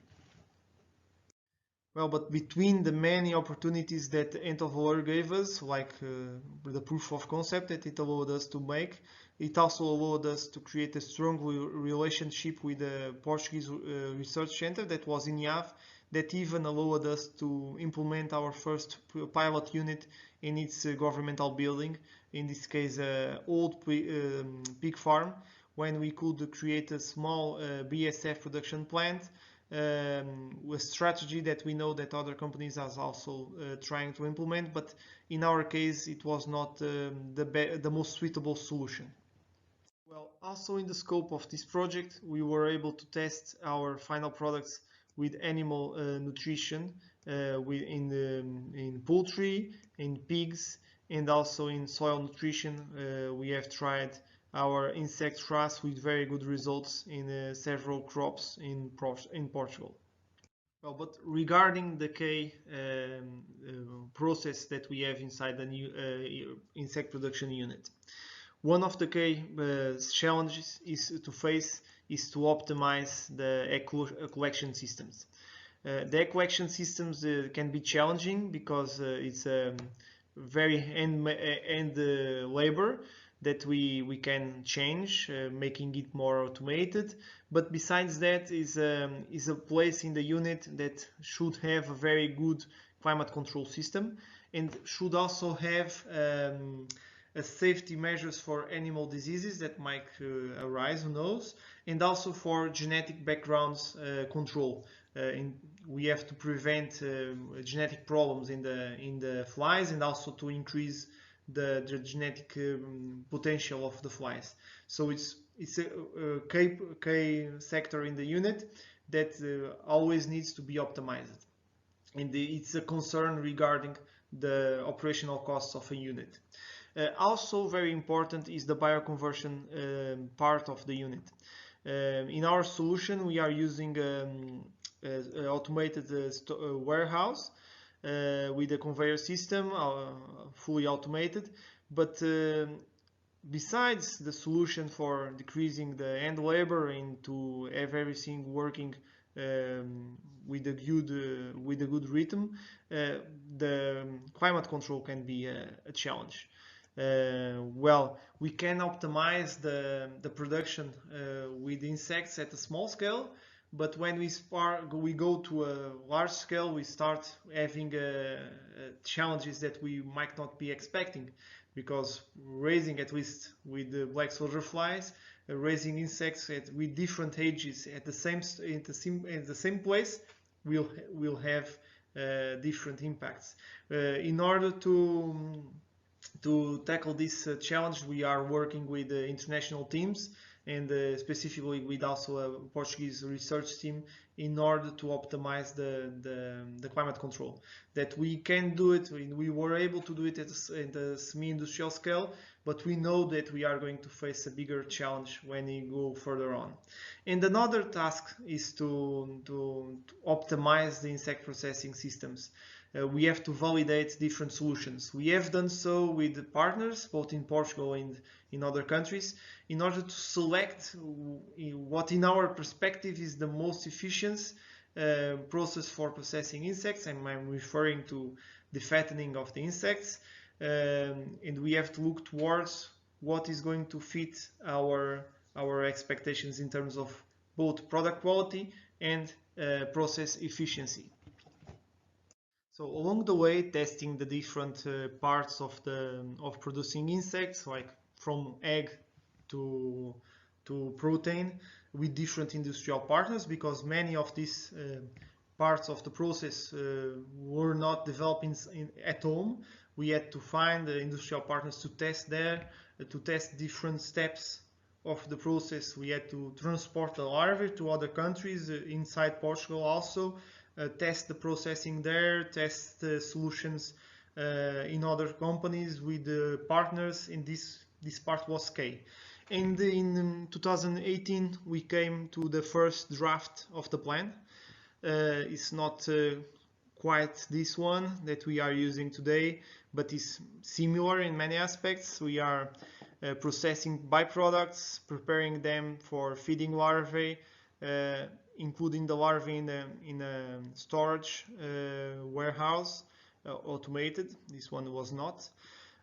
Well, but between the many opportunities that Entogreen gave us, like the proof of concept that it allowed us to make, it also allowed us to create a strong relationship with the Portuguese research center that was in EAAP, that even allowed us to implement our first pilot unit in its governmental building, in this case old pig farm, when we could create a small BSF production plant, with strategy that we know that other companies are also trying to implement, but in our case it was not the most suitable solution. Well, also in the scope of this project, we were able to test our final products with animal nutrition in poultry, in pigs, and also in soil nutrition. We have tried our insect RAS with very good results in several crops in Portugal. Well, but regarding the key process that we have inside the new insect production unit, one of the key challenges is to optimize the egg collection systems. The egg collection systems can be challenging because it's a very end labor that we can change, making it more automated. But besides that, is a place in the unit that should have a very good climate control system, and should also have a safety measures for animal diseases that might arise, who knows, and also for genetic backgrounds control. We have to prevent genetic problems in the flies, and also to increase the genetic potential of the flies. So it's a key sector in the unit that always needs to be optimized. And it's a concern regarding the operational costs of a unit. Also very important is the bioconversion part of the unit. In our solution, we are using an automated warehouse with a conveyor system, fully automated. But besides the solution for decreasing the hand labor and to have everything working with a good rhythm, the climate control can be a challenge. Well, we can optimize the production with insects at a small scale, but when we go to a large scale, we start having challenges that we might not be expecting, because raising, at least with the black soldier flies, raising insects with different ages at the same place will have different impacts. In order to tackle this challenge, we are working with international teams, and specifically with also a Portuguese research team, in order to optimize the climate control. That we can do it, we were able to do it at the semi-industrial scale, but we know that we are going to face a bigger challenge when we go further on. And another task is to optimize the insect processing systems. We have to validate different solutions. We have done so with partners, both in Portugal and in other countries, in order to select what, in our perspective, is the most efficient process for processing insects, and I'm referring to the fattening of the insects. And we have to look towards what is going to fit our expectations in terms of both product quality and process efficiency. So along the way, testing the different parts of producing insects, like from egg to protein, with different industrial partners, because many of these parts of the process were not developed at home. We had to find the industrial partners to test there, to test different steps of the process. We had to transport the larvae to other countries inside Portugal also, test the processing there, test the solutions in other companies with the partners, and this part was key. And in 2018 we came to the first draft of the plan. It's not quite this one that we are using today, but is similar in many aspects. We are processing byproducts, preparing them for feeding larvae, including the larvae in a storage warehouse, automated. This one was not.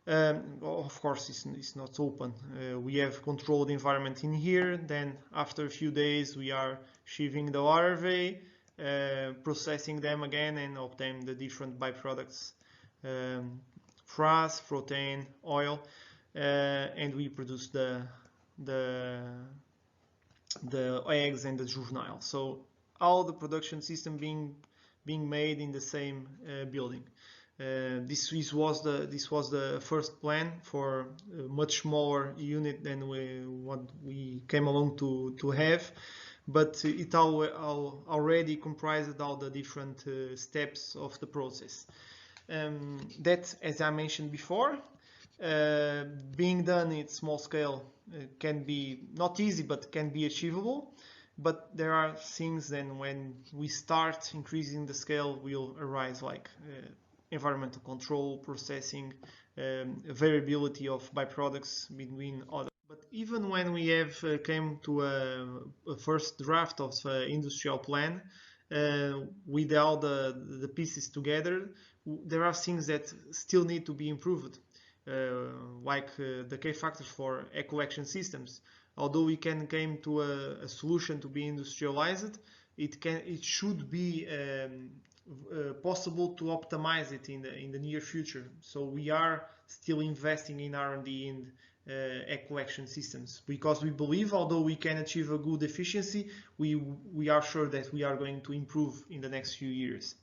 Of course, it's not open. We have controlled environment in here. Then after a few days, we are sheathing the larvae, processing them again, and obtain the different byproducts, frass, protein, oil, and we produce the eggs and the juvenile. So all the production system being made in the same building. This was the first plan for a much smaller unit than what we came along to have, but it already comprised all the different steps of the process. That, as I mentioned before, being done at small scale can be not easy, but can be achievable. But there are things then when we start increasing the scale will arise, like environmental control, processing, variability of byproducts between others. But even when we have came to a first draft of industrial plan, with all the pieces together, there are things that still need to be improved, like the key factors for collection systems. Although we came to a solution to be industrialized, it should be possible to optimize it in the near future. So we are still investing in R&D and egg collection systems, because we believe, although we can achieve a good efficiency, we are sure that we are going to improve in the next few years.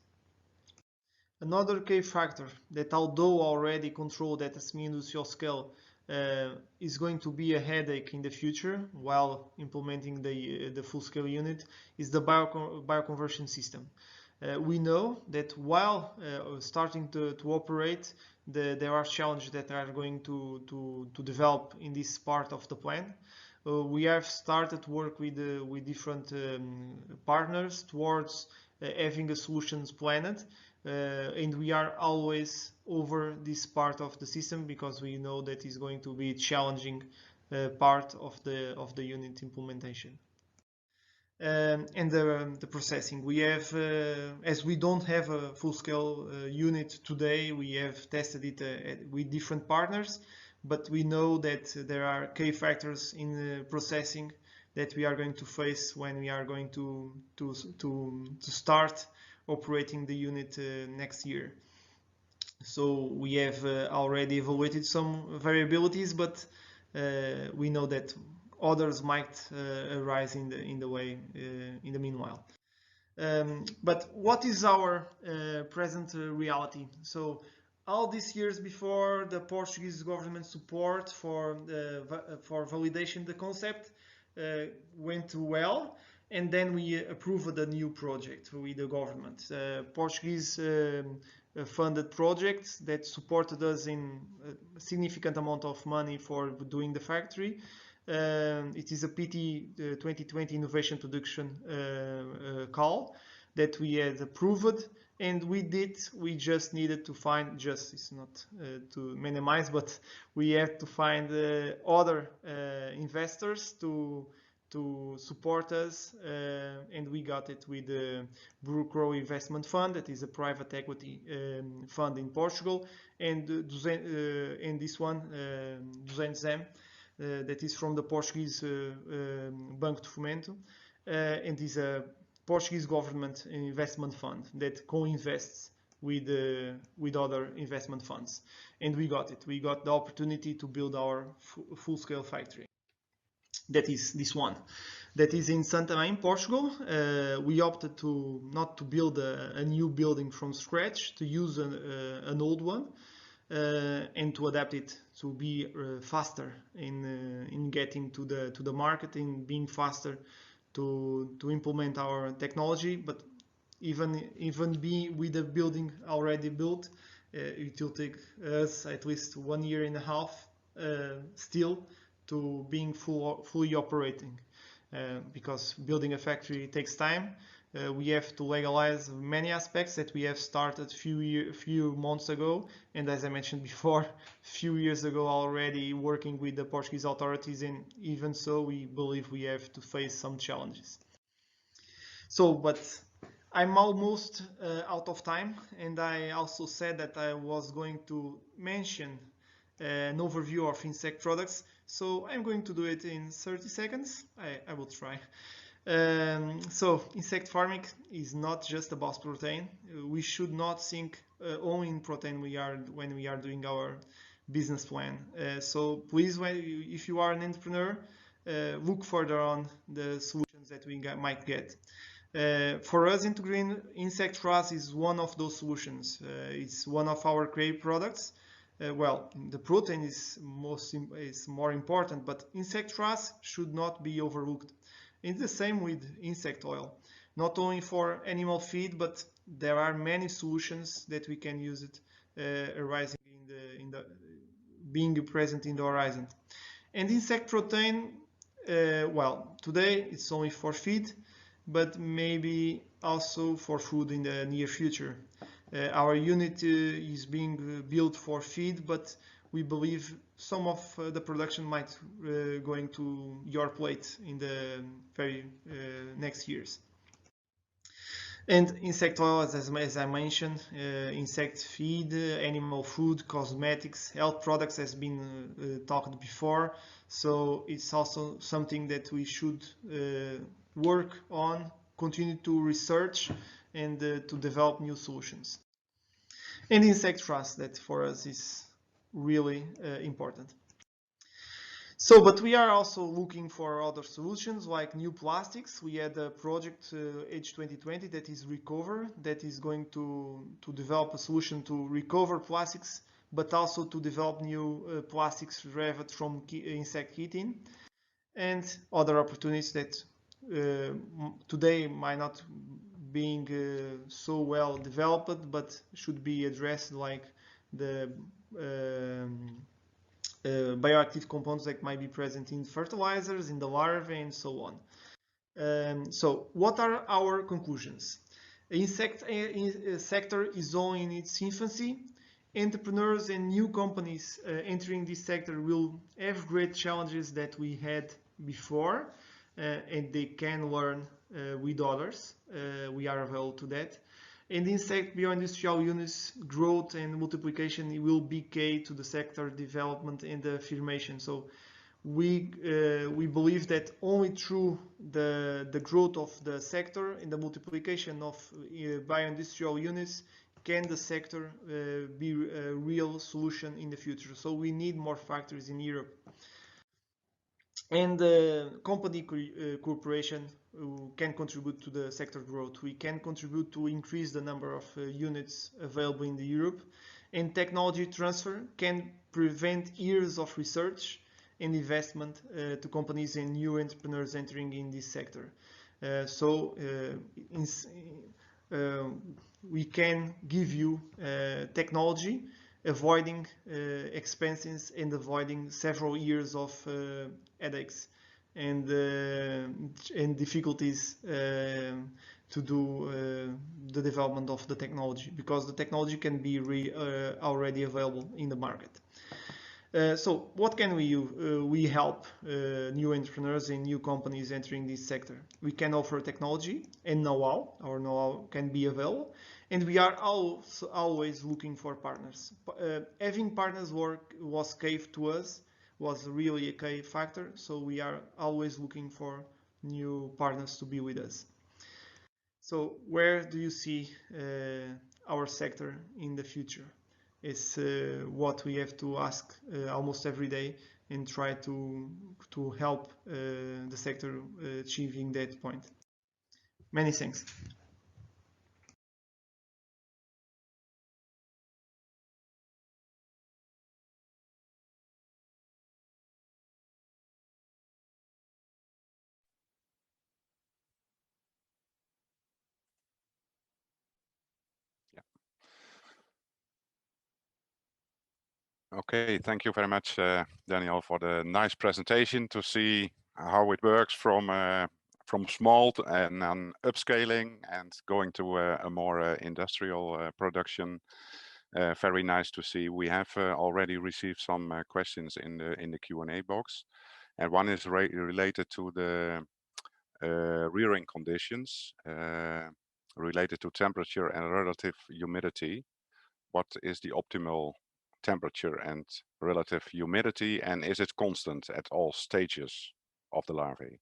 Another key factor that, although already controlled at a semi-industrial scale, is going to be a headache in the future while implementing the full-scale unit is the bioconversion system. We know that while starting to operate, there are challenges that are going to develop in this part of the plan. We have started work with different partners towards having a solutions planned, and we are always over this part of the system because we know that is going to be a challenging part of the unit implementation. And the processing. We have, as we don't have a full-scale unit today, we have tested it with different partners, but we know that there are key factors in processing that we are going to face when we are going to start operating the unit next year. So we have already evaluated some variabilities, but we know that others might arise in the way in the meanwhile. But what is our present reality? So all these years before, the Portuguese government support for validation the concept went well, and then we approved a new project with the government. Portuguese funded projects that supported us in a significant amount of money for doing the factory. It is a PT 2020 Innovation Production call that we had approved, and we just needed to find, it's not to minimize, but we had to find other investors to support us, and we got it with the Brookrow Investment Fund, that is a private equity fund in Portugal, and this one, 200M, that is from the Portuguese Banco de Fomento, and is a Portuguese government investment fund that co-invests with other investment funds. And we got it. We got the opportunity to build our full-scale factory. That is this one. That is in Santarém, in Portugal. We opted not to build a new building from scratch, to use an old one, and to adapt it to be faster in getting to the market, in being faster to implement our technology. But even be with the building already built, it will take us at least 1.5 years still to being fully operating, because building a factory takes time. We have to legalize many aspects that we have started few months ago, and as I mentioned before, a few years ago already working with the Portuguese authorities, and even so we believe we have to face some challenges. So, but I'm almost out of time, and I also said that I was going to mention an overview of insect products, so I'm going to do it in 30 seconds. I will try. So insect farming is not just about protein. We should not think only in protein when we are doing our business plan. So please, if you are an entrepreneur, look further on the solutions that we might get. For us, Entogreen, insect RAS is one of those solutions. It's one of our great products. Well, the protein is more important, but insect RAS should not be overlooked. It's the same with insect oil, not only for animal feed, but there are many solutions that we can use it arising being present in the horizon. And insect protein, well, today it's only for feed, but maybe also for food in the near future. Our unit is being built for feed, but we believe some of the production might going to your plate in the very next years. And insect oil, as I mentioned, insect feed, animal food, cosmetics, health products has been talked before. So it's also something that we should work on, continue to research, and to develop new solutions. And insect trust, that for us is really important. So, but we are also looking for other solutions like new plastics. We had a project H2020 that is Recover, that is going to develop a solution to recover plastics but also to develop new plastics derived from insect chitin, and other opportunities that today might not being so well developed, but should be addressed, like the bioactive compounds that might be present in fertilizers, in the larvae, and so on. So what are our conclusions? The insect sector is only in its infancy. Entrepreneurs and new companies entering this sector will have great challenges that we had before, and they can learn with others. We are available to that. And insect bioindustrial units growth and multiplication will be key to the sector development and the affirmation. So we believe that only through the growth of the sector and the multiplication of bioindustrial units can the sector be a real solution in the future. So we need more factories in Europe. And company cooperation can contribute to the sector growth. We can contribute to increase the number of units available in the Europe, and technology transfer can prevent years of research and investment to companies and new entrepreneurs entering in this sector. We can give you technology, avoiding expenses and avoiding several years of headaches and difficulties to do the development of the technology, because the technology can be already available in the market. So what can we do? We help new entrepreneurs and new companies entering this sector. We can offer technology and know-how. Our know-how can be available. And we are always looking for partners. Having partners was key to us, was really a key factor. So we are always looking for new partners to be with us. So where do you see our sector in the future? It's what we have to ask almost every day and try to help the sector achieving that point. Many thanks. Okay, thank you very much, Daniel, for the nice presentation to see how it works from small and upscaling and going to a more industrial production. Very nice to see. We have already received some questions in the Q&A box, and one is related to the rearing conditions related to temperature and relative humidity. What is the optimal temperature and relative humidity, and is it constant at all stages of the larvae?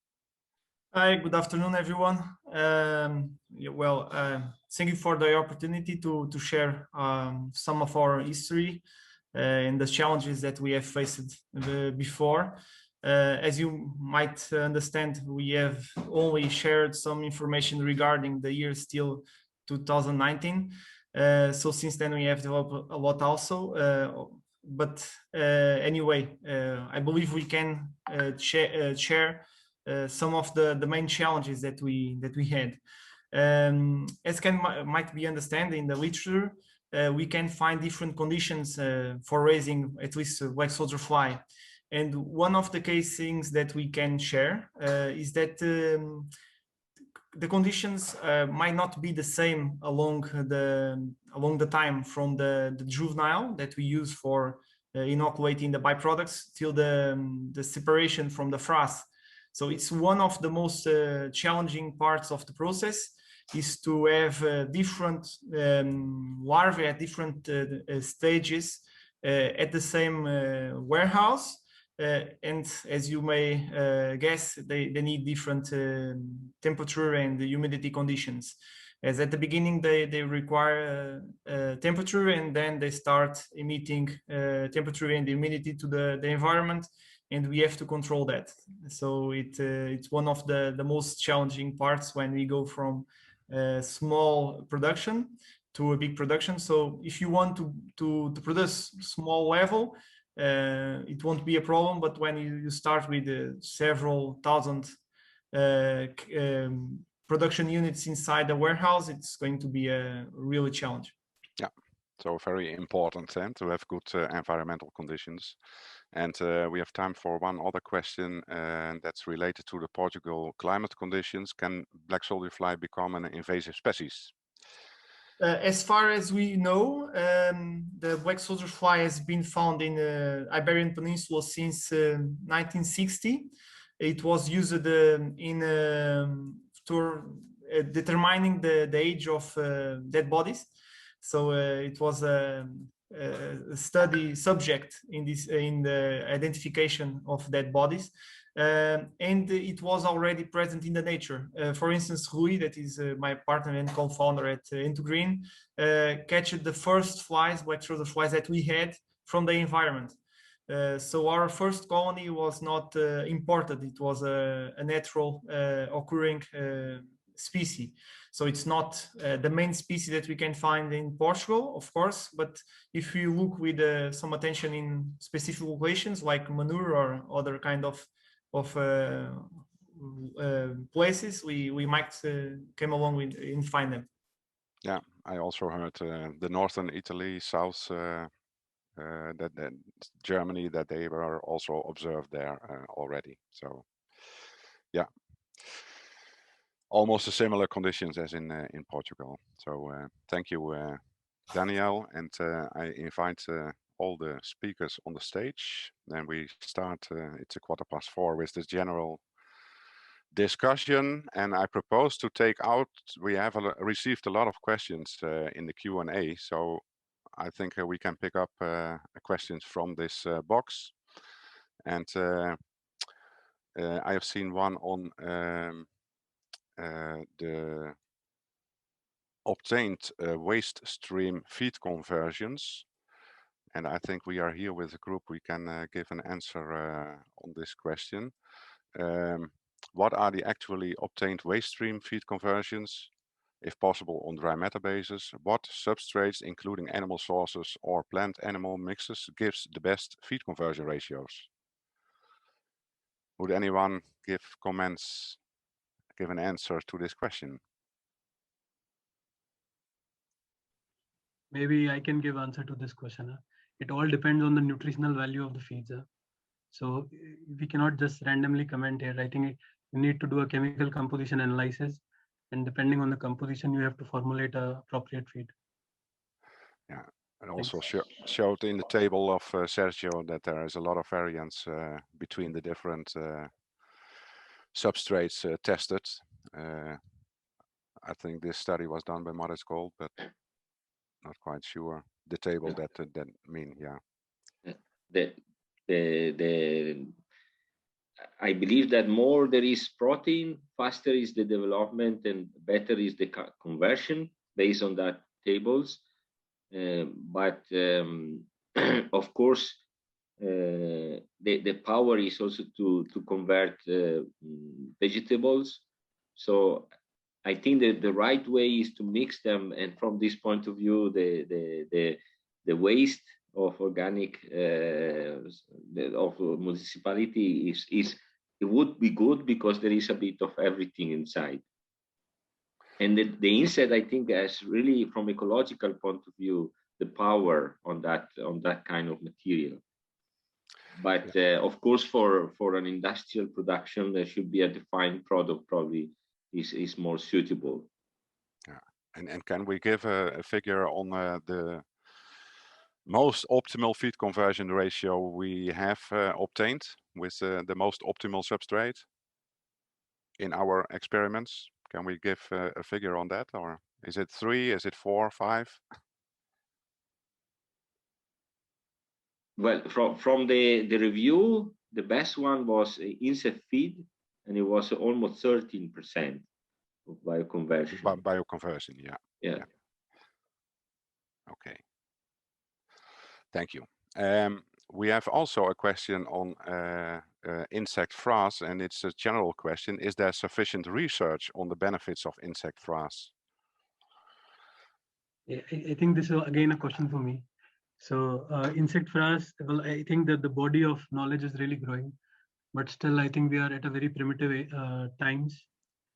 Hi, good afternoon, everyone. Thank you for the opportunity to share some of our history and the challenges that we have faced before. As you might understand, we have only shared some information regarding the year still 2019. So since then we have developed a lot also. Anyway, I believe we can share some of the main challenges that we had. As might be understood in the literature, we can find different conditions for raising at least black soldier fly. And one of the things that we can share is that the conditions might not be the same along the time from the juvenile that we use for inoculating the byproducts till the separation from the frass. So it's one of the most challenging parts of the process, is to have different larvae at different stages at the same warehouse. And as you may guess, they need different temperature and humidity conditions. As at the beginning, they require temperature, and then they start emitting temperature and humidity to the environment, and we have to control that. So it's one of the most challenging parts when we go from small production to a big production. So if you want to produce small level, it won't be a problem. But when you start with several thousand production units inside the warehouse, it's going to be a really challenge. Yeah, so very important then to have good environmental conditions. And we have time for one other question, and that's related to the Portugal climate conditions. Can black soldier fly become an invasive species? As far as we know, the black soldier fly has been found in the Iberian Peninsula since 1960. It was used in determining the age of dead bodies. So it was a study subject in the identification of dead bodies. And it was already present in the nature. For instance, Rui, that is my partner and co-founder at Entogreen, catched the first flies, black soldier flies that we had from the environment. So our first colony was not imported; it was a natural occurring species. So it's not the main species that we can find in Portugal, of course, but if you look with some attention in specific locations like manure or other kind of places, we might come along with and find them. Yeah, I also heard the northern Italy, south that Germany, that they were also observed there already. So yeah, almost a similar conditions as in Portugal. So thank you, Daniel, and I invite all the speakers on the stage. Then we start, it's 4:15 with this general discussion, and I propose to take out, we have received a lot of questions in the Q&A, so I think we can pick up questions from this box. And I have seen one on the obtained waste stream feed conversions. And I think we are here with a group, we can give an answer on this question. What are the actually obtained waste stream feed conversions, if possible on dry matter basis? What substrates, including animal sources or plant-animal mixes, gives the best feed conversion ratios? Would anyone give comments, give an answer to this question? Maybe I can give answer to this question. It all depends on the nutritional value of the feeds. So we cannot just randomly comment here. I think you need to do a chemical composition analysis, and depending on the composition, you have to formulate a appropriate feed. Yeah, and also showed in the table of Sergio that there is a lot of variance between the different substrates tested. I think this study was done by Modest Gold, but not quite sure the table that mean. Yeah. I believe that more there is protein, faster is the development and better is the conversion based on that tables. But of course, the power is also to convert vegetables. So I think that the right way is to mix them, and from this point of view, the waste of organic of municipality is it would be good because there is a bit of everything inside. And the insect, I think, has really, from ecological point of view, the power on that kind of material. But of course, for an industrial production, there should be a defined product. Probably is more suitable. Yeah, and can we give a figure on the most optimal feed conversion ratio we have obtained with the most optimal substrate in our experiments? Can we give a figure on that, or is it 3? Is it 4, 5? Well, from the review, the best one was insect feed, and it was almost 13% of bioconversion. Bioconversion, yeah. Yeah. Okay. Thank you. We have also a question on insect frass, and it's a general question. Is there sufficient research on the benefits of insect frass? I think this is again a question for me. So insect frass, well, I think that the body of knowledge is really growing, but still I think we are at a very primitive times,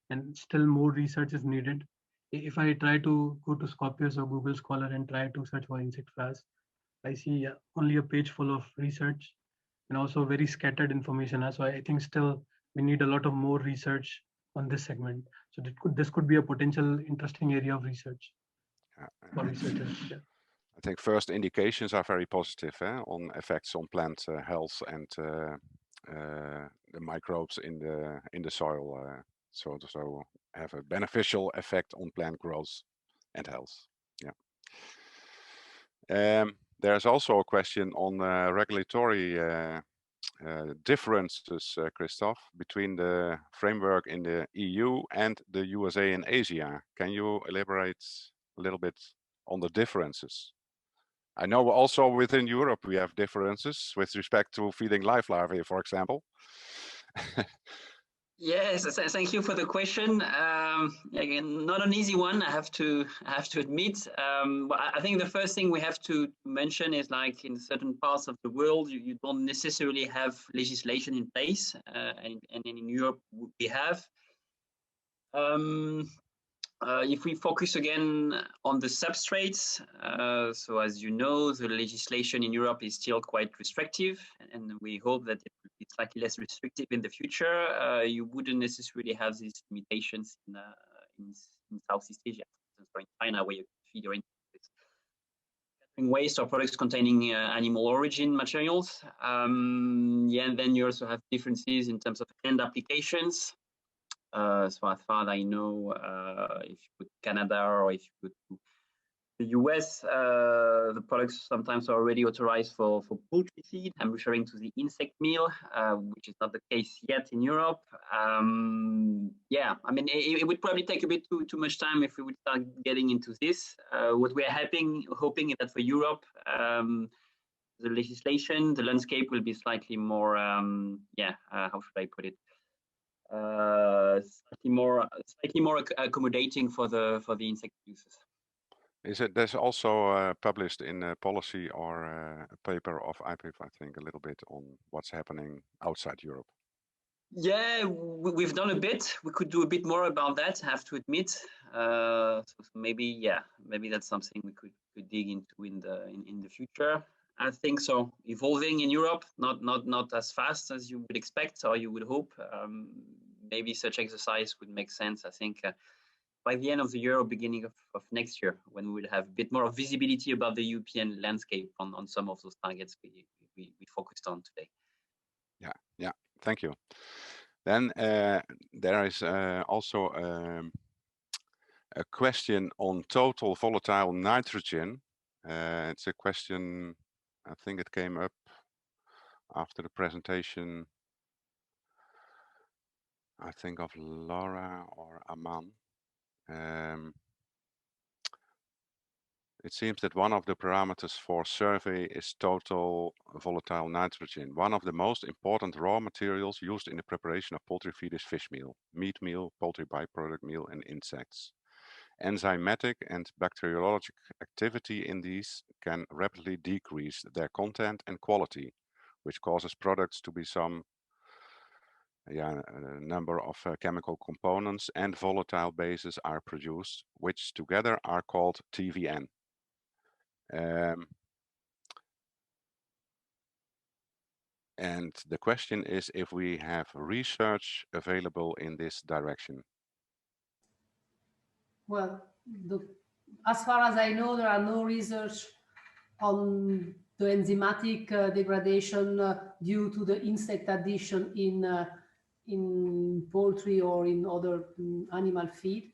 and still more research is needed. If I try to go to Scorpius or Google Scholar and try to search for insect frass, I see only a page full of research and also very scattered information. So I think still we need a lot of more research on this segment. So this could be a potential interesting area of research for researchers. Yeah. I think first indications are very positive on effects on plant health and the microbes in the soil. So have a beneficial effect on plant growth and health. Yeah. There's also a question on regulatory differences, Christophe, between the framework in the EU and the USA and Asia. Can you elaborate a little bit on the differences? I know also within Europe we have differences with respect to feeding live larvae, for example. Yes, thank you for the question. Again, not an easy one, I have to admit. But I think the first thing we have to mention is, like, in certain parts of the world, you don't necessarily have legislation in place, and in Europe we have. If we focus again on the substrates, so as you know, the legislation in Europe is still quite restrictive, and we hope that it will be slightly less restrictive in the future. You wouldn't necessarily have these limitations in Southeast Asia, or in China, where you feed your waste or products containing animal origin materials. Yeah, and then you also have differences in terms of end applications. So as far as I know, if you put Canada or if you put the US, the products sometimes are already authorized for poultry feed. I'm referring to the insect meal, which is not the case yet in Europe. Yeah, I mean, it would probably take a bit too much time if we would start getting into this. What we are hoping is that for Europe, the legislation, the landscape will be slightly more, how should I put it? Slightly more accommodating for the insect users. Is it? There's also published in a policy or a paper of IPIF, I think, a little bit on what's happening outside Europe. Yeah, we've done a bit. We could do a bit more about that, I have to admit. So maybe that's something we could dig into in the future. I think so. Evolving in Europe, not as fast as you would expect or you would hope. Maybe such exercise would make sense, I think, by the end of the year or beginning of next year, when we will have a bit more visibility about the European landscape on some of those targets we focused on today. Yeah, thank you. Then there is also a question on total volatile nitrogen. It's a question, I think it came up after the presentation, I think of Laura or Aman. It seems that one of the parameters for survey is total volatile nitrogen. One of the most important raw materials used in the preparation of poultry feed is fish meal, meat meal, poultry byproduct meal, and insects. Enzymatic and bacteriologic activity in these can rapidly decrease their content and quality, which causes products to be a number of chemical components and volatile bases are produced, which together are called TVN. And the question is if we have research available in this direction. Well, as far as I know, there are no research on the enzymatic degradation due to the insect addition in poultry or in other animal feed.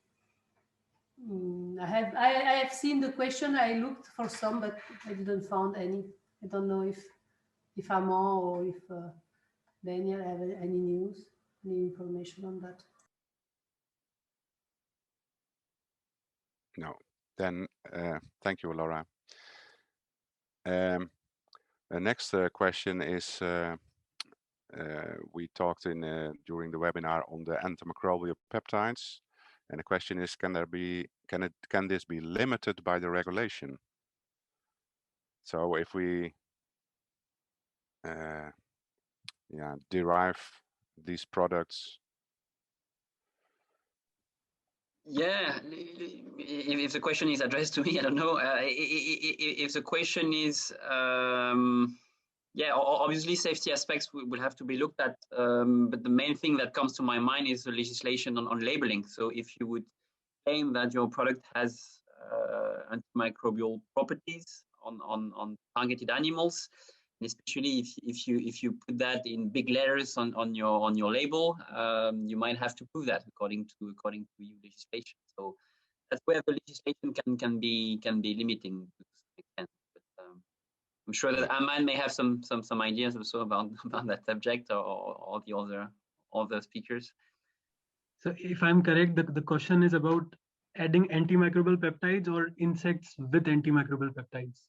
I have seen the question. I looked for some, but I didn't find any. I don't know if Aman or if Daniel have any news, any information on that. No. Then thank you, Laura. The next question is, we talked during the webinar on the antimicrobial peptides. And the question is, can this be limited by the regulation? So if we derive these products. Yeah, if the question is addressed to me, I don't know. If the question is, yeah, obviously safety aspects will have to be looked at. But the main thing that comes to my mind is the legislation on labeling. So if you would claim that your product has antimicrobial properties on targeted animals, and especially if you put that in big letters on your label, you might have to prove that according to EU legislation. So that's where the legislation can be limiting to some extent. But I'm sure that Aman may have some ideas also about that subject, or the other speakers. So if I'm correct, the question is about adding antimicrobial peptides or insects with antimicrobial peptides.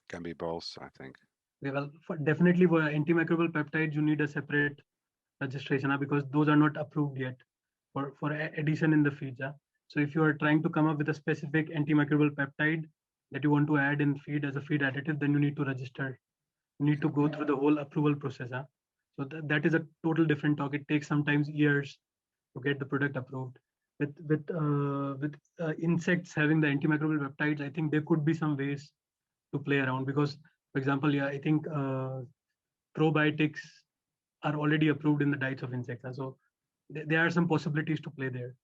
Can be both, I think. Well, definitely for antimicrobial peptides, you need a separate registration because those are not approved yet for addition in the feeds. So if you are trying to come up with a specific antimicrobial peptide that you want to add in feed as a feed additive, then you need to register. You need to go through the whole approval process. So that is a total different talk. It takes sometimes years to get the product approved. With insects having the antimicrobial peptides, I think there could be some ways to play around because, for example, I think probiotics are already approved in the diets of insects. So there are some possibilities to play there.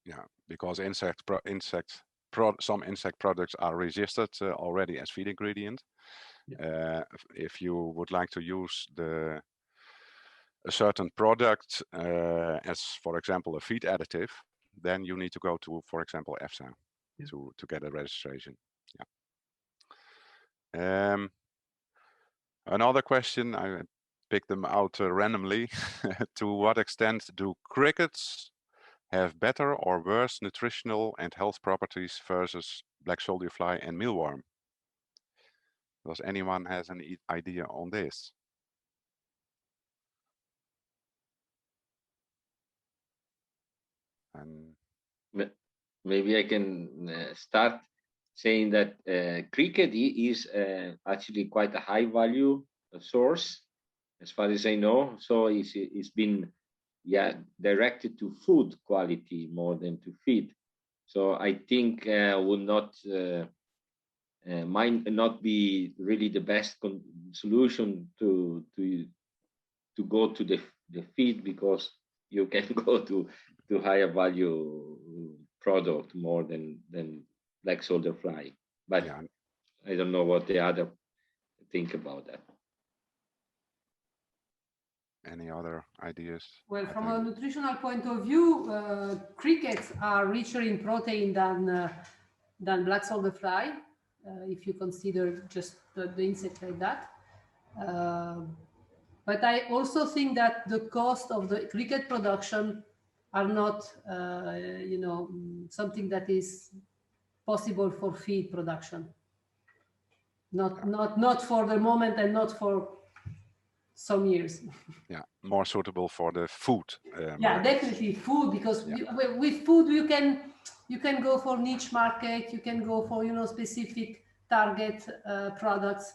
Yeah, because some insect products are registered already as feed ingredient. Yeah. If you would like to use a certain product as, for example, a feed additive, then you need to go to, for example, EFSA to get a registration. Yeah. Another question, I picked them out randomly. To what extent do crickets have better or worse nutritional and health properties versus black soldier fly and mealworm? Does anyone has an idea on this? Maybe I can start saying that cricket is actually quite a high value source, as far as I know. So it's been directed to food quality more than to feed. So I think would not might not be really the best solution to go to the feed, because you can go to higher value product more than black soldier fly. But yeah, I don't know what the other think about that. Any other ideas? Well, from a nutritional point of view, crickets are richer in protein than black soldier fly, if you consider just the insect like that. But I also think that the cost of the cricket production are not, something that is possible for feed production. Not for the moment and not for some years. Yeah, more suitable for the food. Yeah, definitely food, because with food you can go for niche market, you can go for specific target products.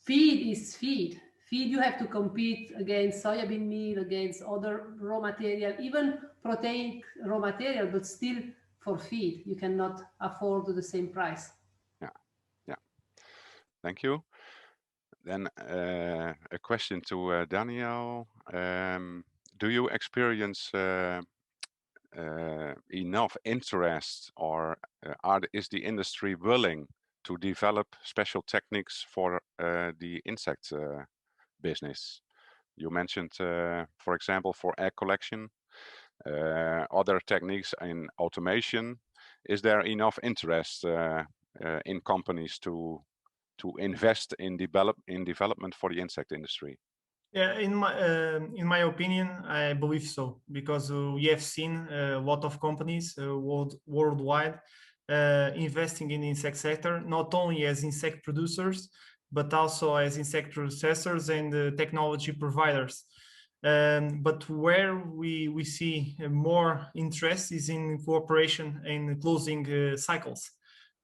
Feed is feed. Feed, you have to compete against soybean meal, against other raw material, even protein raw material, but still for feed you cannot afford the same price. Yeah. Thank you. Then a question to Daniel. Do you experience enough interest, or is the industry willing to develop special techniques for the insect business? You mentioned, for example, for egg collection, other techniques in automation. Is there enough interest in companies to invest in development for the insect industry? Yeah, in my opinion, I believe so, because we have seen a lot of companies worldwide investing in the insect sector, not only as insect producers, but also as insect processors and technology providers. But where we see more interest is in cooperation in closing cycles.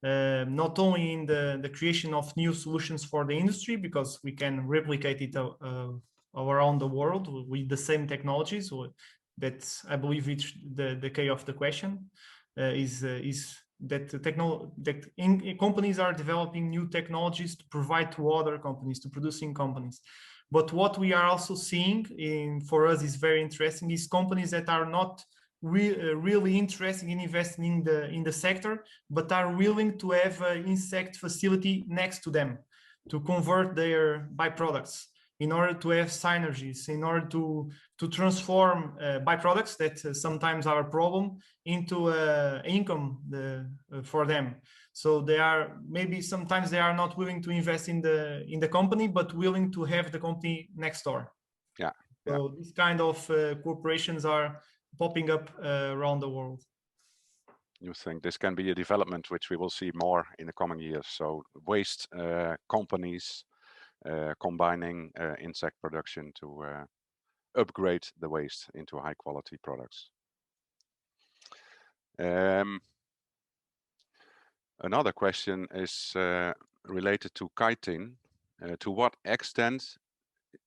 Not only in the creation of new solutions for the industry, because we can replicate it around the world with the same technologies. That I believe the key of the question is that companies are developing new technologies to provide to other companies, to producing companies. But what we are also seeing for us is very interesting is companies that are not really interested in investing in the sector, but are willing to have an insect facility next to them to convert their byproducts in order to have synergies, in order to transform byproducts that sometimes are a problem into income for them. So they are sometimes they are not willing to invest in the company, but willing to have the company next door. Yeah. So these kind of corporations are popping up around the world. You think this can be a development which we will see more in the coming years? So waste companies combining insect production to upgrade the waste into high quality products. Another question is related to chitin. To what extent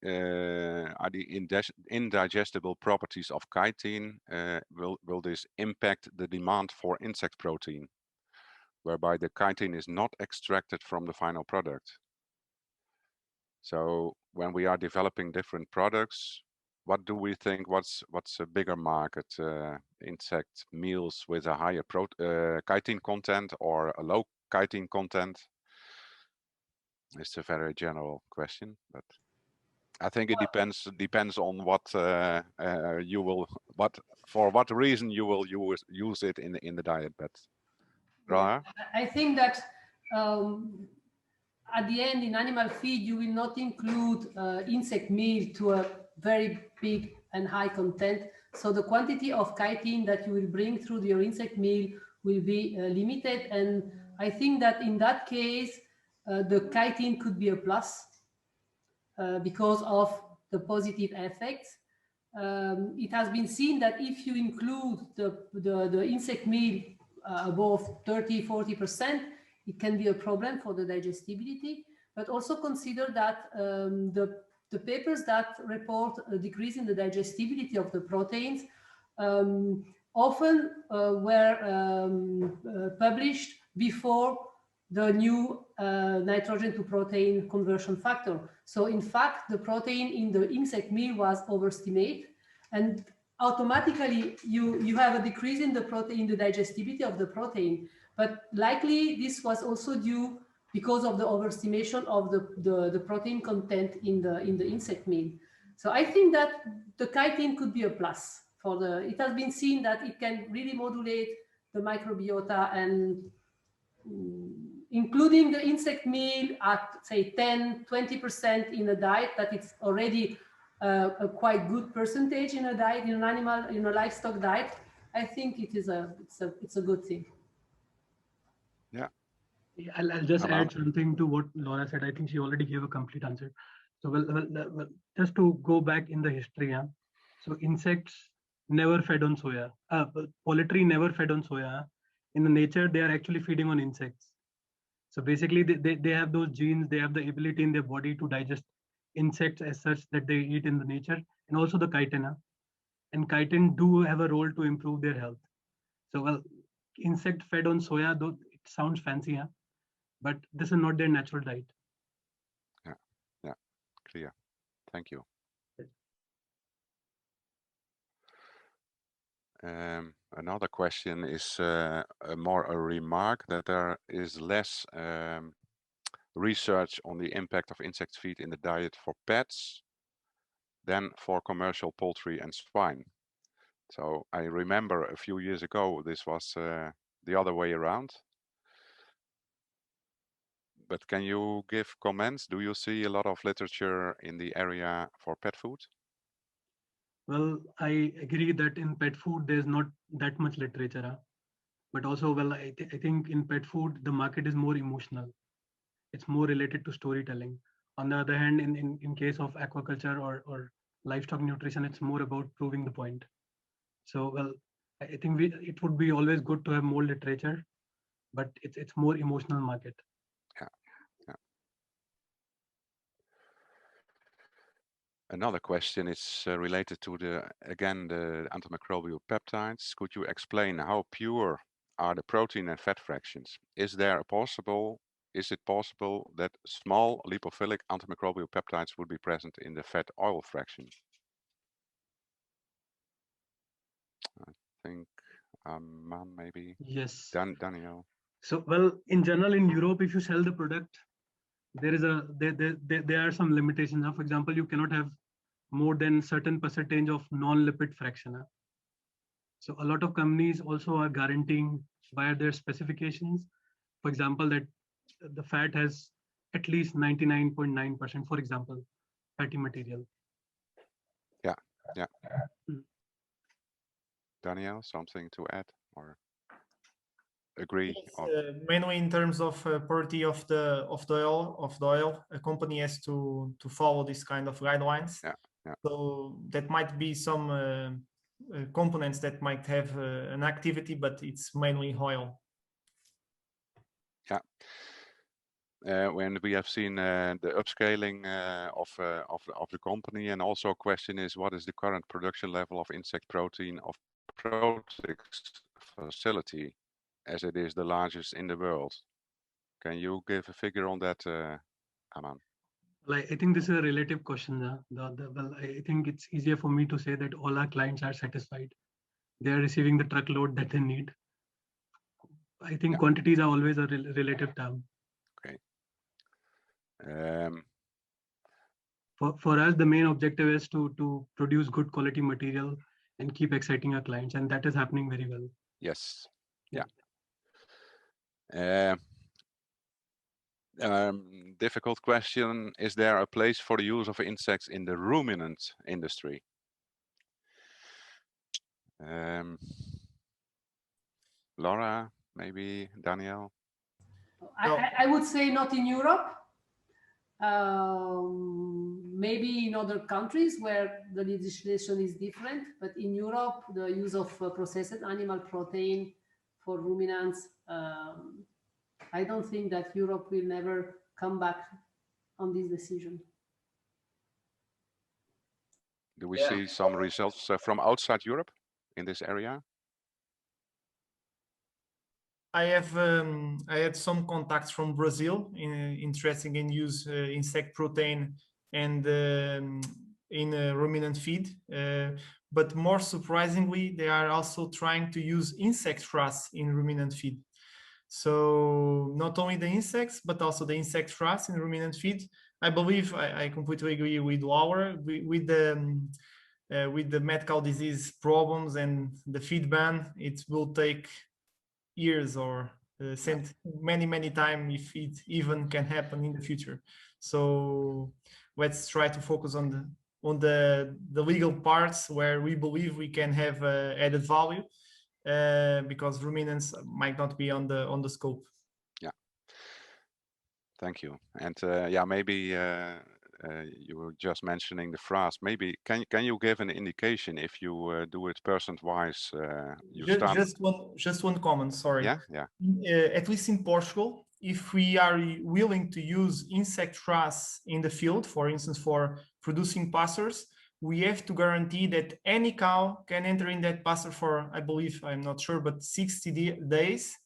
are the indigestible properties of chitin, will this impact the demand for insect protein, whereby the chitin is not extracted from the final product? So when we are developing different products, what do we think? What's a bigger market? Insect meals with a higher chitin content or a low chitin content? It's a very general question, but I think it depends on for what reason you will use it in the diet. But Laura? I think that at the end, in animal feed, you will not include insect meal to a very big and high content. So the quantity of chitin that you will bring through your insect meal will be limited. And I think that in that case, the chitin could be a plus because of the positive effects. It has been seen that if you include the insect meal above 30–40%, it can be a problem for the digestibility. But also consider that the papers that report a decrease in the digestibility of the proteins often were published before the new nitrogen to protein conversion factor. So in fact, the protein in the insect meal was overestimated, and automatically you have a decrease in the protein, the digestibility of the protein. But likely this was also due because of the overestimation of the protein content in the insect meal. So I think that the chitin could be a plus for it has been seen that it can really modulate the microbiota, and including the insect meal at say 10–20% in a diet, that it's already a quite good percentage in a diet, in a livestock diet. I think it's a good thing. Yeah. I'll just add something to what Laura said. I think she already gave a complete answer. So well, just to go back in the history, so insects never fed on soya. Poultry never fed on soya. In the nature, they are actually feeding on insects. So basically, they have those genes. They have the ability in their body to digest insects as such that they eat in the nature, and also the chitin. And chitin do have a role to improve their health. So well, insect fed on soya, though it sounds fancy, but this is not their natural diet. Yeah, clear. Thank you. Another question is more a remark that there is less research on the impact of insect feed in the diet for pets than for commercial poultry and swine. So I remember a few years ago, this was the other way around. But can you give comments? Do you see a lot of literature in the area for pet food? Well, I agree that in pet food, there's not that much literature. But also, well, I think in pet food, the market is more emotional. It's more related to storytelling. On the other hand, in case of aquaculture or livestock nutrition, it's more about proving the point. So, well, I think it would be always good to have more literature, but it's more emotional market. Yeah. Another question is related to the antimicrobial peptides. Could you explain how pure are the protein and fat fractions? Is it possible that small lipophilic antimicrobial peptides would be present in the fat oil fraction? I think Aman, maybe. Yes. Daniel. So, well, in general, in Europe, if you sell the product, there are some limitations. For example, you cannot have more than certain percentage of non-lipid fraction. So a lot of companies also are guaranteeing via their specifications, for example, that the fat has at least 99.9%, for example, fatty material. Yeah. Daniel, something to add or agree? Yes, mainly in terms of purity of the oil, a company has to follow this kind of guidelines. Yeah. So that might be some components that might have an activity, but it's mainly oil. Yeah. When we have seen the upscaling of the company, and also a question is, what is the current production level of insect protein of Protix facility, as it is the largest in the world? Can you give a figure on that, Aman? Well, I think this is a relative question. Well, I think it's easier for me to say that all our clients are satisfied. They are receiving the truckload that they need. I think quantities are always a relative term. Okay. For us, the main objective is to produce good quality material and keep exciting our clients, and that is happening very well. Yes. Yeah. Difficult question. Is there a place for the use of insects in the ruminant industry? Laura, maybe Daniel? I would say not in Europe. Maybe in other countries where the legislation is different, but in Europe, the use of processed animal protein for ruminants, I don't think that Europe will never come back on this decision. Do we see some results from outside Europe in this area? I had some contacts from Brazil interested in use insect protein and in ruminant feed, but more surprisingly, they are also trying to use insect frass in ruminant feed. So not only the insects, but also the insect frass in ruminant feed. I believe I completely agree with Laura with the mad cow disease problems and the feed ban. It will take years or many times if it even can happen in the future. So let's try to focus on the legal parts where we believe we can have added value, because ruminants might not be on the scope. Yeah. Thank you. And maybe you were just mentioning the frass. Maybe can you give an indication if you do it percent-wise? Just one comment. Sorry. Yeah. At least in Portugal, if we are willing to use insect frass in the field, for instance, for producing pastures, we have to guarantee that any cow can enter in that pasture for, I believe, I'm not sure, but 60 days.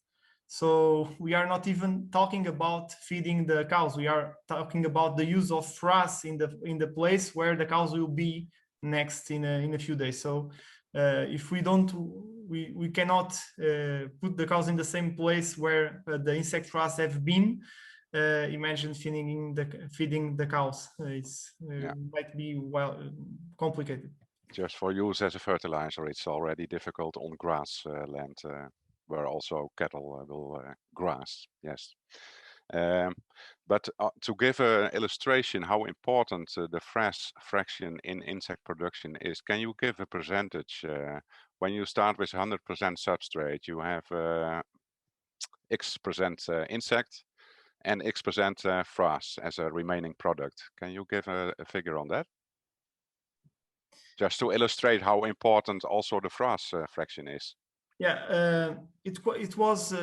So we are not even talking about feeding the cows. We are talking about the use of frass in the place where the cows will be next in a few days. So if we don't, we cannot put the cows in the same place where the insect frass have been. Imagine feeding the cows. It's might be complicated. Just for use as a fertilizer, it's already difficult on grass land where also cattle will grass. Yes. But to give an illustration how important the frass fraction in insect production is, can you give a percentage? When you start with 100% substrate, you have X% insect and X% frass as a remaining product. Can you give a figure on that? just to illustrate how important also the frass fraction is. Yeah, it was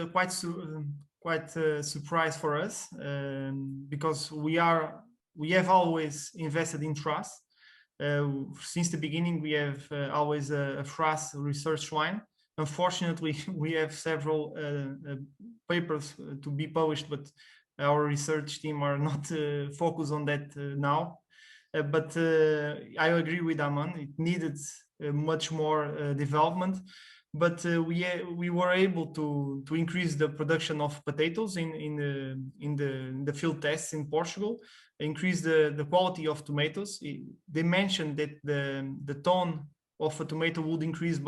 quite a surprise for us because we have always invested in frass. Since the beginning, we have always a frass research line. Unfortunately, we have several papers to be published, but our research team are not focused on that now. But I agree with Aman. It needed much more development. But we were able to increase the production of potatoes in the field tests in Portugal, increase the quality of tomatoes. They mentioned that the ton of a tomato would increase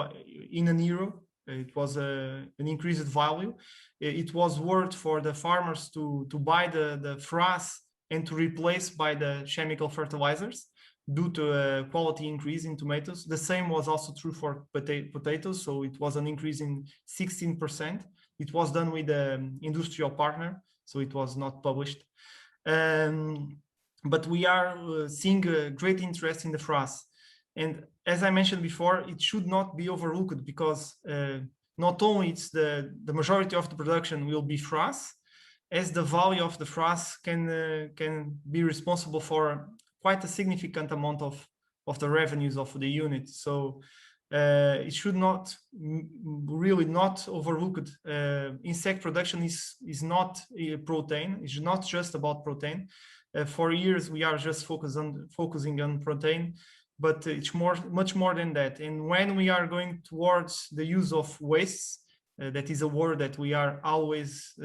in €1. It was an increased value. It was worth for the farmers to buy the frass and to replace by the chemical fertilizers due to a quality increase in tomatoes. The same was also true for potatoes, so it was an increase in 16%. It was done with an industrial partner, so it was not published. But we are seeing a great interest in the frass. And as I mentioned before, it should not be overlooked because not only it's the majority of the production will be frass, as the value of the frass can be responsible for quite a significant amount of the revenues of the unit. So it should not really not overlooked. Insect production is not a protein. It's not just about protein. For years we are just focusing on protein, but it's much more than that. And when we are going towards the use of wastes, that is a word that we are always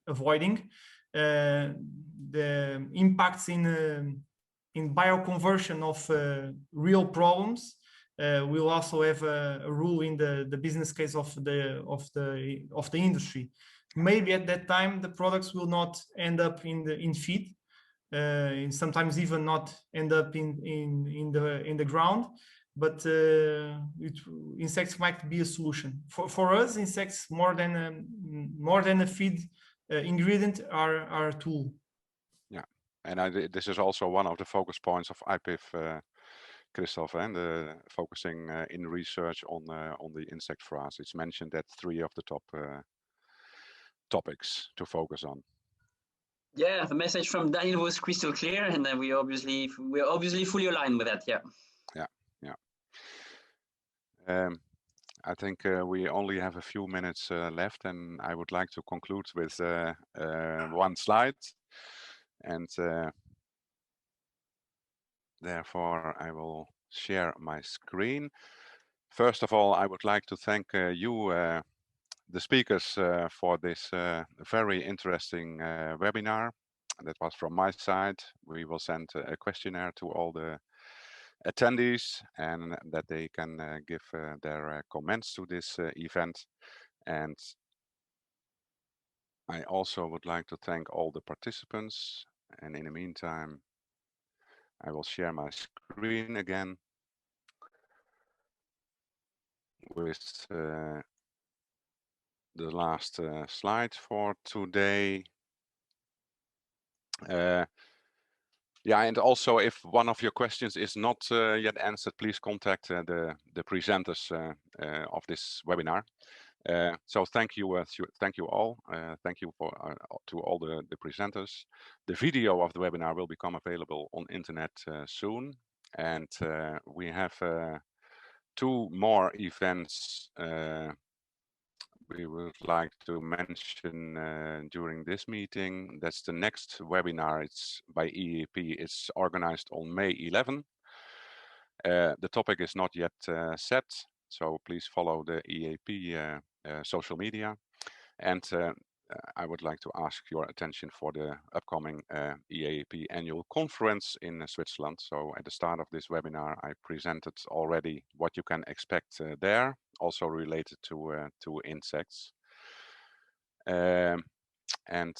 avoiding. The impacts in bioconversion of real problems will also have a role in the business case of the industry. Maybe at that time the products will not end up in feed, and sometimes even not end up in the ground. But insects might be a solution for us. Insects more than a feed ingredient are a tool. Yeah, and this is also one of the focus points of IPIF, Christophe, and focusing in research on the insect frass. It's mentioned that 3 of the top topics to focus on. Yeah, the message from Daniel was crystal clear, and then we're obviously fully aligned with that. Yeah. I think we only have a few minutes left, and I would like to conclude with one slide, and therefore I will share my screen. First of all, I would like to thank you, the speakers, for this very interesting webinar. That was from my side. We will send a questionnaire to all the attendees, and that they can give their comments to this event. And I also would like to thank all the participants. And in the meantime, I will share my screen again with the last slide for today. Yeah, and also if one of your questions is not yet answered, please contact the presenters of this webinar. So thank you all. Thank you to all the presenters. The video of the webinar will become available on internet soon, and we have 2 more events we would like to mention during this meeting. That's the next webinar. It's by EAAP. It's organized on May 11. The topic is not yet set, so please follow the EAAP social media. And I would like to ask your attention for the upcoming EAAP annual conference in Switzerland. So at the start of this webinar, I presented already what you can expect there, also related to insects. And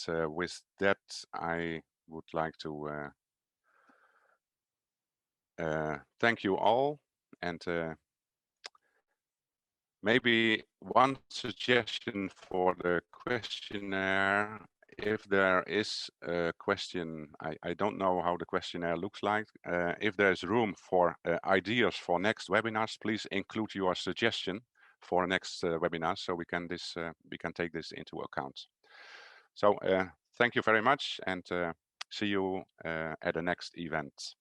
with that, I would like to thank you all, and maybe one suggestion for the questionnaire if there is a question, I don't know how the questionnaire looks like. If there's room for ideas for next webinars, please include your suggestion for next webinar, so we can take this into account. So thank you very much, and see you at the next event.